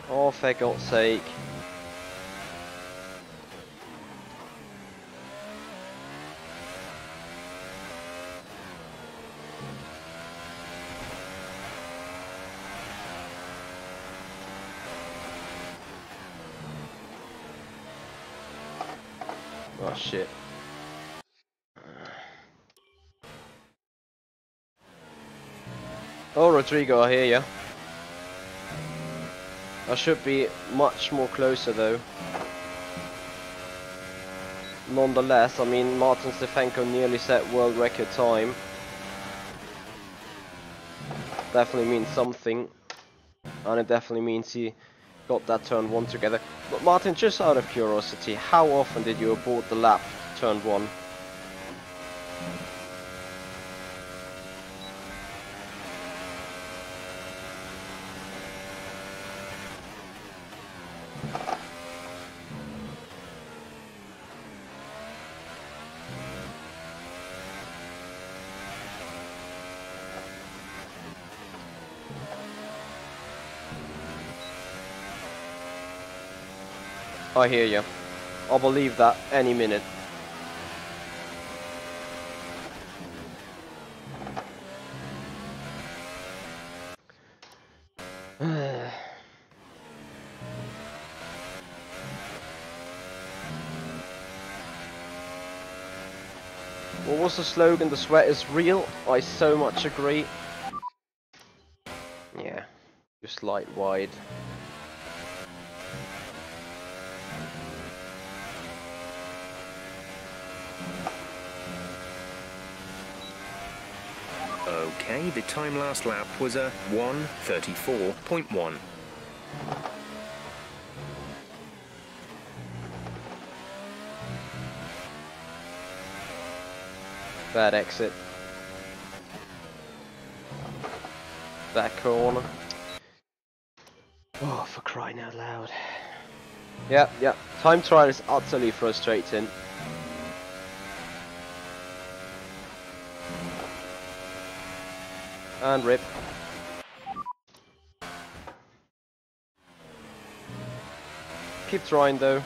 Oh, for God's sake. Oh shit. Oh, Rodrigo, I hear ya. I should be much more closer though. Nonetheless, I mean, Martin Stefanko nearly set world record time. Definitely means something. And it definitely means he got that turn 1 together. But Martin, just out of curiosity, how often did you abort the lap turn 1? I hear you. I'll believe that any minute. What was the slogan? The sweat is real. I so much agree. Yeah, just light wide. Okay, the time last lap was a 1:34.1. Bad exit. That corner. Oh, for crying out loud. Yeah. Time trial is utterly frustrating. And rip. Keep trying though.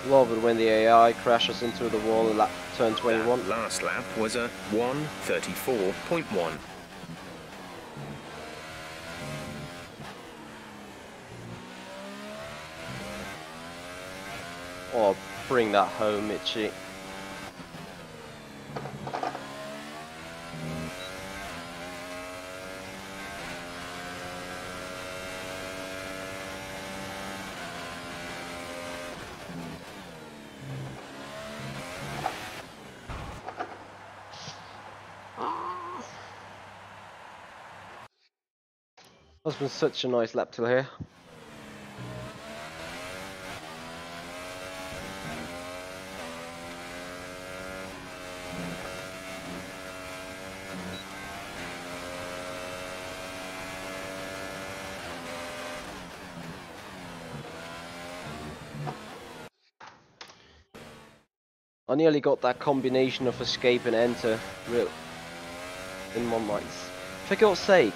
Love it when the AI crashes into the wall in turn 21. That last lap was a 1:34.1. Oh, bring that home, Michi. That's been such a nice lap till here. I nearly got that combination of escape and enter real in one race. For God's sake.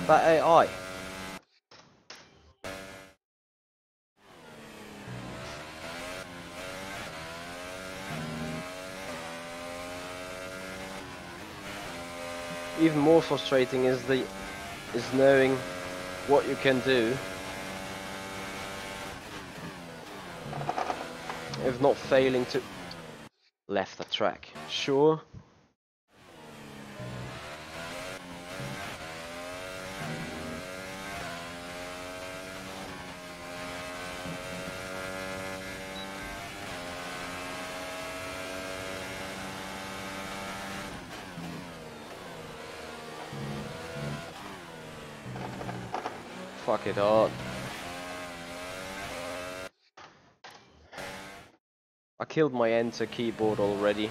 That AI. Even more frustrating is knowing what you can do if not failing to left the track. Sure. Fuck it hard. I killed my enter keyboard already.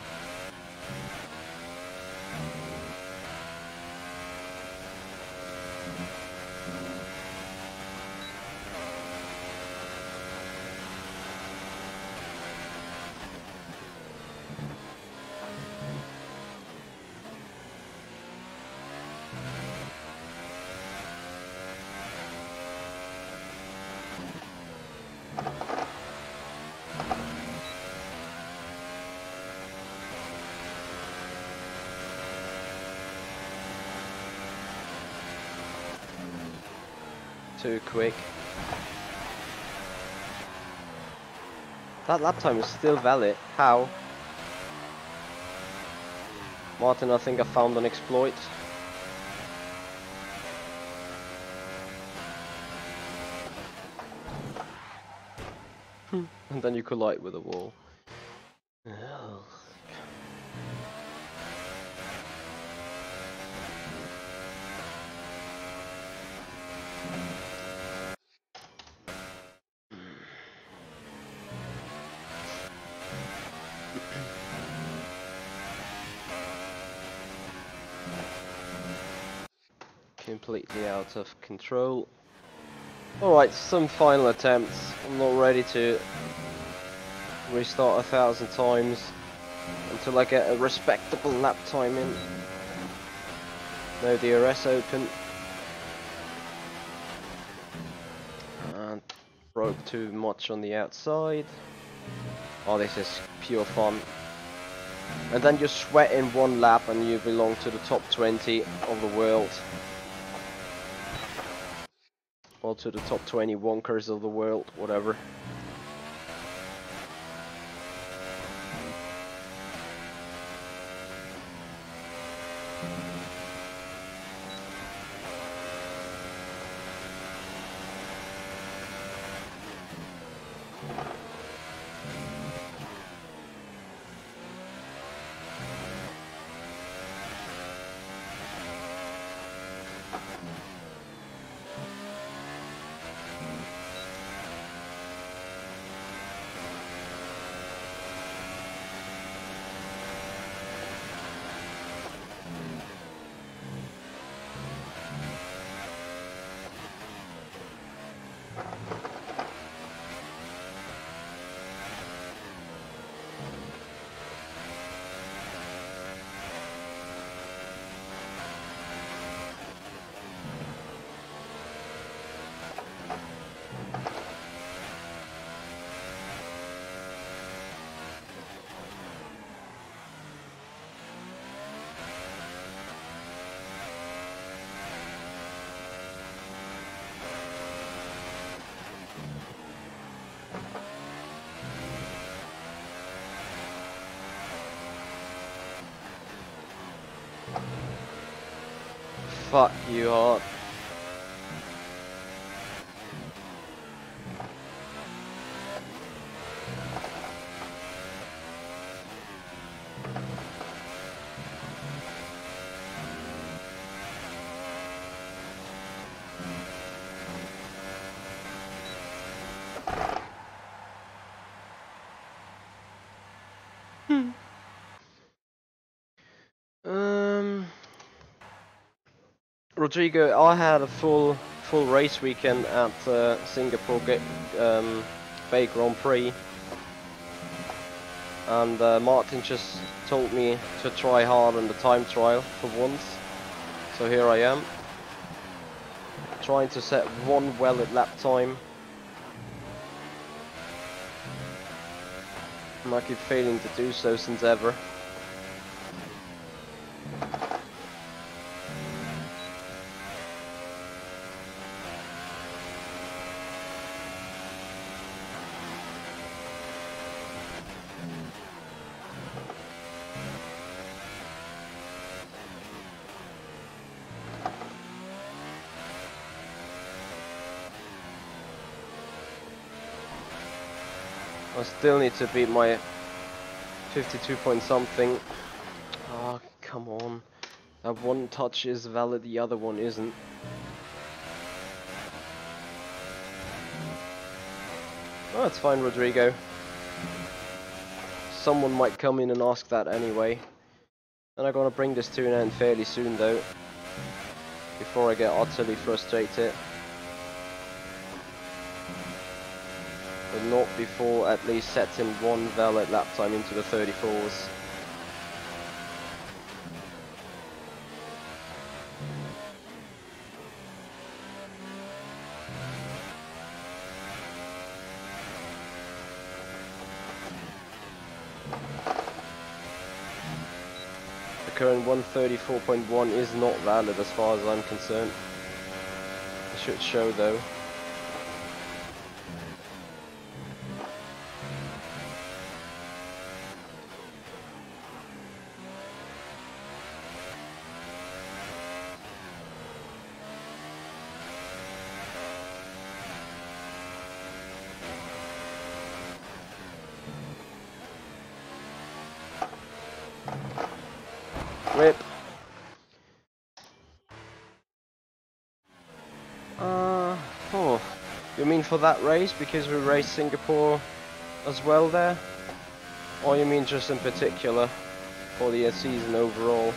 Too quick. That lap time is still valid. How? Martin, I think I found an exploit. And then you collide with a wall. Oh. Completely out of control. Alright, some final attempts. I'm not ready to restart 1,000 times until I get a respectable lap time in. No DRS open. And broke too much on the outside. Oh, this is pure fun. And then you sweat in one lap and you belong to the top 20 of the world. Or to the top 20 wonkers of the world, whatever. Fuck you hard. Rodrigo, I had a full race weekend at Singapore Bay Grand Prix, and Martin just told me to try hard on the time trial for once, so here I am, trying to set one valid lap time, and I keep failing to do so since ever. I still need to beat my 52 point something. Oh, come on. That one touch is valid, the other one isn't. Oh, it's fine, Rodrigo. Someone might come in and ask that anyway. And I'm gonna bring this to an end fairly soon though, before I get utterly frustrated. But not before at least setting one valid lap time into the 34s. The current 134.1 is not valid as far as I'm concerned. It should show though. Rip. Oh, you mean for that race because we raced Singapore as well there? Or you mean just in particular for the season overall?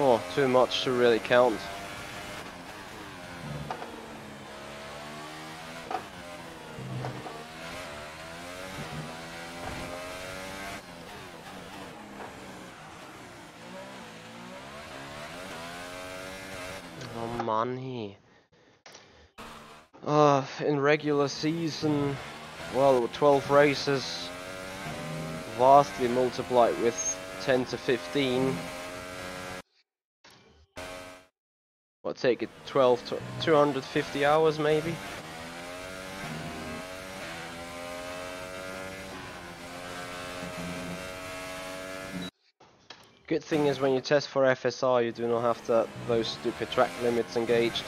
Oh, too much to really count. Oh, money. In regular season, well, 12 races, vastly multiplied with 10 to 15. What, take it 12 to 250 hours maybe? Good thing is when you test for FSR you do not have those stupid track limits engaged.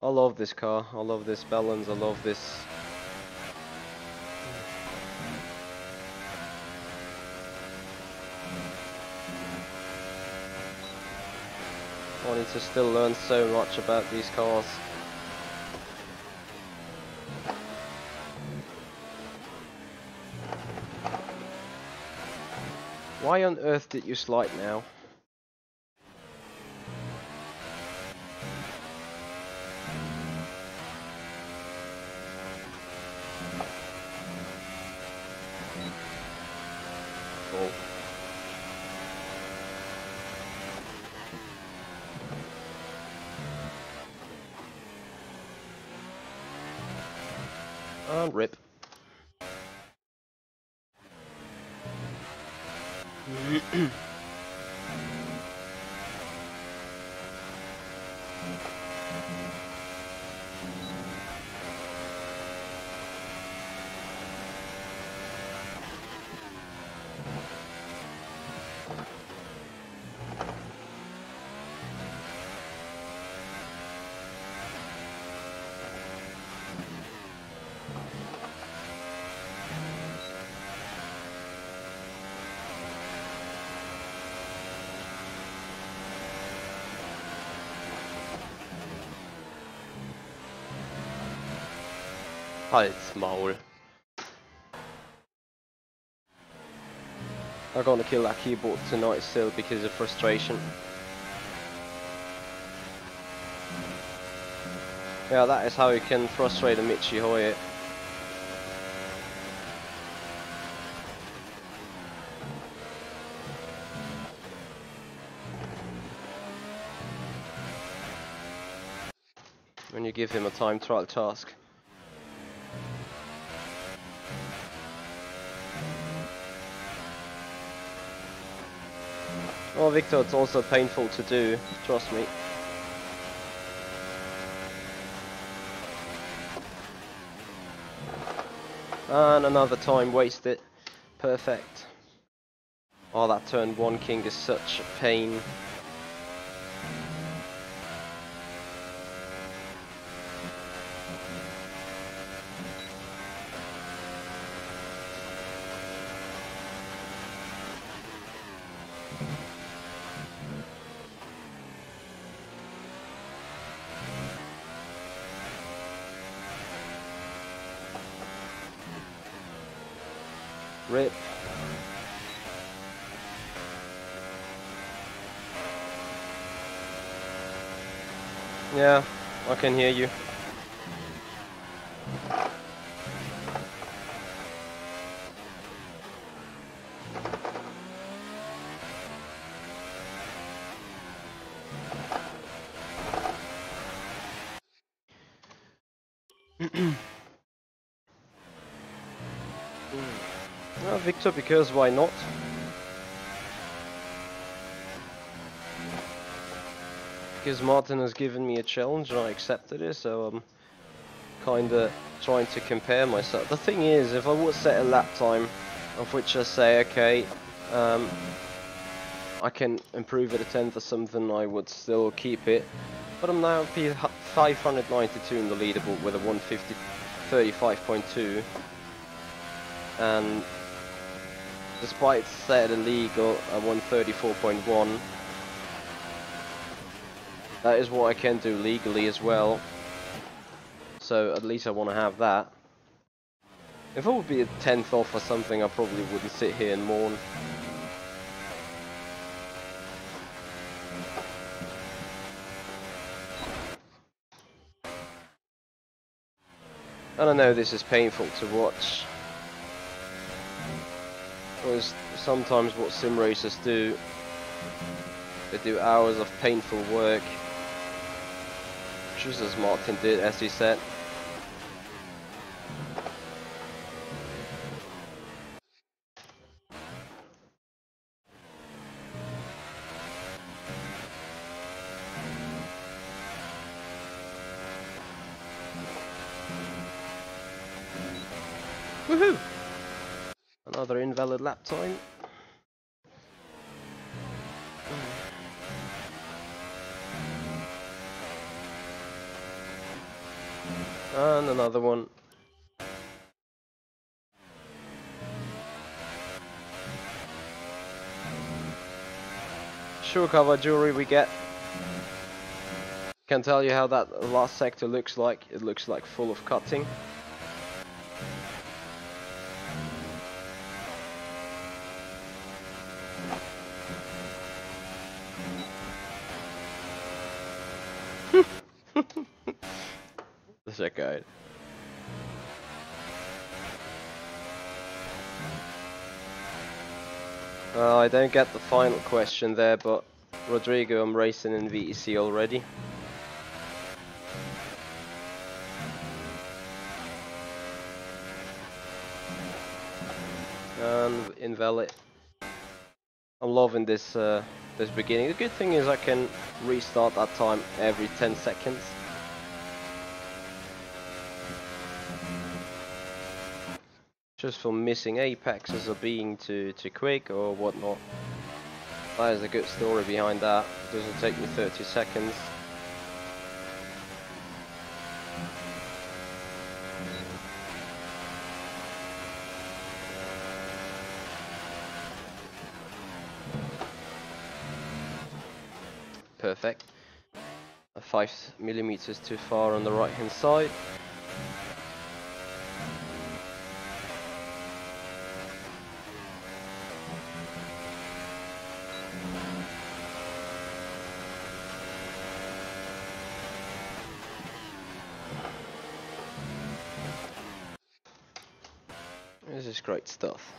I love this car, I love this balance, I love this. I need to still learn so much about these cars. Why on earth did you slide now? Cool. And rip. Halt's Maul. I'm gonna kill that keyboard tonight still because of frustration. Yeah, that is how you can frustrate a Michi Hoye. When you give him a time trial task. Oh, Victor, it's also painful to do, trust me. And another time wasted. Perfect. Oh, that turn 1 king is such a pain. Rip. Yeah, I can hear you. Well, Victor, because why not? Because Martin has given me a challenge and I accepted it, so I'm kinda trying to compare myself. The thing is, if I would set a lap time of which I say, okay, I can improve it a tenth or something, I would still keep it. But I'm now P592 in the leaderboard with a 150.35.2, and despite set illegal at 134.1, that is what I can do legally as well. So at least I want to have that. If it would be a 10th off or something, I probably wouldn't sit here and mourn. I don't know, this is painful to watch. Because sometimes what sim racers do, they do hours of painful work. Just as Martin did, as he said. Woohoo! Another invalid lap time. And another one. Sure cover jewelry we get. Can tell you how that last sector looks like. It looks like full of cutting. Check out. I don't get the final question there, but Rodrigo, I'm racing in VEC already. And invalid. I'm loving this this beginning. The good thing is I can restart that time every 10 seconds. Just for missing apexes or being too quick or whatnot. That is a good story behind that. It doesn't take me 30 seconds. Perfect. 5 millimeters too far on the right hand side. This is great stuff.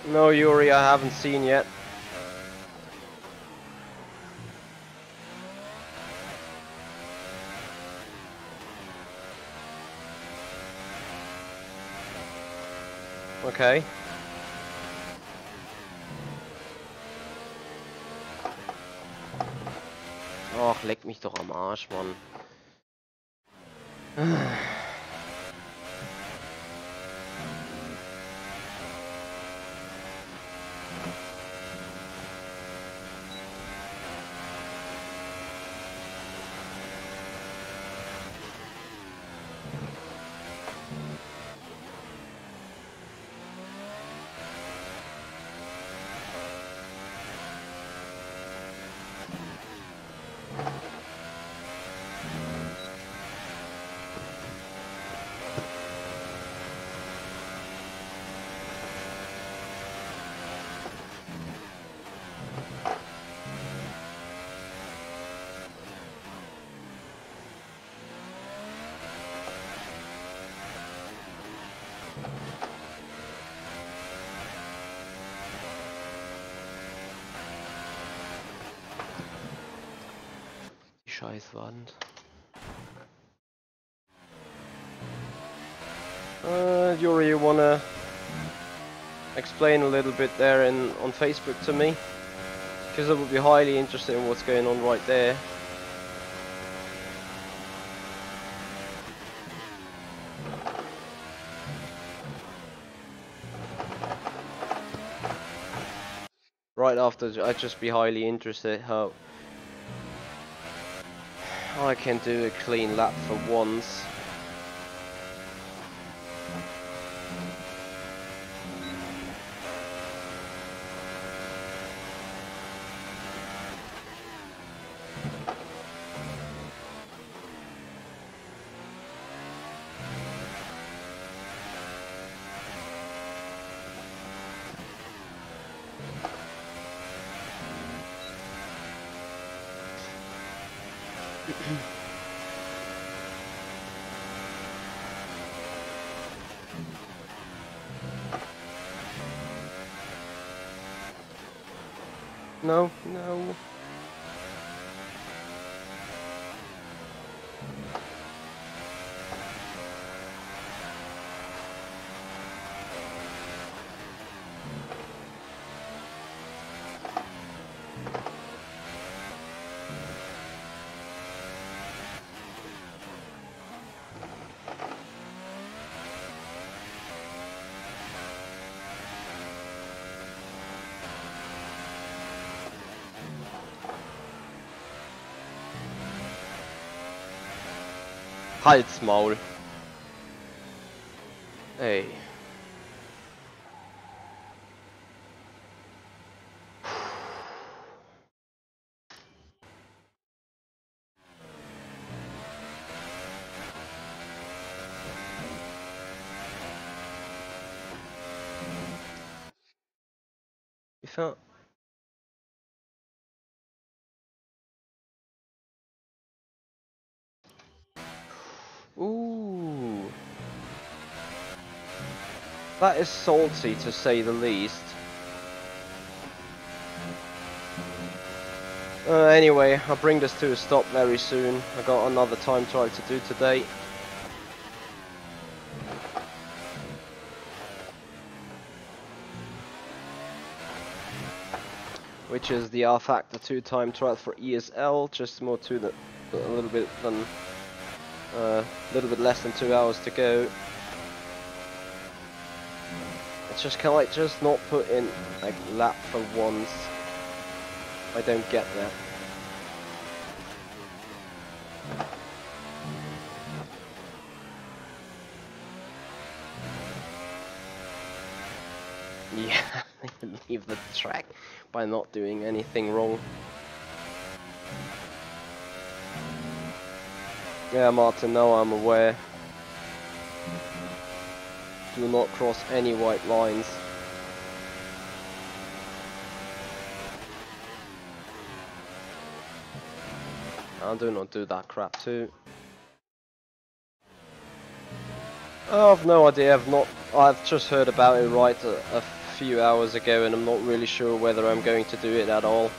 No, Yuri, I haven't seen yet. Okay. Ach, leck mich doch am Arsch, Mann. Scheißwand. Yuri, you wanna explain a little bit there on Facebook to me? Because I would be highly interested in what's going on right there. Right after, I'd just be highly interested how I can do a clean lap for once. No, no. Halt's Maul. Hey. You felt. Ooh. That is salty to say the least. Anyway, I'll bring this to a stop very soon. I got another time trial to do today. Which is the R Factor 2 time trial for ESL, just more to the a little bit less than 2 hours to go. It's just, can I just not put in like lap for once? I don't get that. Yeah, leave the track by not doing anything wrong. Yeah, Martin, now I'm aware. Do not cross any white lines. I do not do that crap too. Oh, I've no idea. I've just heard about it right a few hours ago, and I'm not really sure whether I'm going to do it at all.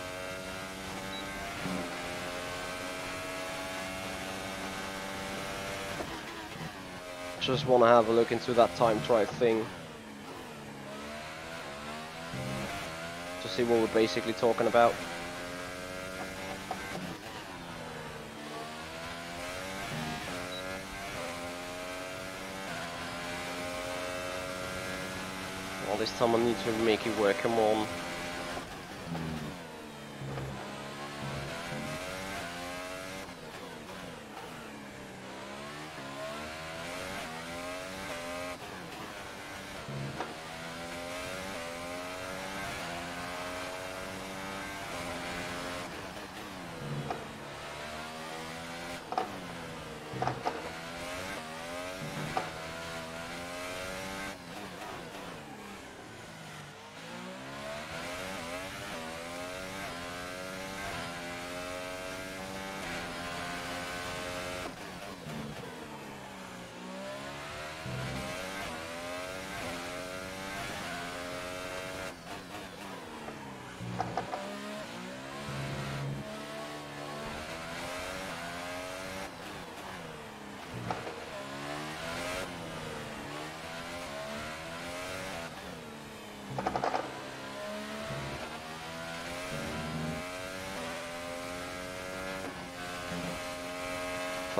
Just want to have a look into that time trial thing to see what we're basically talking about. Well, this time I need to make it work, come on.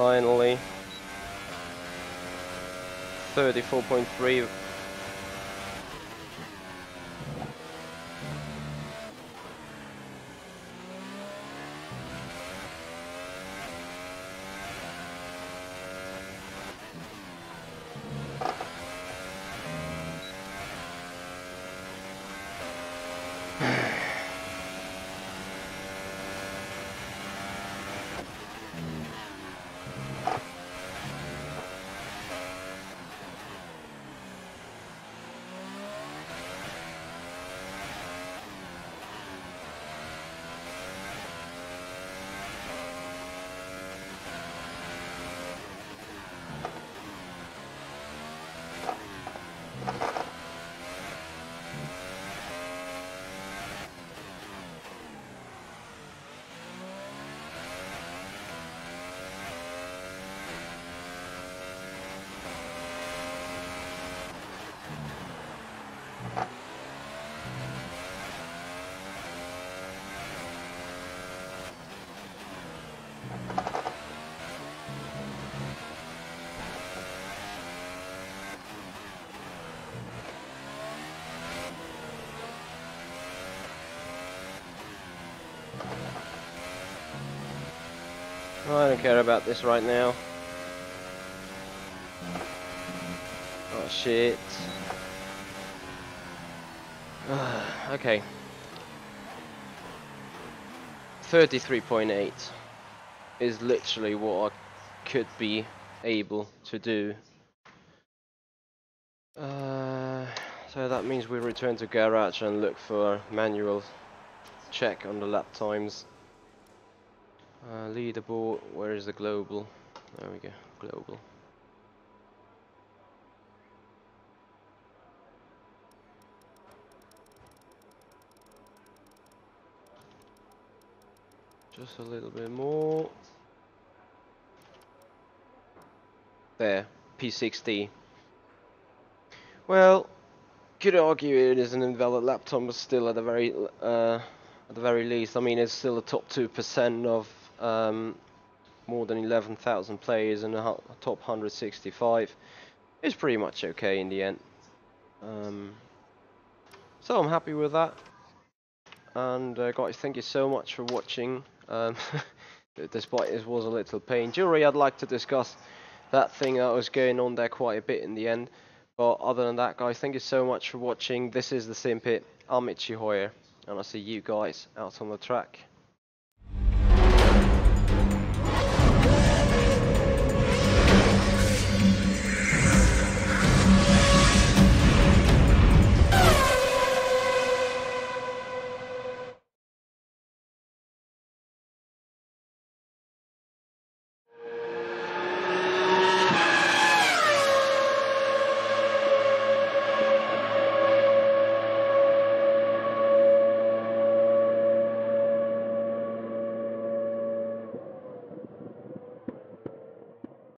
Finally. 34.3. I don't care about this right now. Oh shit. Okay. 33.8 is literally what I could be able to do. So that means we return to garage and look for manual check on the lap times. Leaderboard, where is the global? There we go, global. Just a little bit more. There, P60. Well, could argue it is an invalid lap time, but still at the very least, I mean, it's still a top 2% of more than 11,000 players and a top 165. It's pretty much okay in the end. So I'm happy with that. And guys, thank you so much for watching. Despite it was a little pain. Jewelry, I'd like to discuss that thing that was going on there quite a bit in the end. But other than that, guys, thank you so much for watching. This is the Simpit. I'm Michi, and I'll see you guys out on the track.